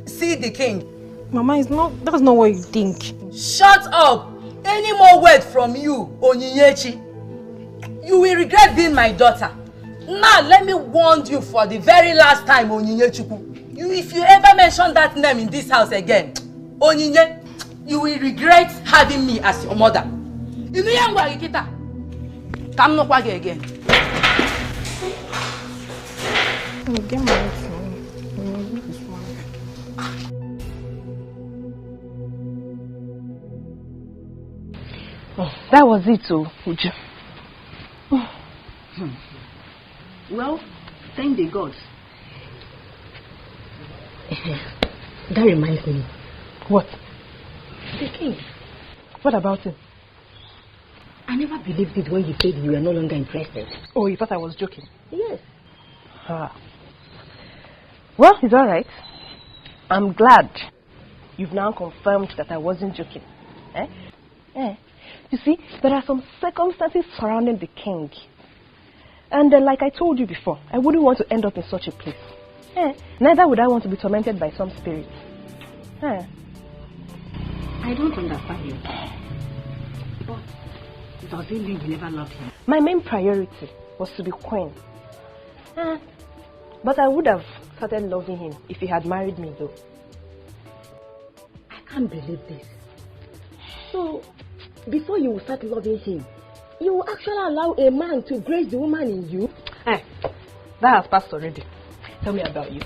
see the king. Mama, that's not what you think. Shut up! Any more word from you, Onyinyechi, You will regret being my daughter. Now, let me warn you for the very last time, Onyinye. If you ever mention that name in this house again, Onyinye, you will regret having me as your mother. You know young Kita. Come no kwage again. Get married to me. Oh, that was it, Uju. Well, thank the gods. That reminds me. What? The king. What about him? I never believed it when you said you were no longer interested. Oh, you thought I was joking? Yes. Well, it's alright. I'm glad you've now confirmed that I wasn't joking. You see, there are some circumstances surrounding the king. And like I told you before, I wouldn't want to end up in such a place. Neither would I want to be tormented by some spirit. I don't understand you. But does it mean you never loved him? My main priority was to be queen. But I would have started loving him if he had married me, though. I can't believe this. So, before you will start loving him, you will actually allow a man to grace the woman in you? That has passed already. Tell me about you.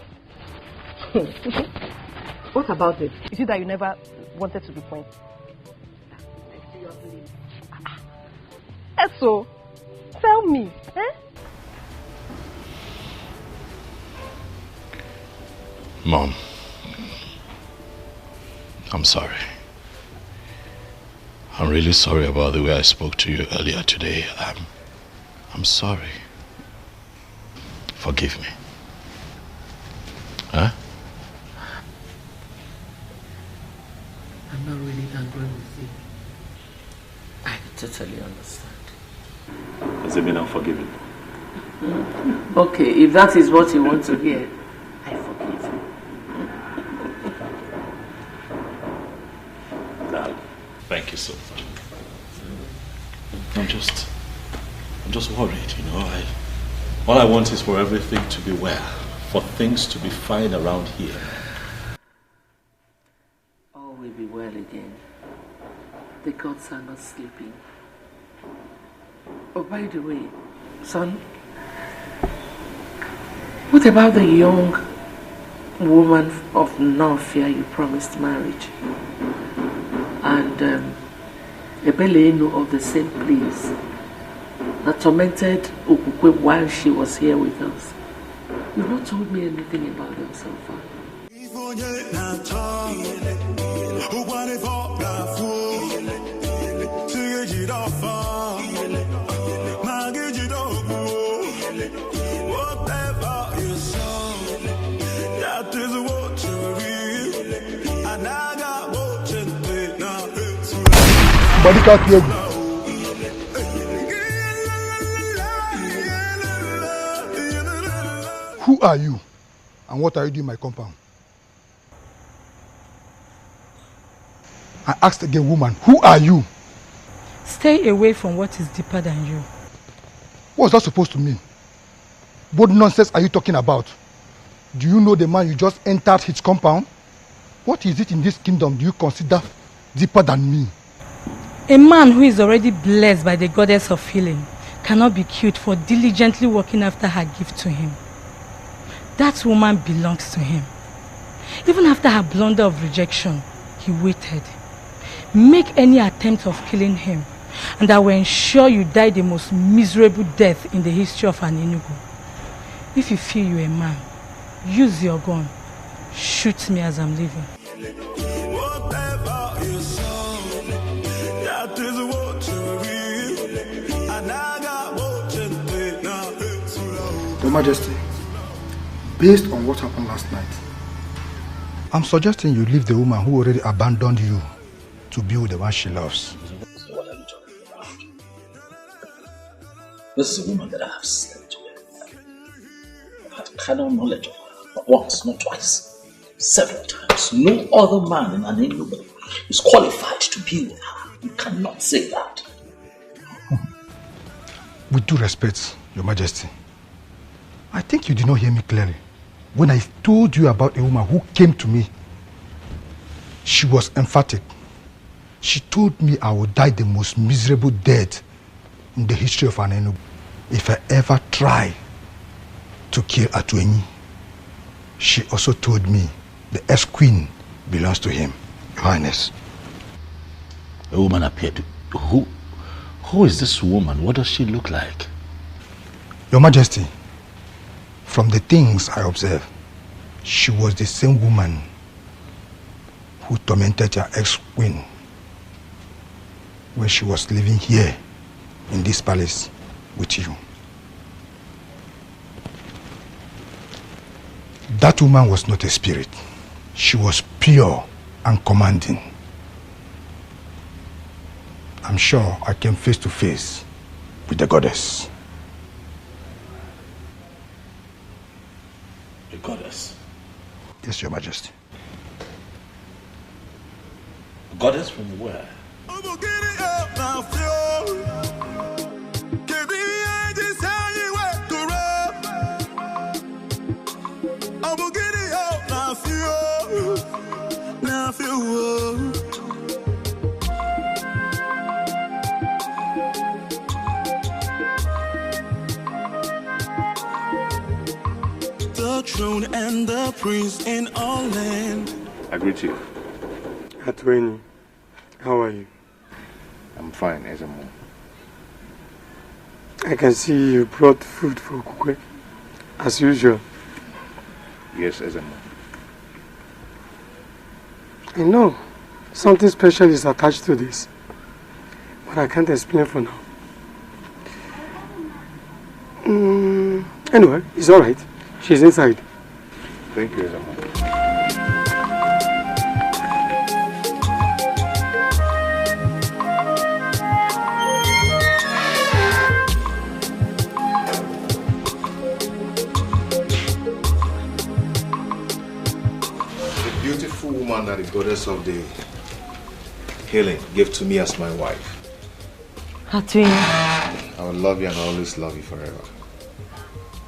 What about it? Is it that you never wanted to be queen? So, tell me. Mom, I'm sorry. I'm really sorry about the way I spoke to you earlier today. I'm sorry. Forgive me. I'm not really angry with you. I totally understand. Has it been unforgiving? Okay, if that is what you want to hear, I forgive you. Thank you so much. I'm just worried, you know. All I want is for everything to be well, for things to be fine around here. All will be well again. The gods are not sleeping. Oh, by the way, son, what about the young woman of no fear you promised marriage? And Ebele of the same place that tormented Ukukwe while she was here with us. You've not told me anything about them so far. Who are you? And what are you doing in my compound? I asked again, woman, who are you? Stay away from what is deeper than you. What's that supposed to mean? What nonsense are you talking about? Do you know the man you just entered his compound? What is it in this kingdom do you consider deeper than me? A man who is already blessed by the goddess of healing cannot be killed for diligently working after her gift to him. That woman belongs to him. Even after her blunder of rejection, he waited. Make any attempt of killing him, and I will ensure you die the most miserable death in the history of an Enugu. If you feel you're a man, use your gun. Shoot me as I'm leaving. Your Majesty, based on what happened last night, I'm suggesting you leave the woman who already abandoned you to be with the one she loves. So what are you talking about? This is a woman that I have slept with. I've had carnal knowledge of her, not once, not twice, several times. No other man in an Enugu is qualified to be with her. You cannot say that. With due respect, Your Majesty, I think you did not hear me clearly. When I told you about a woman who came to me, she was emphatic. She told me I would die the most miserable death in the history of an Enugu if I ever try to kill Atuenyi. She also told me the ex-queen belongs to him, Your Highness. A woman appeared to... Who is this woman? What does she look like? Your Majesty, from the things I observed, she was the same woman who tormented your ex-queen when she was living here in this palace with you. That woman was not a spirit. She was pure and commanding. I'm sure I came face to face with the goddess. The goddess? Yes, Your Majesty. A goddess from where? The throne and the prince in all land. I greet you. Atuenyi, how are you? I'm fine, Ezemo. I can see you brought food for Kukwe, as usual. Yes, Ezemo. I know something special is attached to this, but I can't explain for now. Anyway, it's alright. She's inside. Thank you, Ezemo. Woman that the goddess of the healing gave to me as my wife. Atuenyi. I will love you and always love you forever.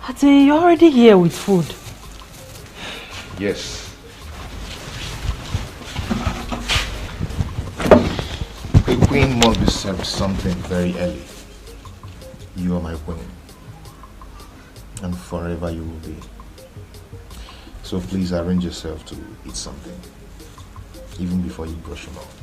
Atuenyi, you're already here with food. Yes. A queen must be served something very early. You are my queen. And forever you will be. So please arrange yourself to eat something, even before you brush them off.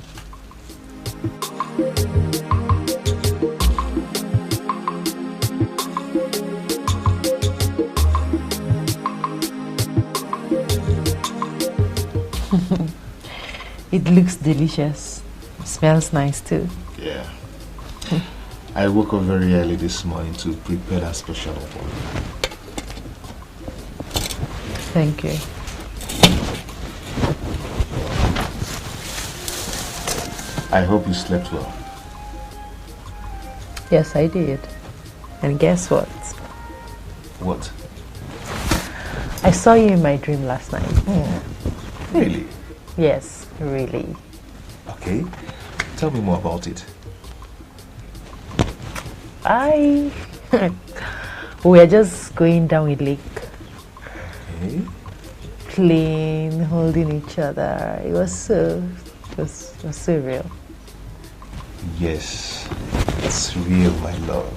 It looks delicious. It smells nice too. Yeah. I woke up very early this morning to prepare that special for you. Thank you. I hope you slept well. Yes, I did. And guess what? What? I saw you in my dream last night. Really? Yes, really. Okay. Tell me more about it. We are just going down a lake. Okay. Playing, holding each other. It was so real. Yes, it's real, my love.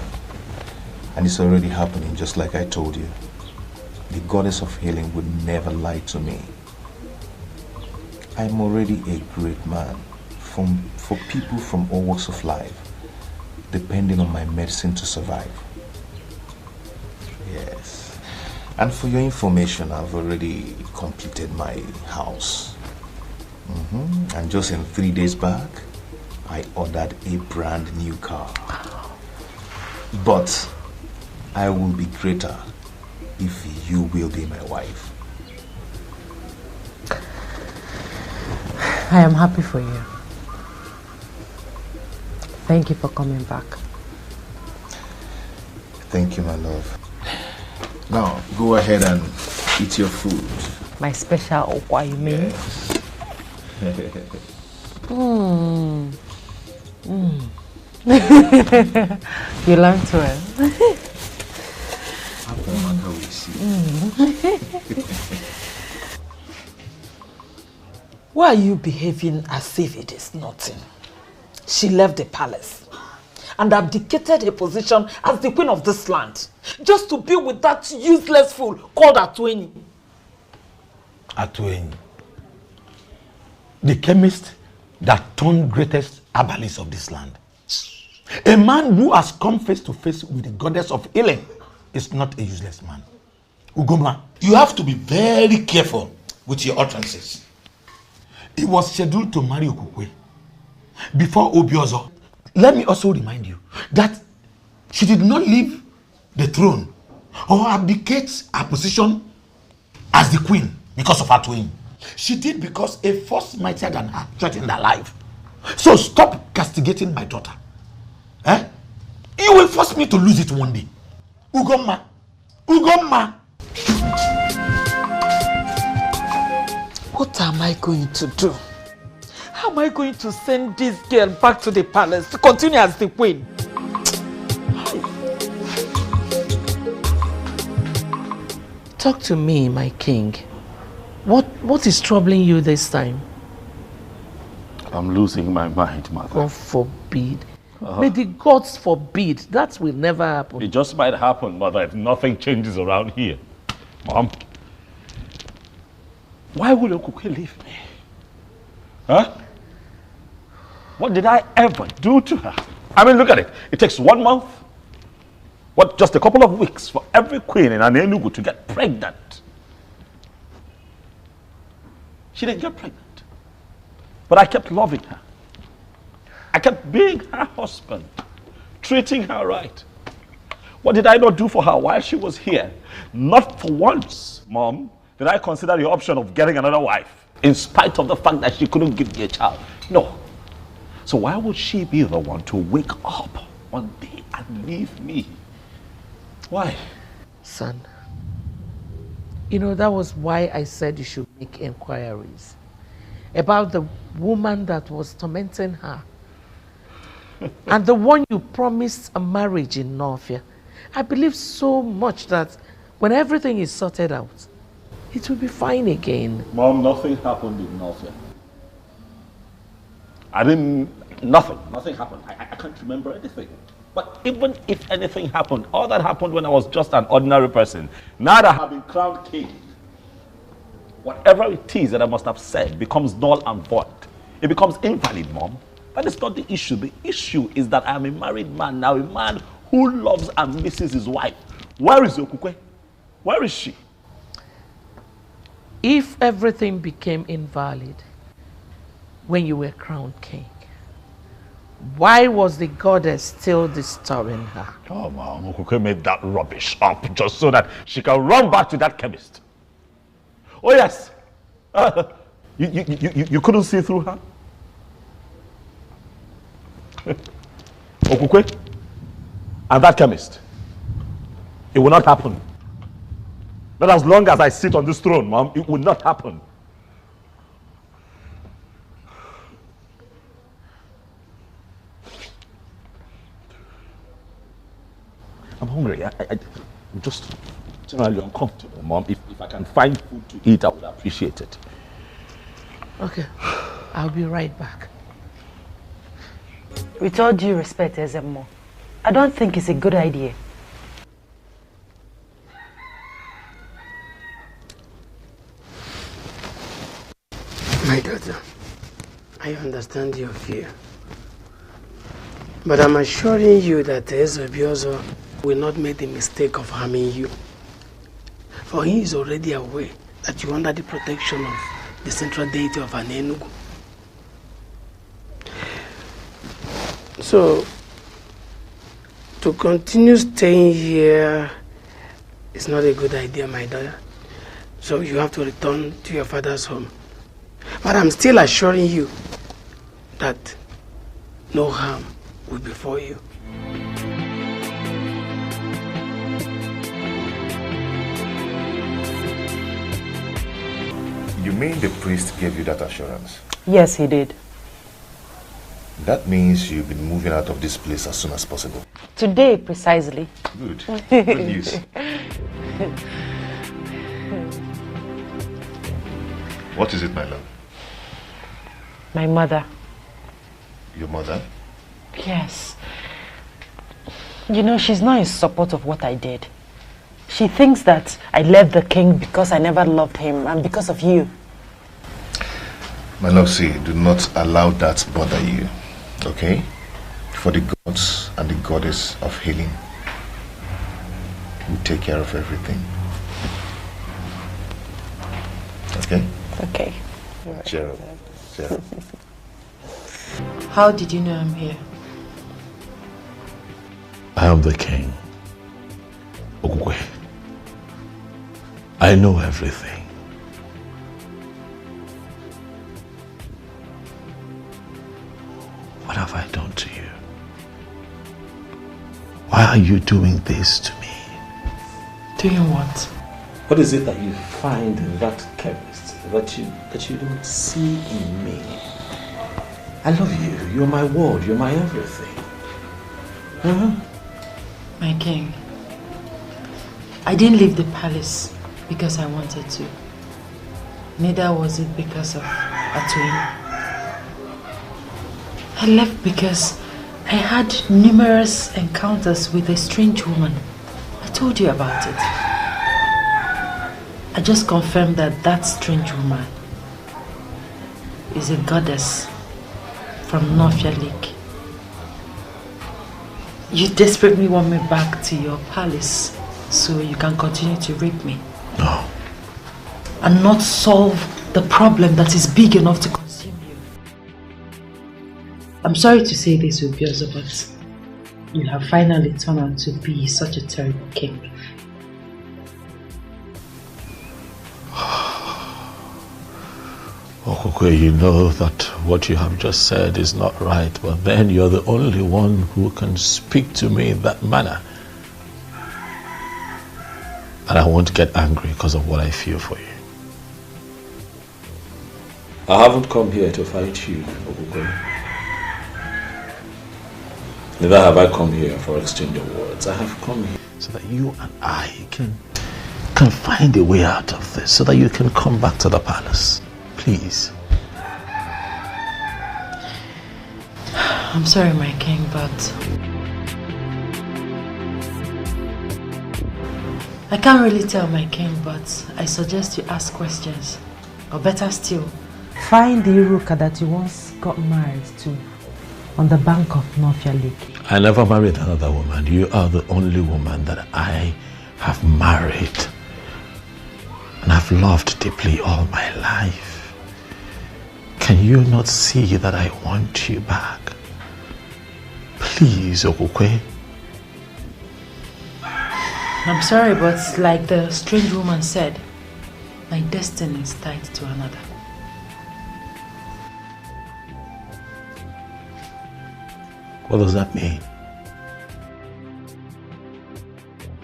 And it's already happening, just like I told you. The goddess of healing would never lie to me. I'm already a great man for people from all walks of life, depending on my medicine to survive. Yes. And for your information, I've already completed my house. And just in 3 days back, I ordered a brand new car. But I will be greater if you will be my wife. I am happy for you. Thank you for coming back. Thank you, my love. Now, go ahead and eat your food. My special okwa, you mean? Yes. You learned well. Why are you behaving as if it is nothing? She left the palace and abdicated her position as the queen of this land just to be with that useless fool called Atueni. Atueni. The chemist that turned greatest herbalist of this land. A man who has come face to face with the goddess of healing is not a useless man. Ugoma, you have to be very careful with your utterances. He was scheduled to marry Okukwe before Obiozo. Let me also remind you that she did not leave the throne or abdicate her position as the queen because of her twin. She did because a force mightier than her threatened her life. So stop castigating my daughter. Eh? You will force me to lose it one day. Ugoma. Ugoma. What am I going to do? How am I going to send this girl back to the palace to continue as the queen? Talk to me, my king. What is troubling you this time? I'm losing my mind, mother. God forbid. May the gods forbid. That will never happen. It just might happen, mother, if nothing changes around here. Mom, why would Okukwe leave me? Huh? What did I ever do to her? I mean, look at it. It takes 1 month, just a couple of weeks for every queen in Enugu to get pregnant. She didn't get pregnant. But I kept loving her. I kept being her husband, treating her right. What did I not do for her while she was here? Not for once, Mom, did I consider the option of getting another wife, in spite of the fact that she couldn't give me a child. No. So why would she be the one to wake up one day and leave me? Why? Son, you know, that was why I said you should make inquiries about the woman that was tormenting her and the one you promised a marriage in Northia. I believe so much that when everything is sorted out, it will be fine again. Mom, nothing happened in Northia. Nothing happened. I can't remember anything. But even if anything happened, all that happened when I was just an ordinary person. Now that I have been crowned king, whatever it is that I must have said becomes null and void. It becomes invalid, Mom. That is not the issue. The issue is that I am a married man now, a man who loves and misses his wife. Where is Okukwe? Where is she? If everything became invalid when you were crowned king, why was the goddess still disturbing her? Oh, Mom, Okukwe made that rubbish up just so that she can run back to that chemist. Oh, yes. You couldn't see through her? Okukwe and that chemist. It will not happen. Not as long as I sit on this throne, Mom. It will not happen. I'm hungry. I'm just generally uncomfortable, Mom. If I can find food to eat, I would appreciate it. Okay, I'll be right back. With all due respect, Ezemo, I don't think it's a good idea. My daughter, I understand your fear. But I'm assuring you that Ezebiozo will not make the mistake of harming you. For he is already aware that you are under the protection of the central deity of Enugu. So, to continue staying here is not a good idea, my daughter. So you have to return to your father's home. But I'm still assuring you that no harm will befall you. You mean the priest gave you that assurance? Yes, he did. That means you'll be moving out of this place as soon as possible. Today, precisely. Good. Good news. What is it, my love? My mother. Your mother? Yes. You know, she's not in support of what I did. She thinks that I left the king because I never loved him and because of you. My love, see, do not allow that bother you, okay? For the gods and the goddess of healing will take care of everything. Okay? Okay. Cheer up. Cheer up. How did you know I'm here? I am the king. Ogwe. I know everything. What have I done to you? Why are you doing this to me? Doing what? What is it that you find in that chemist that you don't see in me? I love you. You're my world. You're my everything. My king, I didn't leave the palace because I wanted to. Neither was it because of Atoyin. I left because I had numerous encounters with a strange woman. I told you about it. I just confirmed that that strange woman is a goddess from Nofia Lake. You desperately want me back to your palace so you can continue to rape me. No. And not solve the problem that is big enough to consume you. I'm sorry to say this, Ugezu, but you have finally turned out to be such a terrible king. Okokwe, you know that what you have just said is not right, but then you're the only one who can speak to me in that manner. And I won't get angry because of what I feel for you. I haven't come here to fight you, Okokwe. Neither have I come here for exchange of words. I have come here so that you and I can find a way out of this, so that you can come back to the palace. Please. I'm sorry, my king, but I can't really tell, my king, but I suggest you ask questions. Or better still, find the Iruka that you once got married to on the bank of Nofia Lake. I never married another woman. You are the only woman that I have married and I've loved deeply all my life. Can you not see that I want you back? Please, Okokwe. I'm sorry, but like the strange woman said, my destiny is tied to another. What does that mean?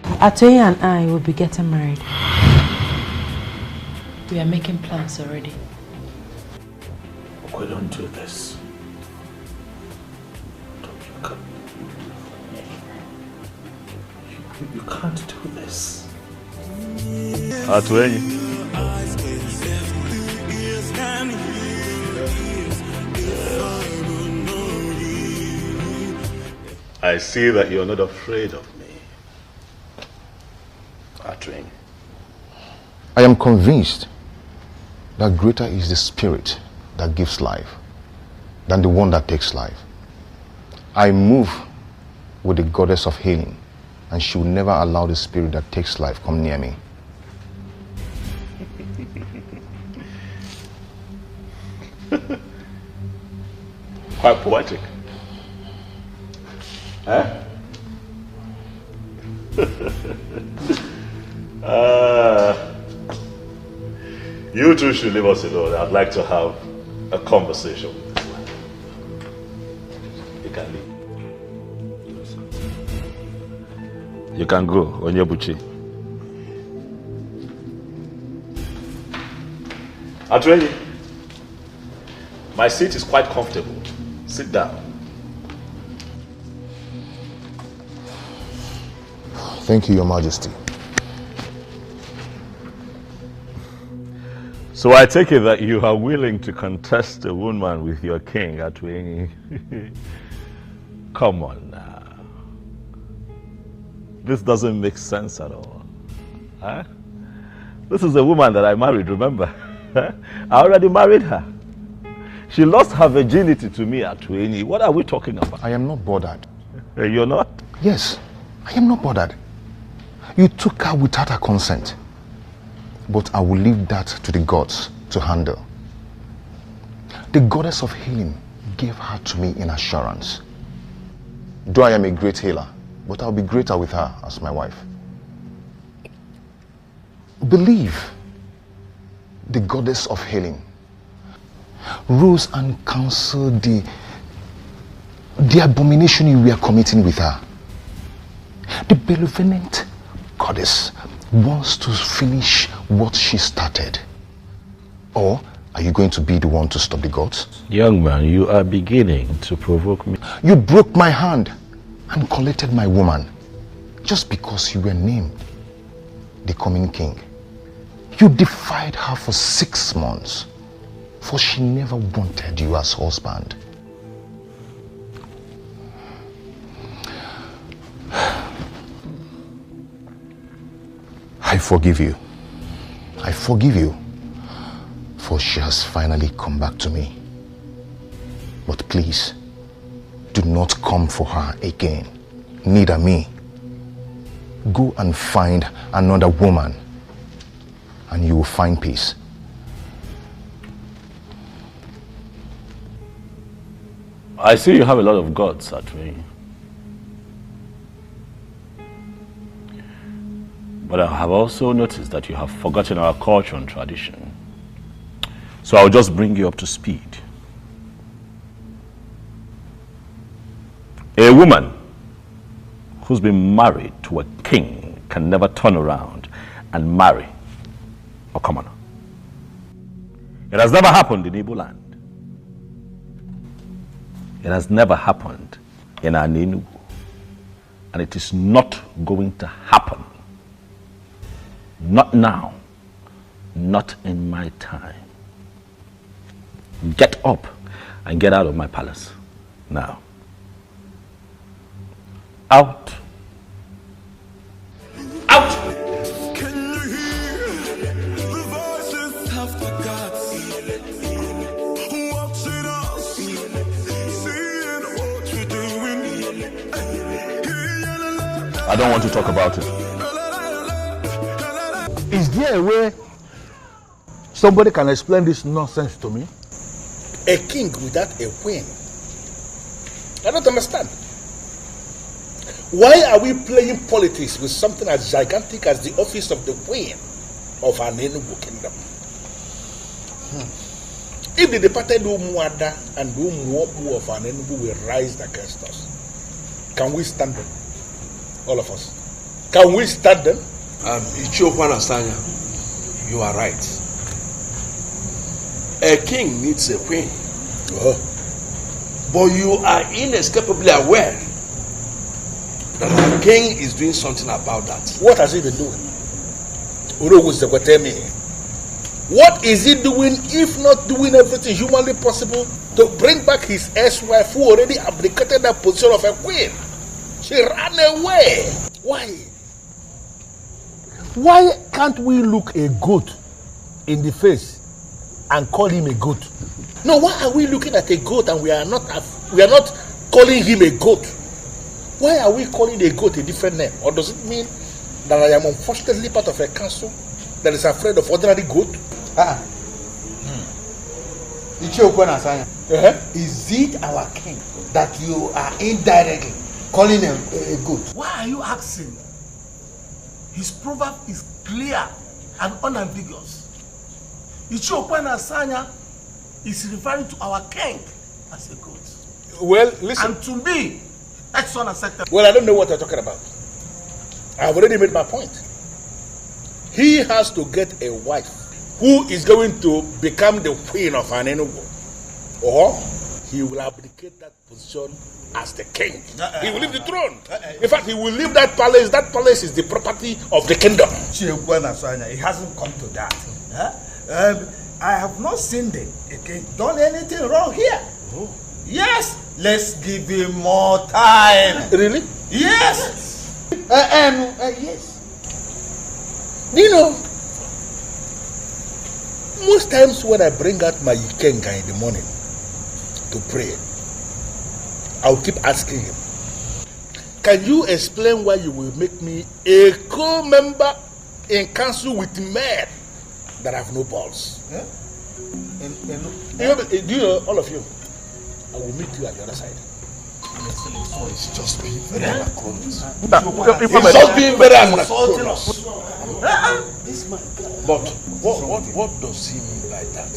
Atoye and I will be getting married. We are making plans already. We don't do this. You can't do this. Atoye. I see that you're not afraid of me. Atoye. I am convinced that greater is the spirit that gives life than the one that takes life. I move with the goddess of healing, and she will never allow the spirit that takes life come near me. Quite poetic. Eh? You two should leave us alone. I'd like to have a conversation with this man. You can leave. You can go, Onyebuchi. Atoye, my seat is quite comfortable. Sit down. Thank you, Your Majesty. So I take it that you are willing to contest a woman with your king at Atweni. Come on now. This doesn't make sense at all. Huh? This is a woman that I married, remember? I already married her. She lost her virginity to me at Atweni. What are we talking about? I am not bothered. You're not? Yes, I am not bothered. You took her without her consent. But I will leave that to the gods to handle. The goddess of healing gave her to me in assurance. Though I am a great healer, but I'll be greater with her as my wife. Believe the goddess of healing rose and counseled the abomination you were committing with her. The benevolent goddess wants to finish what she started. Or are you going to be the one to stop the gods? Young man, you are beginning to provoke me. You broke my hand and collected my woman just because you were named the coming king. You defied her for 6 months, for she never wanted you as husband. I forgive you. I forgive you, for she has finally come back to me. But please, do not come for her again, neither me. Go and find another woman, and you will find peace. I see you have a lot of gods at me. But I have also noticed that you have forgotten our culture and tradition. So I'll just bring you up to speed. A woman who's been married to a king can never turn around and marry a commoner. It has never happened in Igbo land. It has never happened in Enugu. And it is not going to happen. Not now. Not in my time. Get up and get out of my palace now. Out. Out! Can you hear the voices of the gods watching us, seeing what we're doing? I don't want to talk about it. Is there a way somebody can explain this nonsense to me? A king without a queen? I don't understand. Why are we playing politics with something as gigantic as the office of the queen of an Enugu kingdom? If the departed Umuada and the Umuobu of an Enugu will rise against us, can we stand them? All of us. Can we stand them? Ichokwana Sanya, you are right. A king needs a queen. But you are inescapably aware that the king is doing something about that. What has he been doing? What is he doing if not doing everything humanly possible to bring back his ex-wife who already abdicated that position of a queen? She ran away. Why? Why can't we look a goat in the face and call him a goat? No, why are we looking at a goat and we are not calling him a goat? Why are we calling a goat a different name? Or does it mean that I am unfortunately part of a council that is afraid of ordinary goat? Is it our king that you are indirectly calling a goat? Why are you asking? His proverb is clear and unambiguous. Ichiokwana Sanya is referring to our king as a goat. Well, listen. And to me, that's unacceptable. Well, I don't know what you're talking about. I've already made my point. He has to get a wife who is going to become the queen of an Enugu. Or he will abdicate that position as the king. He will leave the throne. In fact, he will leave that palace. That palace is the property of the kingdom. It hasn't come to that. I have not seen the king done anything wrong here. Oh. Yes, let's give him more time. Really? Yes. Yes. You know, most times when I bring out my Ikenga in the morning to pray, I'll keep asking him, can you explain why you will make me a co-member in council with men that have no balls? Huh? Do you know, all of you, I will meet you at the other side. So it's just being very anachronous. It's just being very anachronous. But what does he mean by that?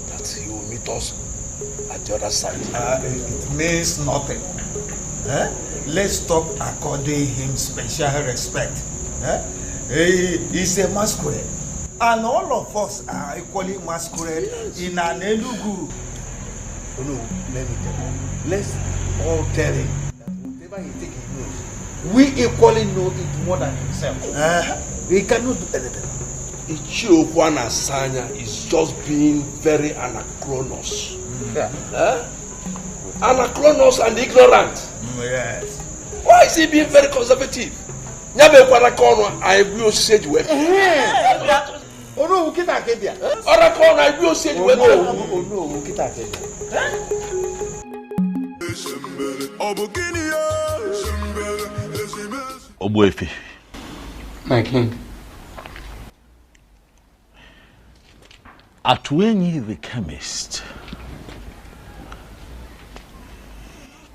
That he will meet us at the other side? It means nothing. Let's stop according him special respect. He's a masquerade. And all of us are equally masquerade in an Elugu. Oh no, let me tell you. Let's all tell him that whatever he thinks he knows, we equally know it more than himself. He cannot do anything. Ichiokwana Sanya is just being very anachronous. Anachronous and ignorant. Yes. Why is he being very conservative? I will say you. Oh no, kita Kenya. Orakona, I will say you. Oh no, kita Kenya. Obuefi. My king. Atwenyi the chemist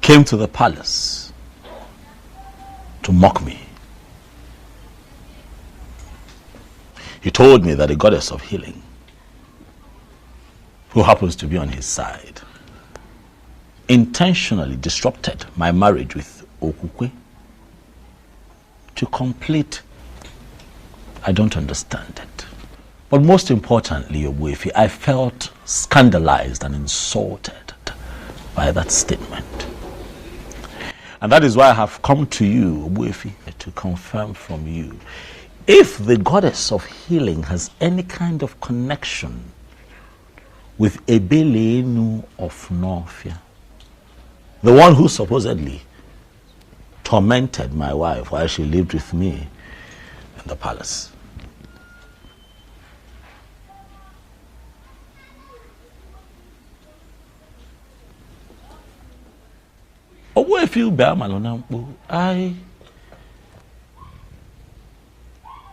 came to the palace to mock me. He told me that the goddess of healing, who happens to be on his side, intentionally disrupted my marriage with Okukwe to complete. I don't understand it. But most importantly, Obuefi, I felt scandalized and insulted by that statement. And that is why I have come to you, Obuefi, to confirm from you if the goddess of healing has any kind of connection with Ebelenu of Norfia, the one who supposedly tormented my wife while she lived with me in the palace.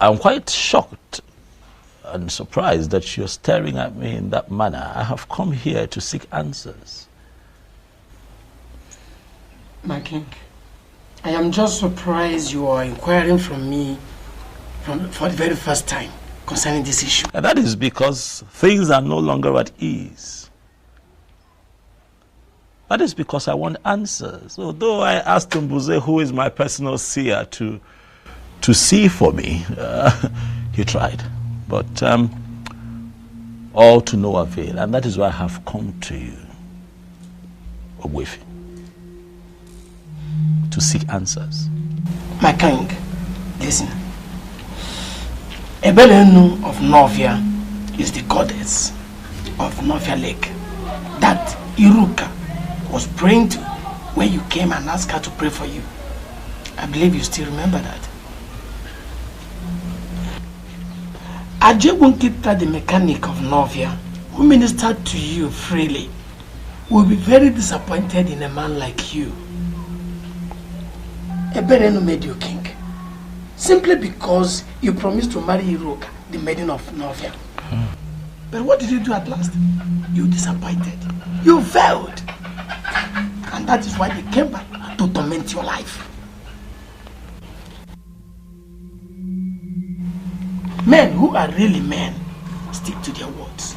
I'm quite shocked and surprised that you're staring at me in that manner. I have come here to seek answers. My king, I am just surprised you are inquiring from me for the very first time concerning this issue. And that is because things are no longer at ease. That is because I want answers. Although I asked Mbuze, who is my personal seer, to see for me, he tried. But all to no avail. And that is why I have come to you, Ogwefi, to seek answers. My king, listen. Ebelenu of Novia is the goddess of Novia Lake that Iruka was praying to when you came and asked her to pray for you. I believe you still remember that. Ajebunkita, the mechanic of Novia, who ministered to you freely, will be very disappointed in a man like you. Ebelenu made you king, simply because you promised to marry Iruka, the maiden of Novia. But what did you do at last? You disappointed. You failed. And that is why they came back to torment your life. Men who are really men stick to their words.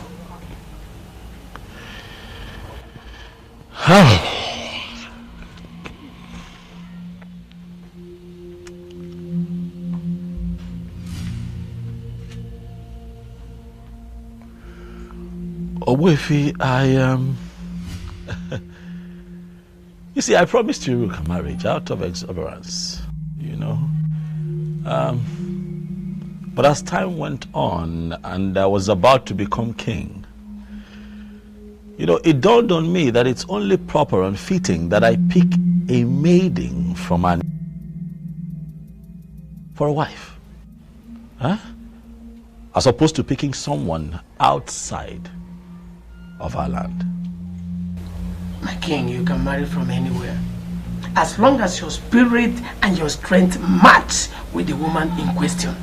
Ogwefi, I am You see, I promised you a marriage out of exuberance, you know. But as time went on and I was about to become king, you know, it dawned on me that it's only proper and fitting that I pick a maiden from an for a wife. Huh? As opposed to picking someone outside of our land. My king, you can marry from anywhere. As long as your spirit and your strength match with the woman in question.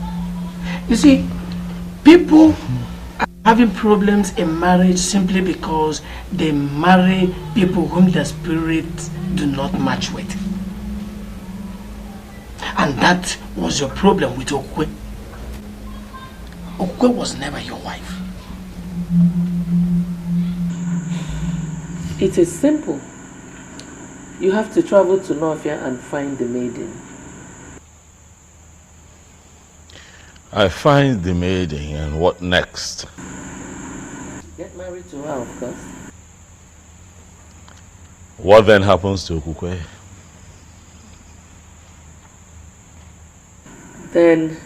You see, people are having problems in marriage simply because they marry people whom their spirits do not match with. And that was your problem with Okwe. Okwe was never your wife. It is simple. You have to travel to Nofia and find the maiden. I find the maiden, and what next? Get married to her, of course. What then happens to Okukwe? Then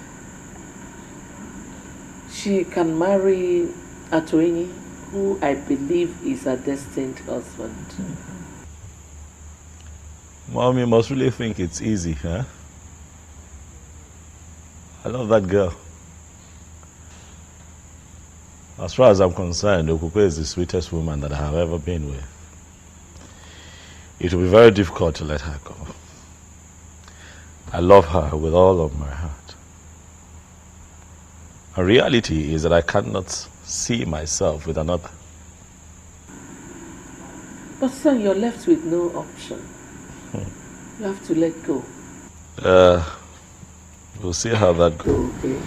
she can marry Atoini, who I believe is a destined husband. Mom, you must really think it's easy, huh? I love that girl. As far as I'm concerned, Okukwe is the sweetest woman that I have ever been with. It will be very difficult to let her go. I love her with all of my heart. The reality is that I cannot see myself with another. But son, you're left with no option. You have to let go. We'll see how that goes. Okay.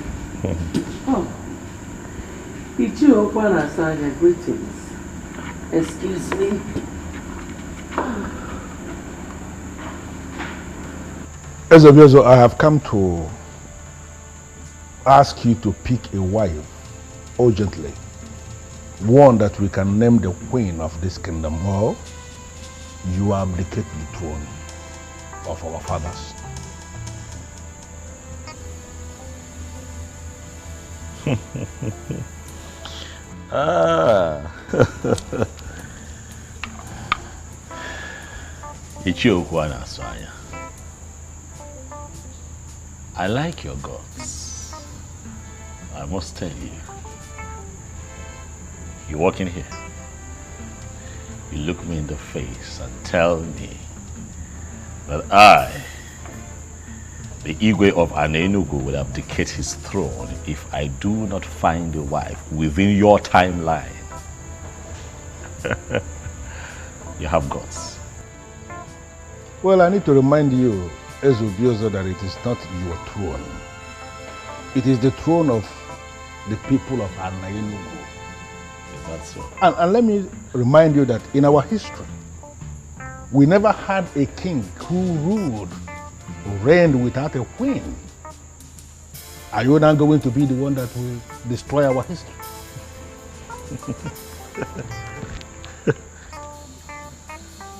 Oh. Ichi Okwana Asanya, greetings. Excuse me. Ugezu, I have come to ask you to pick a wife urgently. One that we can name the queen of this kingdom, or you abdicate the throne of our fathers. Ichiokwana Asanya. I like your guts. I must tell you. You walk in here, you look me in the face and tell me that I, the Igwe of Anenugu, will abdicate his throne if I do not find a wife within your timeline. You have guts. Well, I need to remind you, Ugezu, that it is not your throne. It is the throne of the people of Anenugu. Is that so? And let me remind you that in our history, we never had a king who ruled or reigned without a queen. Are you now going to be the one that will destroy our history?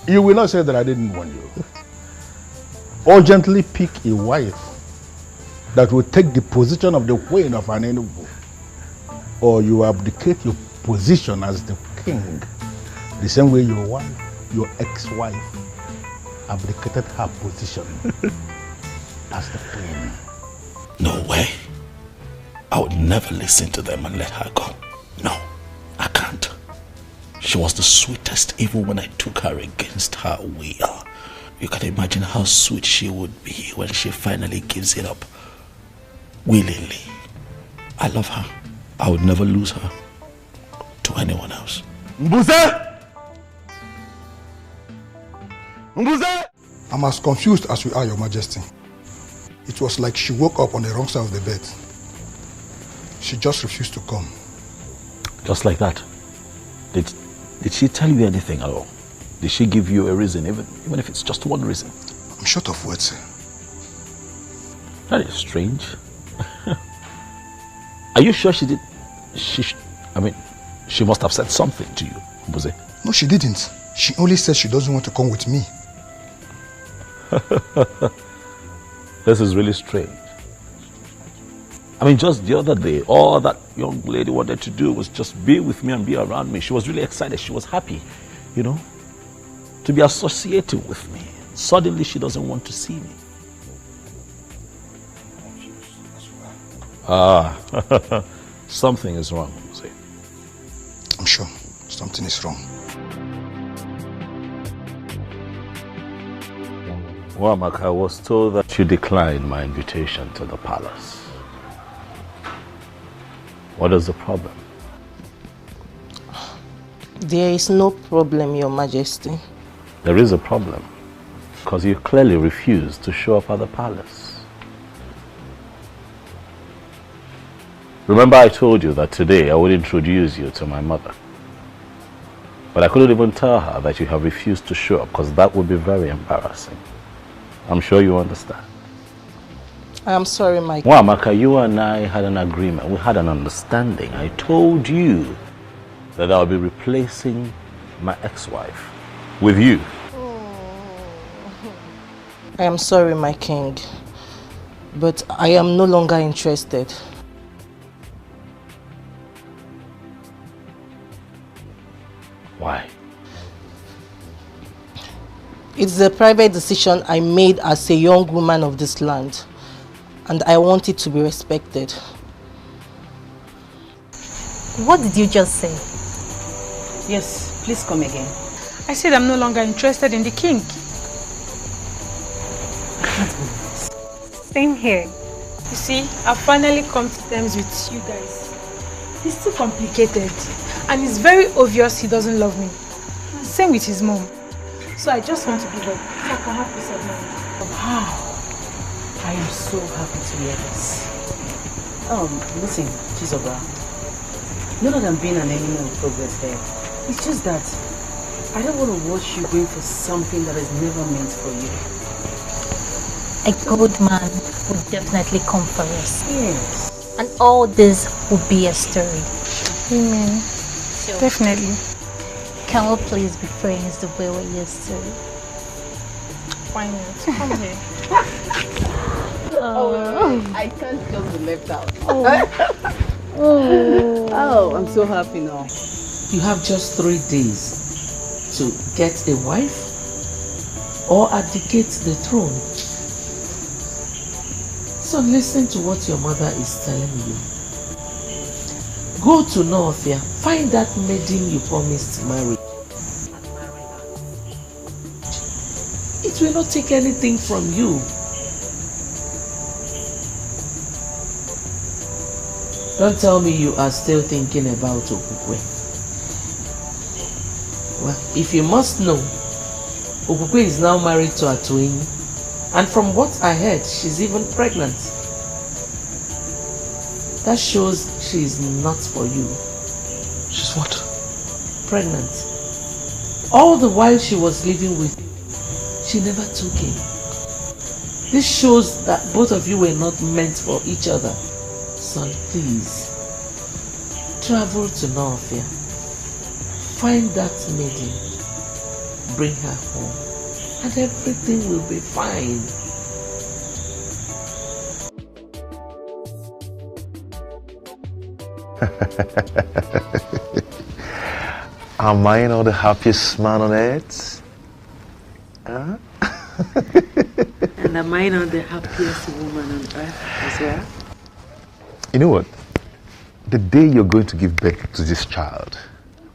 You will not say that I didn't warn you. Urgently pick a wife that will take the position of the queen of Anenugu, or you abdicate your position as the king, the same way your wife, your ex-wife, abdicated her position as the queen. No way. I would never listen to them and let her go. No, I can't. She was the sweetest even when I took her against her will. You can imagine how sweet she would be when she finally gives it up willingly. I love her. I would never lose her to anyone else. Mbuze! Mbuze! I'm as confused as you are, Your Majesty. It was like she woke up on the wrong side of the bed. She just refused to come. Just like that? Did she tell you anything at all? Did she give you a reason, even if it's just one reason? I'm short of words, sir. That is strange. Are you sure she did? She must have said something to you, Mbuze. No, she didn't. She only said she doesn't want to come with me. This is really strange. I mean, just the other day, all that young lady wanted to do was just be with me and be around me. She was really excited. She was happy, you know, to be associated with me. Suddenly, she doesn't want to see me. Something is wrong, Jose. I'm sure something is wrong. Wamak, I was told that you declined my invitation to the palace. What is the problem? There is no problem, Your Majesty. There is a problem, because you clearly refused to show up at the palace. Remember I told you that today I would introduce you to my mother. But I couldn't even tell her that you have refused to show up, because that would be very embarrassing. I'm sure you understand. I am sorry, my king. Wamaka, you and I had an agreement. We had an understanding. I told you that I'll be replacing my ex-wife with you. I am sorry, my king, but I am no longer interested. Why? It's a private decision I made as a young woman of this land, and I want it to be respected. What did you just say? Yes, please come again. I said I'm no longer interested in the king. Same here. You see, I've finally come to terms with you guys. It's too complicated, and it's very obvious he doesn't love me. Same with his mom. So I just want to give up, so I can have peace of mind. Wow. I am so happy to hear this. Listen, Chizobra. Not that I'm being an enemy of progress there. It's just that I don't want to watch you going for something that is never meant for you. A good man would definitely come for us. Yes. And all this would be a story. Amen. So, definitely. Can we please be friends the way we used to? Why not? Come here. I can't just be left out. Oh, I'm so happy now. You have just 3 days to get a wife or abdicate the throne. So listen to what your mother is telling you. Go to Northia, find that maiden you promised to marry. It will not take anything from you. Don't tell me you are still thinking about Okukwe. Well, if you must know, Okukwe is now married to Atuin, and from what I heard, she's even pregnant. That shows she is not for you. She's what? Pregnant. All the while she was living with you, she never took him. This shows that both of you were not meant for each other. Son, please, travel to Northia. Find that maiden. Bring her home. And everything will be fine. Am I not the happiest man on earth? Huh? And am I not the happiest woman on earth as well? You know what? The day you're going to give birth to this child,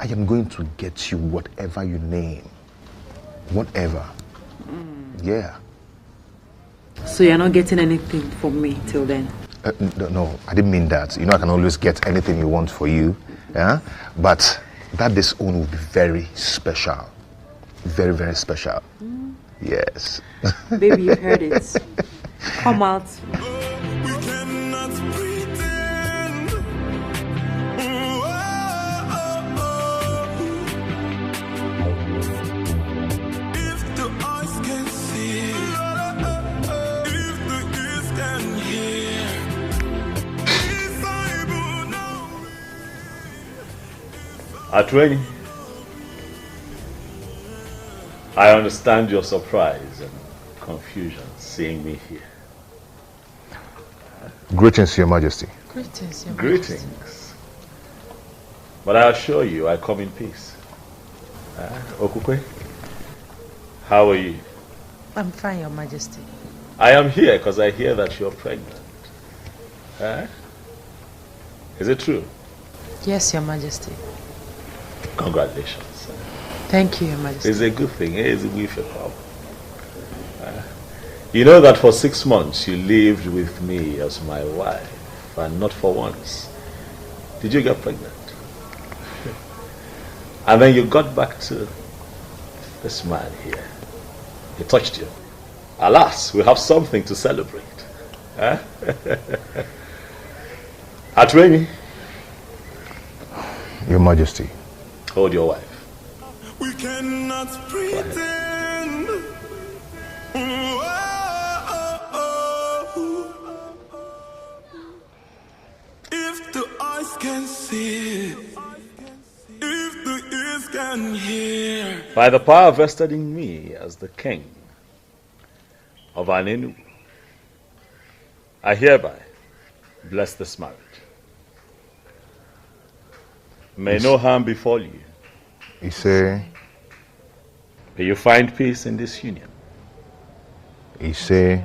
I am going to get you whatever you name. Whatever. Yeah. So you're not getting anything from me till then? No, I didn't mean that. You know, I can always get anything you want for you. Yeah? But that this own will be very special. Very, very special. Yes. Baby, you heard it. Come out. Atwin, I understand your surprise. confusion seeing me here. Greetings, Your Majesty. Greetings, Your Greetings. Majesty. But I assure you, I come in peace. Okukwe, how are you? I'm fine, Your Majesty. I am here because I hear that you're pregnant. Is it true? Yes, Your Majesty. Congratulations. Thank you, Your Majesty. It's a good thing. It's a good thing. You know that for 6 months you lived with me as my wife, and not for once did you get pregnant. And then you got back to this man here. He touched you. Alas, we have something to celebrate. Atwini. Your Majesty. Hold your wife. We cannot pretend. If the eyes can see, if the ears can hear. By the power vested in me as the king of Anenu, I hereby bless this marriage. May no harm befall you. He say. May you find peace in this union. He say.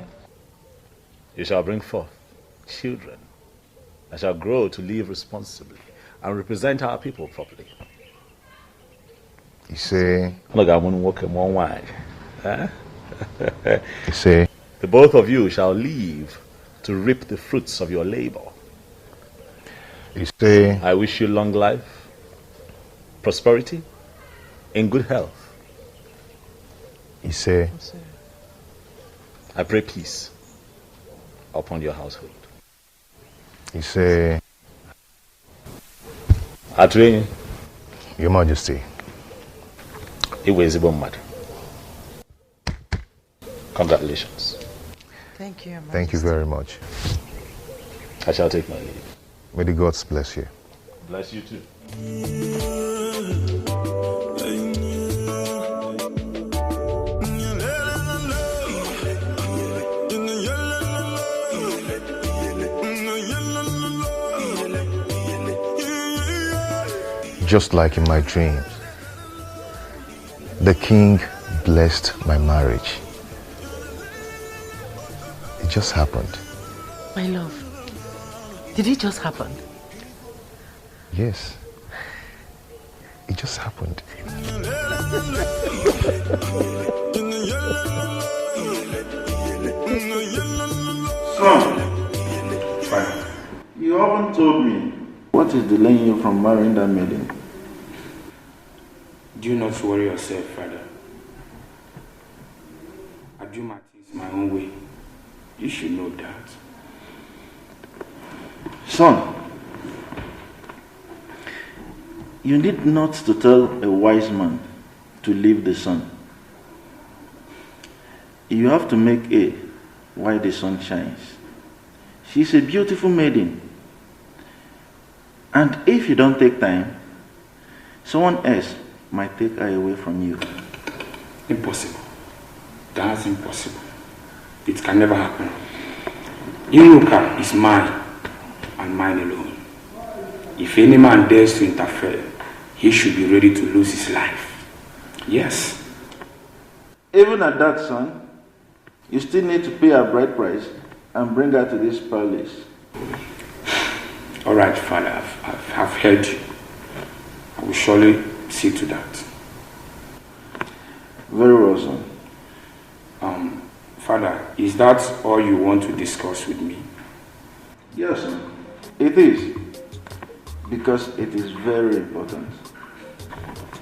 You shall bring forth children that shall grow to live responsibly and represent our people properly. He say. Look, I'm going to walk in one way. He say. The both of you shall live to reap the fruits of your labor. He say. I wish you long life, prosperity, in good health. He say. I pray peace upon your household. He say. Atwini. Your Majesty. Congratulations. Thank you, Your Majesty. Thank you very much. I shall take my leave. May the gods bless you. Bless you too. Just like in my dreams, the king blessed my marriage. It just happened. My love, did it just happen? Yes. It just happened. Son, you haven't told me what is delaying you from marrying that maiden. Do not worry yourself, Father. I do my things my own way. You should know that. Son, you need not to tell a wise man to leave the sun. You have to make hay while the sun shines. She's a beautiful maiden. And if you don't take time, someone else might take her away from you. Impossible. That's impossible. It can never happen. Inuka is mine and mine alone. If any man dares to interfere, he should be ready to lose his life. Yes. Even at that, son, you still need to pay her bride price and bring her to this palace. All right, Father, I've heard you. I will surely see to that. Very well, son. Father, is that all you want to discuss with me? Yes, son. It is. Because it is very important.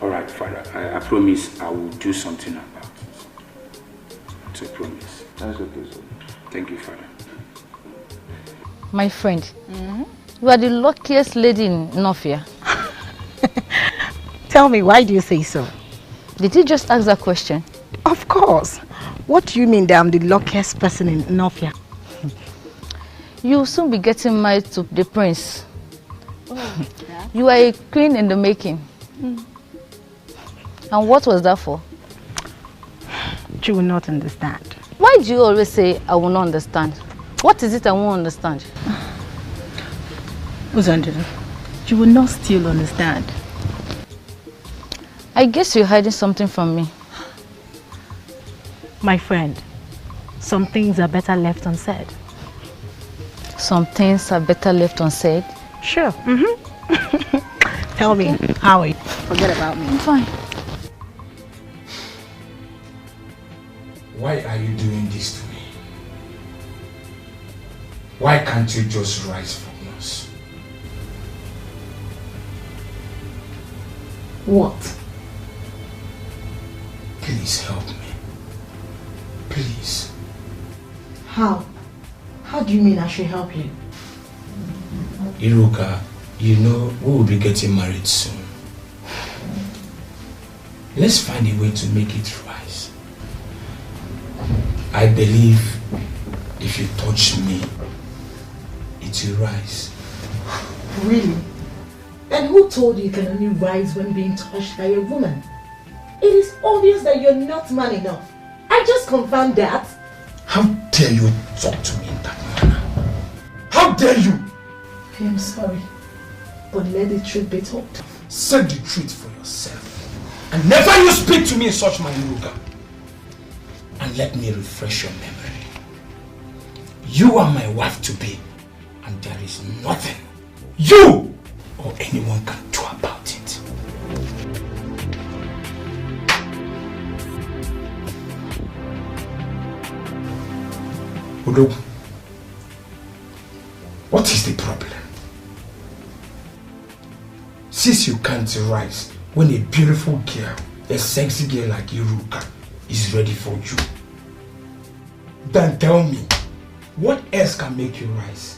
All right, Father, I promise I will do something about it. It's a promise. That's okay, sir. Thank you, Father. My friend, you are the luckiest lady in Nofia. Tell me, why do you say so? Did you just ask that question? Of course. What do you mean that I'm the luckiest person in Nofia? You'll soon be getting married to the prince. Oh, yeah. You are a queen in the making. And what was that for? You will not understand. Why do you always say I will not understand? What is it I won't understand? Uzandira, you will not still understand. I guess you're hiding something from me. My friend, some things are better left unsaid. Some things are better left unsaid? Sure. Tell me, how are you? Forget about me. I'm fine. Why are you doing this to me? Why can't you just rise from us? What? Please help me. Please. How? How do you mean I should help you? Iruka, you know we will be getting married soon. Let's find a way to make it rise. I believe if you touch me, it will rise. Really? And who told you can only rise when being touched by a woman? It is obvious that you're not man enough. I just confirmed that. How dare you talk to me in that manner? How dare you? I am sorry, but let the truth be told. Say the truth for yourself. And never you speak to me in such manner, Iruka. And let me refresh your memory. You are my wife to be, and there is nothing you or anyone can do about it. Udo, what is the problem? Since you can't rise when a beautiful girl, a sexy girl like Iruka, is ready for you, then tell me, what else can make you rise?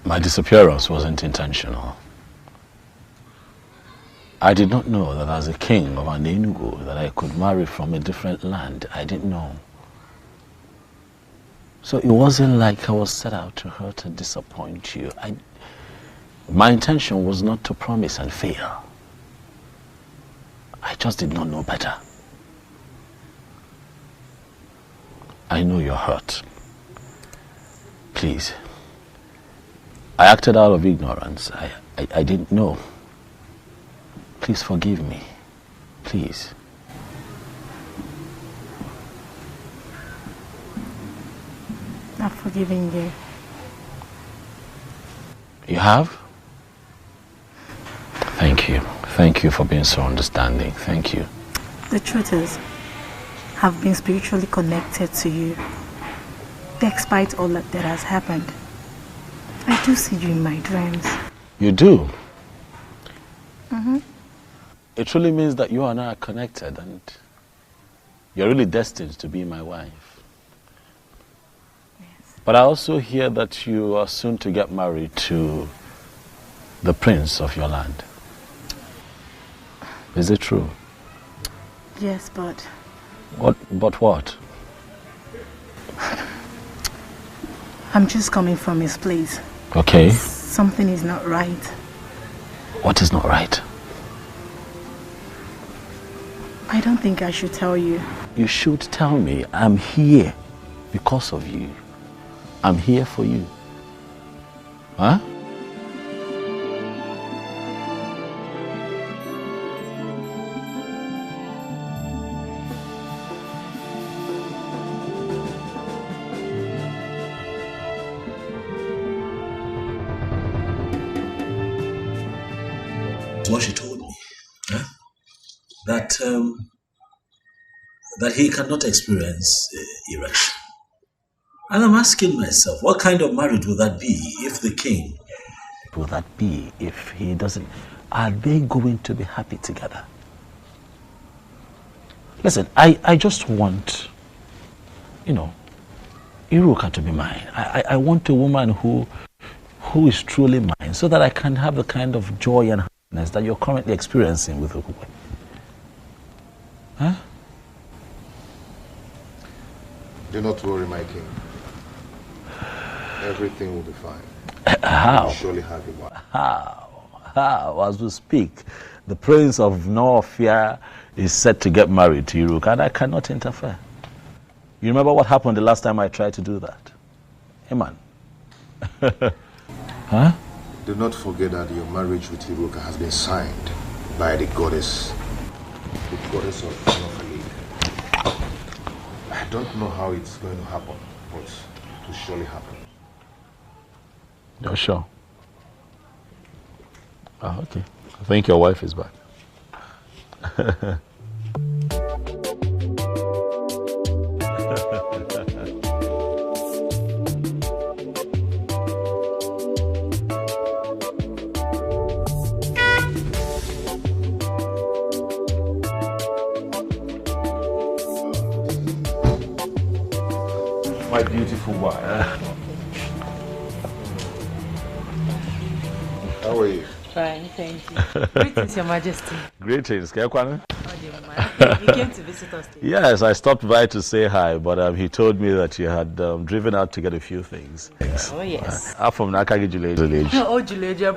My disappearance wasn't intentional. I did not know that as a king of an Enugu that I could marry from a different land. I didn't know. So it wasn't like I was set out to hurt and disappoint you. My intention was not to promise and fail. I just did not know better. I know you're hurt. Please. I acted out of ignorance. I didn't know. Please forgive me. Please. I've forgiven you. You have? Thank you. Thank you for being so understanding. Thank you. The truth is, I've been spiritually connected to you, despite all that has happened. I do see you in my dreams. You do? Mm-hmm. It truly means that you and I are connected and you're really destined to be my wife. Yes. But I also hear that you are soon to get married to the prince of your land. Is it true? Yes, but... But what? I'm just coming from his place. Okay. Something is not right. What is not right? I don't think I should tell you. You should tell me. I'm here because of you. I'm here for you. Huh? what she told me. That he cannot experience erection. And I'm asking myself, what kind of marriage would that be if the king... Will that be if he doesn't... Are they going to be happy together? Listen, I just want, Iruka to be mine. I want a woman who is truly mine, so that I can have the kind of joy and happiness that you're currently experiencing with Ukwe. Huh? Do not worry, my king. Everything will be fine. How? You'll surely have a wife. How? As we speak, the prince of Norfia is set to get married to Iruka, and I cannot interfere. You remember what happened the last time I tried to do that? Hey, man. Huh? Do not forget that your marriage with Iruka has been signed by the goddess of Norfia. I don't know how it's going to happen, but it will surely happen. You're sure? Oh, okay. I think your wife is back. My beautiful wife. How are you? Fine, thank you. Greetings, Your Majesty. Greetings. You came to visit us today. Yes, I stopped by to say hi, but he told me that you had driven out to get a few things. Oh, yes. I'm from Nakagi village. Oh, Juleja,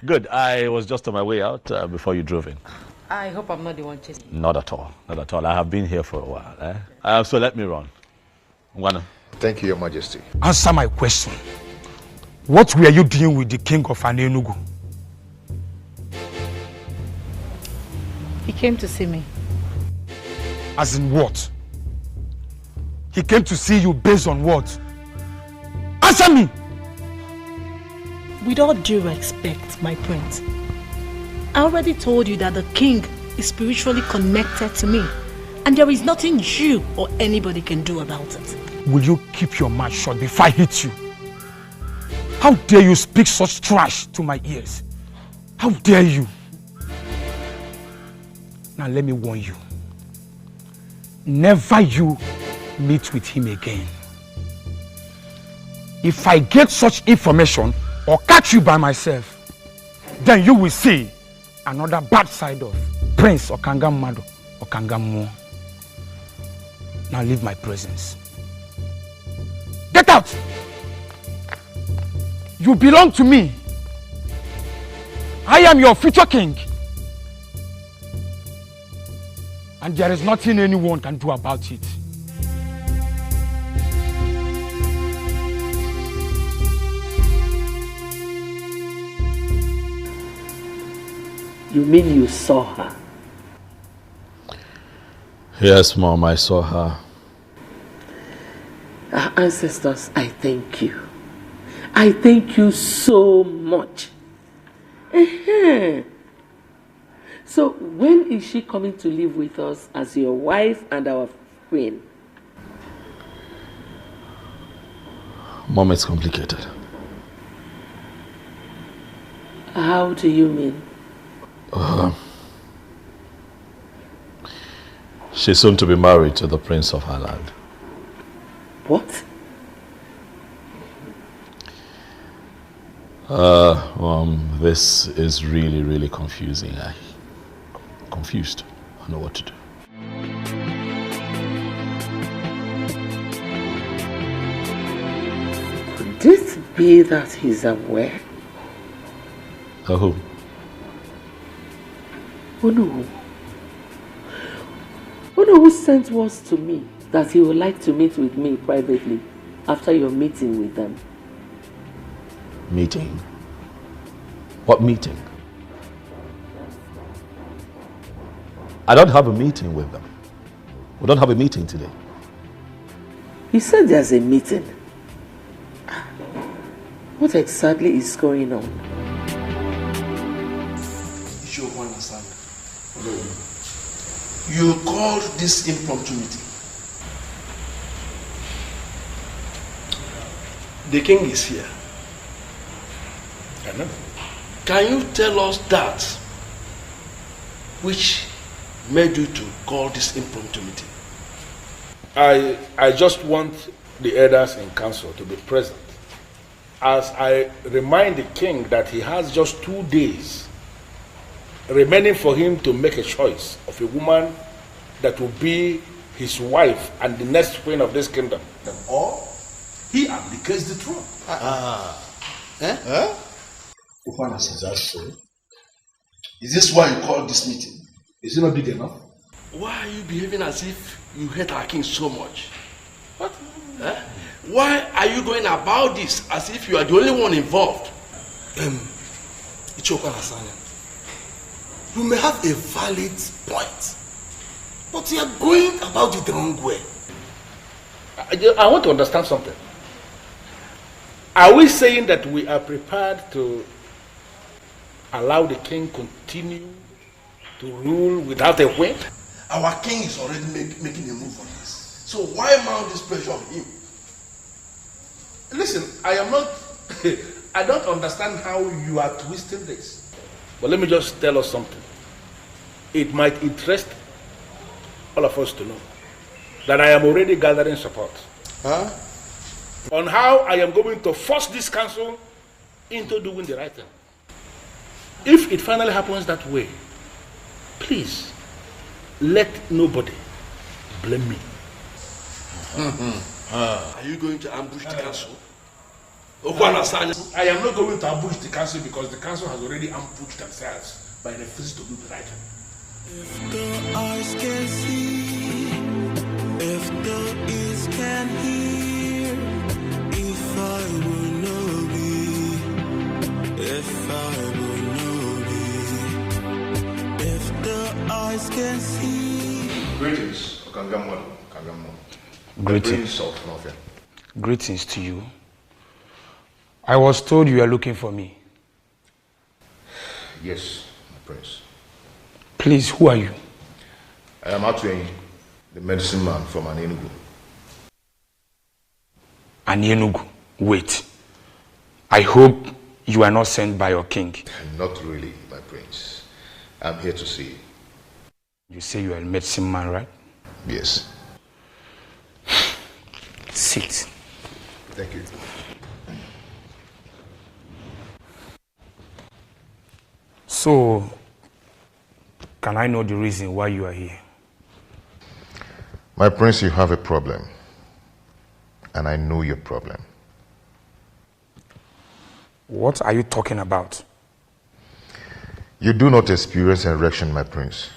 Good. I was just on my way out before you drove in. I hope I'm not the one chasing. Not at all. Not at all. I have been here for a while. So let me run. Thank you, Your Majesty. Answer my question. What were you doing with the king of Anenugu? He came to see me. As in what? He came to see you based on what? Answer me! With all due respect, my prince, I already told you that the king is spiritually connected to me, and there is nothing you or anybody can do about it. Will you keep your mouth shut before I hit you? How dare you speak such trash to my ears? How dare you? Now let me warn you. Never you meet with him again. If I get such information or catch you by myself, then you will see another bad side of Prince Okangamado Okangamu. Now leave my presence. Get out! You belong to me. I am your future king. And there is nothing anyone can do about it. You mean you saw her? Yes, Mom, I saw her. Our ancestors, I thank you. I thank you so much. So when is she coming to live with us as your wife and our queen? Mom, it's complicated. How do you mean? She's soon to be married to the prince of her land. What? This is really, really confusing. I'm confused. I don't know what to do. Could this be that he's aware? Who? Who sent words to me that he would like to meet with me privately after your meeting with them? Meeting? What meeting? I don't have a meeting with them. We don't have a meeting today. He said there's a meeting. What exactly is going on? You called this impromptu meeting. The king is here. I know. Can you tell us that which made you to call this impromptu meeting? I just want the elders in council to be present as I remind the king that he has just 2 days remaining for him to make a choice of a woman that will be his wife and the next queen of this kingdom. Or he abdicates the throne. Is that so? Is this why you called this meeting? Is it not big enough? Why are you behaving as if you hate our king so much? What? Why are you going about this as if you are the only one involved? You may have a valid point, but you are going about it the wrong way. I want to understand something. Are we saying that we are prepared to allow the king continue to rule without a whip? Our king is already making a move on this. So why mount this pressure on him? Listen, I don't understand how you are twisting this. But let me just tell us something. It might interest all of us to know that I am already gathering support. On how I am going to force this council into doing the right thing. If it finally happens that way, please, let nobody blame me. Are you going to ambush the council? I am not going to ambush the council because the council has already ambushed themselves by refusing to do the right thing. If the eyes can see, if the ears can hear, if I will know be, if I will know be, if the eyes can see. Greetings, Kangamon. Greetings. Greetings to you. I was told you are looking for me. Yes, my prince. Please, who are you? I am Atweng, the medicine man from Enugu. Enugu? Wait. I hope you are not sent by your king. Not really, my prince. I'm here to see you. You say you are a medicine man, right? Yes. Sit. Thank you. So, can I know the reason why you are here? My prince, you have a problem. And I know your problem. What are you talking about? You do not experience erection, my prince.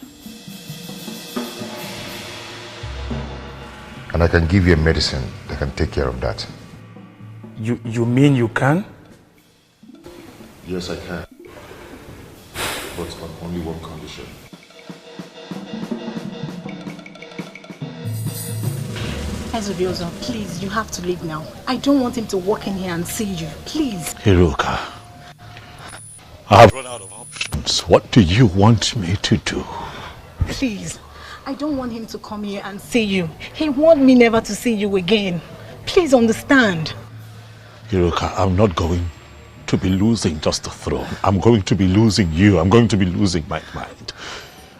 And I can give you a medicine that can take care of that. You mean you can? Yes, I can. But on only one condition. Ugezu, please, you have to leave now. I don't want him to walk in here and see you. Please. Hiruka, I have run out of options. What do you want me to do? Please. I don't want him to come here and see you. He wants me never to see you again. Please understand. Hiruka, I'm not going to be losing just the throne. I'm going to be losing you. I'm going to be losing my mind.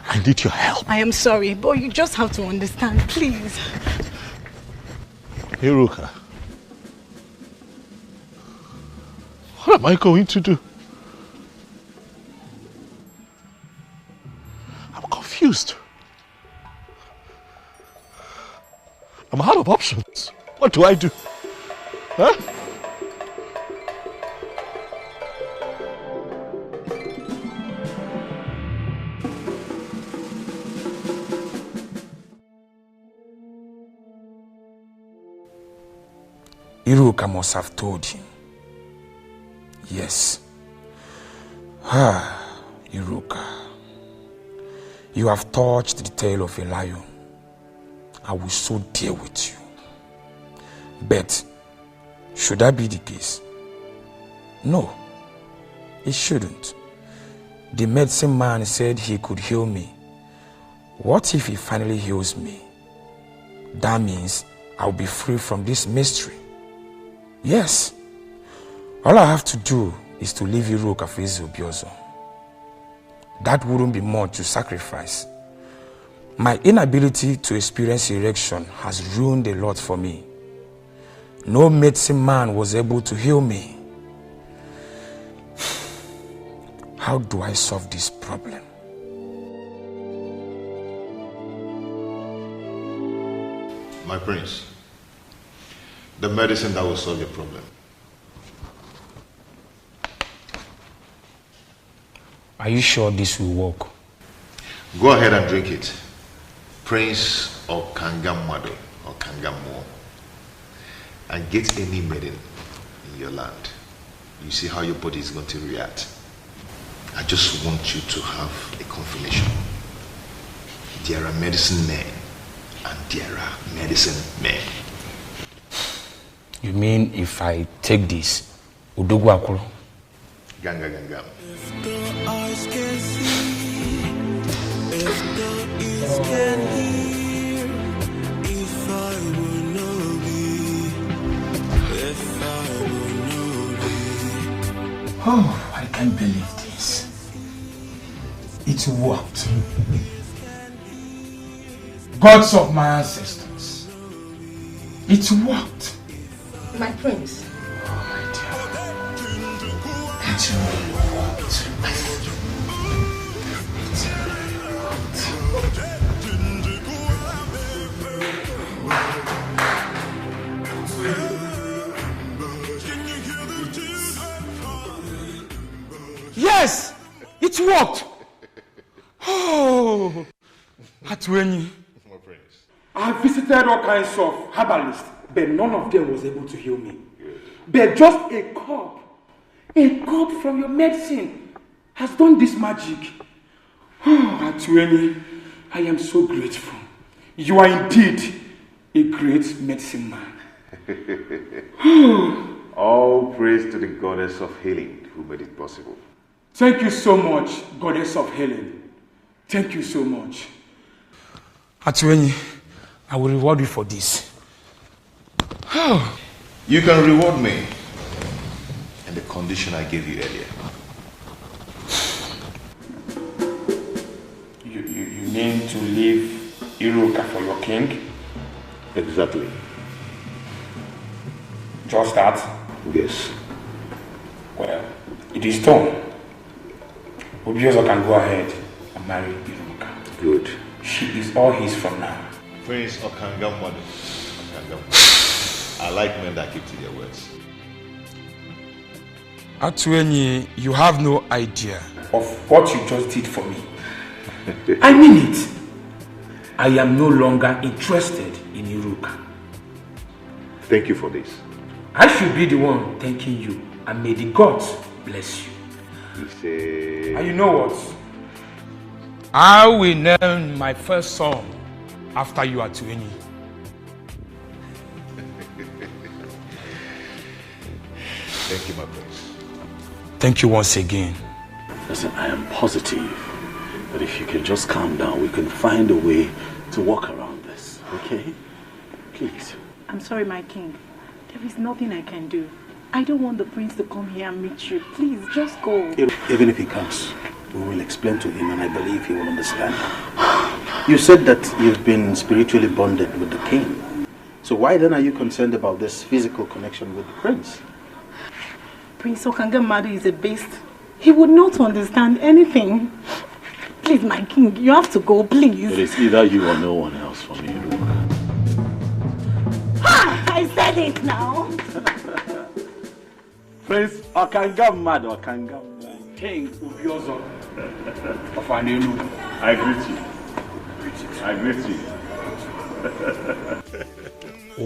I need your help. I am sorry, but you just have to understand, please. Hiruka, what am I going to do? I'm confused. I'm out of options. What do I do? Huh? Hiruka must have told him. Yes. Hiruka, you have touched the tail of a lion. I will so deal with you. But should that be the case? No, it shouldn't. The medicine man said he could heal me What if he finally heals me? That means I'll be free from this mystery. Yes. All I have to do is to leave Iruka for Ugezu. That wouldn't be much to sacrifice. My inability to experience erection has ruined a lot for me. No medicine man was able to heal me. How do I solve this problem? My prince, the medicine that will solve your problem. Are you sure this will work? Go ahead and drink it. Prince or Kangamado or Kangamo. And get any maiden in your land. You see how your body is going to react. I just want you to have a confirmation. There are medicine men and there are medicine men. You mean if I take this, Udogu Akuro? Ganga Ganga. If the eyes can see, if the ears can hear, if I will know thee, if I will know thee. Oh, I can't believe this. It worked. Gods of my ancestors. It worked. My prince. Oh my dear. It really worked. Yes! It worked! Oh! Atwenyi. I visited all kinds of herbalists, but none of them was able to heal me. But just a cup from your medicine has done this magic. Oh, Atwenyi, I am so grateful. You are indeed a great medicine man. All praise to the goddess of healing who made it possible. Thank you so much, goddess of healing. Thank you so much. Atwenyi, I will reward you for this. You can reward me in the condition I gave you earlier. You mean to leave Iruka for your king? Exactly. Just that? Yes. Well, it is done. Ugezu can go ahead and marry Iruka. Good. She is all his from now. Prince Okangamwadu. I like men that keep to their words. Atwenyi, you have no idea of what you just did for me. I mean it. I am no longer interested in Iruka. Thank you for this. I should be the one thanking you, and may the gods bless you. And you know what? I will name my first son after you, Atwenyi. Thank you, my prince. Thank you once again. Listen, I am positive that if you can just calm down, we can find a way to work around this, okay? Please. I'm sorry, my king. There is nothing I can do. I don't want the prince to come here and meet you. Please, just go. Even if he comes, we will explain to him and I believe he will understand. You said that you've been spiritually bonded with the king. So why then are you concerned about this physical connection with the prince? Prince Okangamadu is a beast. He would not understand anything. Please, my king, you have to go, please. It is either you or no one else for me, Iruka. I said it now. Prince Okangamadu, Okangamadu. King Ugezu of Anelu. I greet you. I greet you.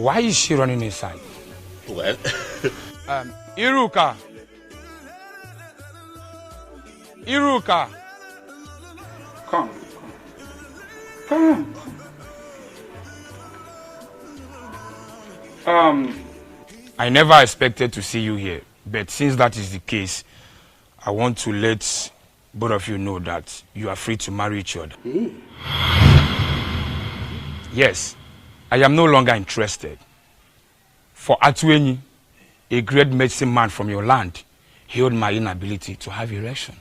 Why is she running inside? Well, Iruka. Iruka. Come. I never expected to see you here, but since that is the case, I want to let both of you know that you are free to marry each other. Hey. Yes, I am no longer interested. For Atuenyi, a great medicine man from your land, healed my inability to have erection.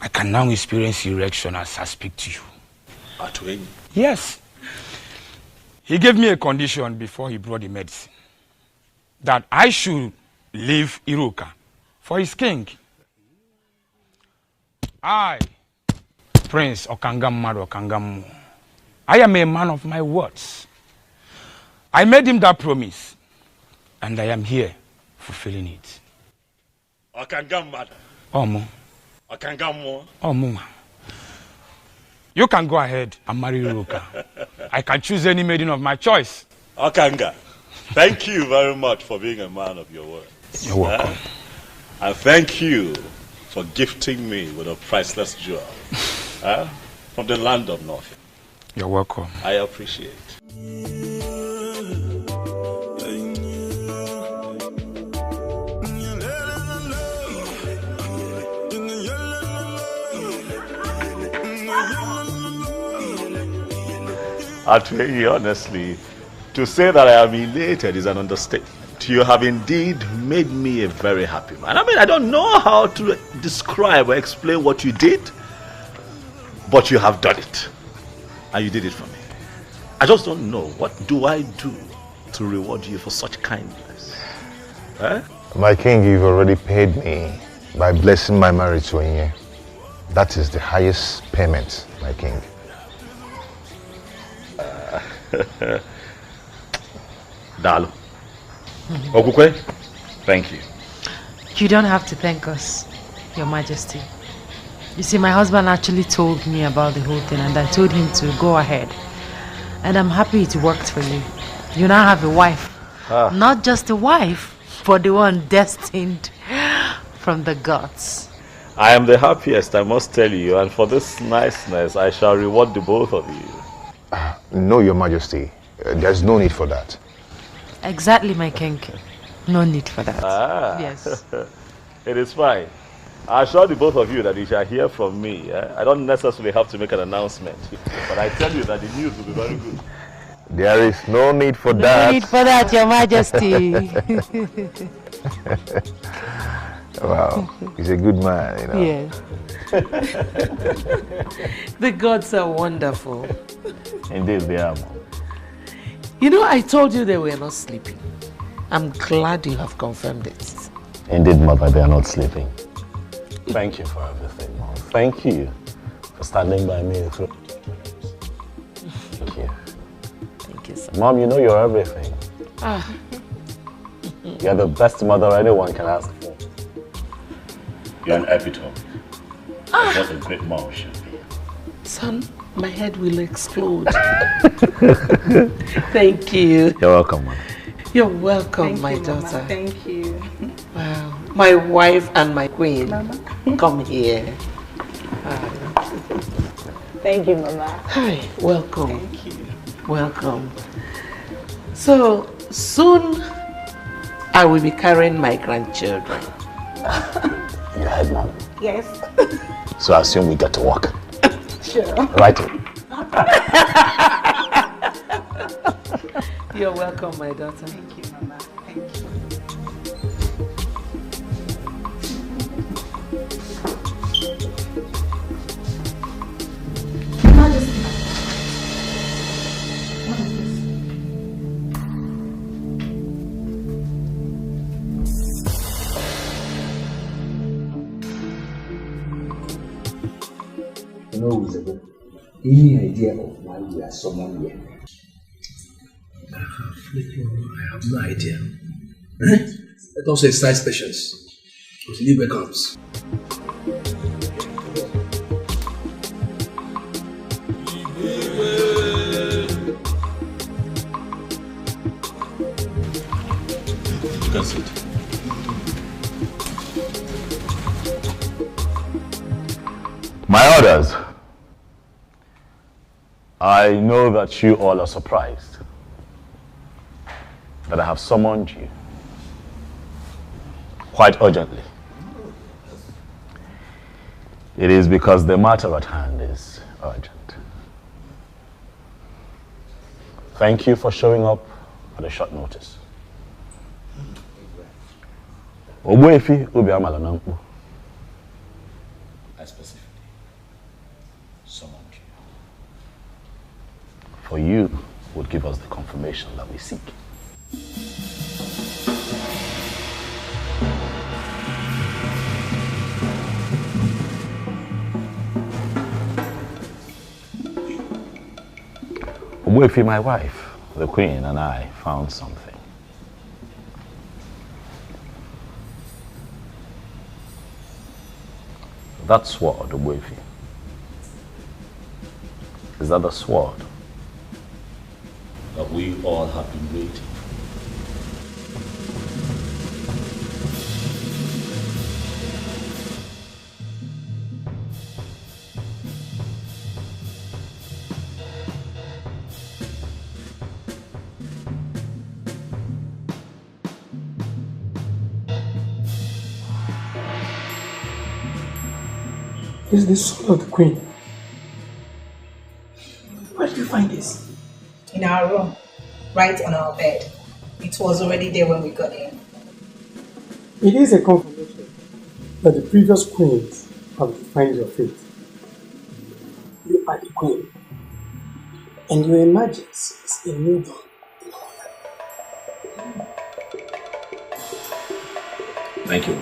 I can now experience erection as I speak to you. Atuenyi? Yes. He gave me a condition before he brought the medicine. That I should leave Iruka for his king. I, Prince Okangamadu Okangamu, I am a man of my words. I made him that promise, and I am here fulfilling it. Okangamadu. Omo. Okangamu. Omo. You can go ahead and marry Iruka. I can choose any maiden of my choice. Okanga, thank you very much for being a man of your word. You're welcome. And thank you for gifting me with a priceless jewel from the land of North. You're welcome. I appreciate. Atuenyi, honestly, to say that I am elated is an understatement. You have indeed made me a very happy man. I mean, I don't know how to describe or explain what you did, but you have done it. And you did it for me. I just don't know, what do I do to reward you for such kindness? My king, you've already paid me by blessing my marriage to Inye. That is the highest payment, my king. Dalo. Okukwe, thank you. You don't have to thank us, Your Majesty. You see, my husband actually told me about the whole thing, and I told him to go ahead. And I'm happy it worked for you. You now have a wife. Not just a wife, but the one destined from the gods. I am the happiest, I must tell you, and for this niceness, I shall reward the both of you. No, Your Majesty. There's no need for that. Exactly, my king. No need for that. Yes. It is fine. I assure the both of you that you shall hear from me. I don't necessarily have to make an announcement, but I tell you that the news will be very good. There is no need for that. No need for that, Your Majesty. Wow, he's a good man, you know. Yes. The gods are wonderful. Indeed, they are. You know, I told you they were not sleeping. I'm glad you have confirmed it. Indeed, Mother, they are not sleeping. Thank you for everything, Mom. Thank you for standing by me through. Thank you. Thank you, sir. Mom, you know you're everything. You're the best mother anyone can ask for. You're an epitome of what a great mom should be. Son, my head will explode. Thank you. You're welcome, Mom. You're welcome, my daughter. Mama. Thank you. Wow. My wife and my queen. Mama. Come here. Thank you, Mama. Hi, welcome. Thank you. Welcome. So, soon I will be carrying my grandchildren. You heard, Mom? Yes. So I assume we get to work. Sure. Right. You're welcome, my daughter. Thank you, Mama. Thank you. No, Ugezu, any idea of why we are summoned here? I have no idea. Let us exercise patience until Libre comes. That's it. My orders. I know that you all are surprised that I have summoned you quite urgently. It is because the matter at hand is urgent. Thank you for showing up at a short notice. Ogbuefi Obiamala Nankpo. I specifically summoned you. For you would give us the confirmation that we seek. Ogbuefi, my wife, the Queen, and I found something. That sword, Ogbuefi, is that the sword that we all have been waiting for? This is the sword of the Queen. Where did you find this? In our room, right on our bed. It was already there when we got in. It is a confirmation that the previous queens have defined your fate. You are the queen, and your emergence is a new dawn. Thank you.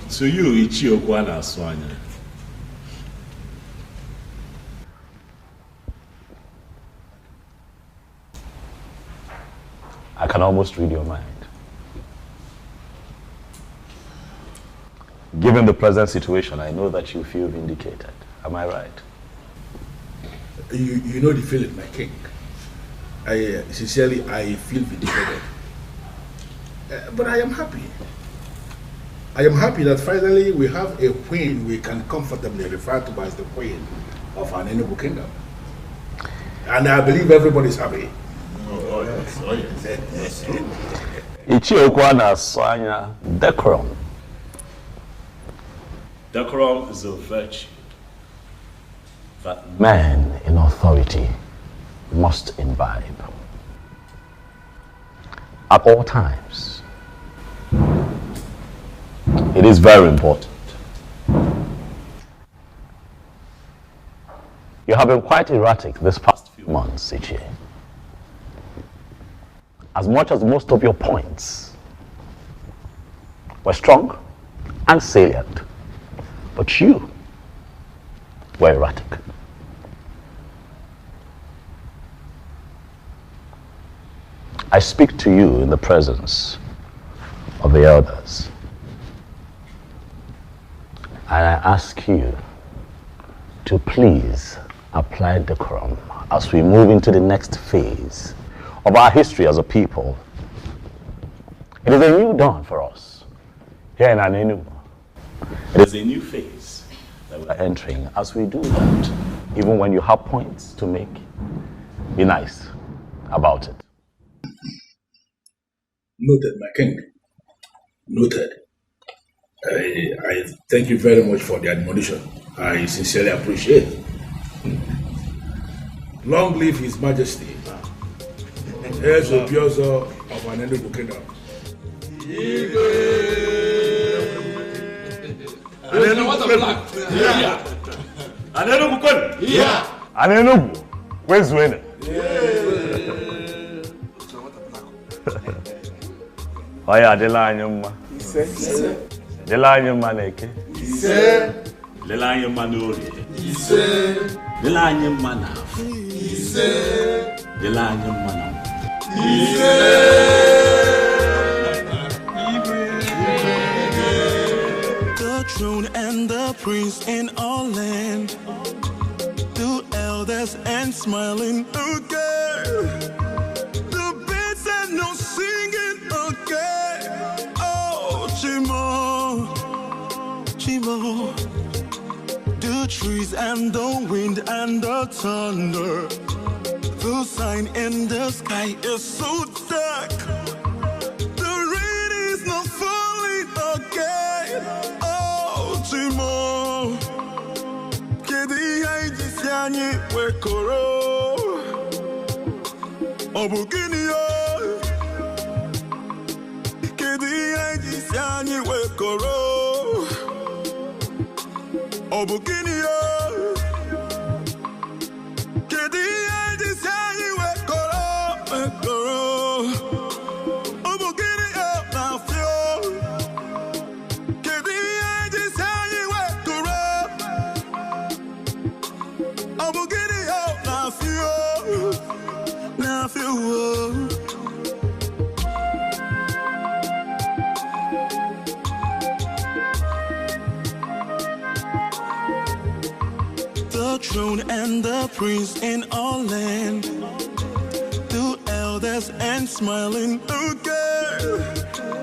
So you, Ichiokwa na Swanya. I can almost read your mind. Given the present situation, I know that you feel vindicated. Am I right? You know the feeling, my king. I sincerely feel vindicated. But I am happy. I am happy that finally we have a queen we can comfortably refer to as the queen of an Enugu kingdom. And I believe everybody is happy. Oh, yes. Oh, yes. Ichiokwa na Swanya, decorum. Decorum is a virtue that Man in authority must imbibe. At all times. It is very important. You have been quite erratic this past few months, Ichie. As much as most of your points were strong and salient, but you were erratic. I speak to you in the presence of the elders. And I ask you to please apply decorum as we move into the next phase of our history as a people. It is a new dawn for us here in Anenu. It is a new phase that we are entering. As we do that, even when you have points to make, be nice about it. Noted, my king. Noted. I thank you very much for the admonition. I sincerely appreciate it. Long live His Majesty. Here's the Ugezu of an Enugu kingdom. Anenugu, where's winning? Oya, Delanyuma. Delanyuma neke. Delanyuma nori. Delanyuma naf. Delanyuma naf. The throne and the prince in all land, the elders and smiling again, the birds and no singing again. Oh, Chimo, Chimo, the trees and the wind and the thunder, the sign in the sky is so dark. The rain is not falling again. Oh, Chimo. anyị wekọrọ ọ bụ gịnị ya kedu ihe anyị si anyị wekọrọ ọ bụ gịnị ya kedu ihe anyị si anyị wekọrọ ọ bụ gịnị ya na-afịọ kedu ihe anyị si anyị wekọrọ ọ bụ gịnị ya na-afịọ The throne and the prince in all land, 2 elders and smiling Ugezu.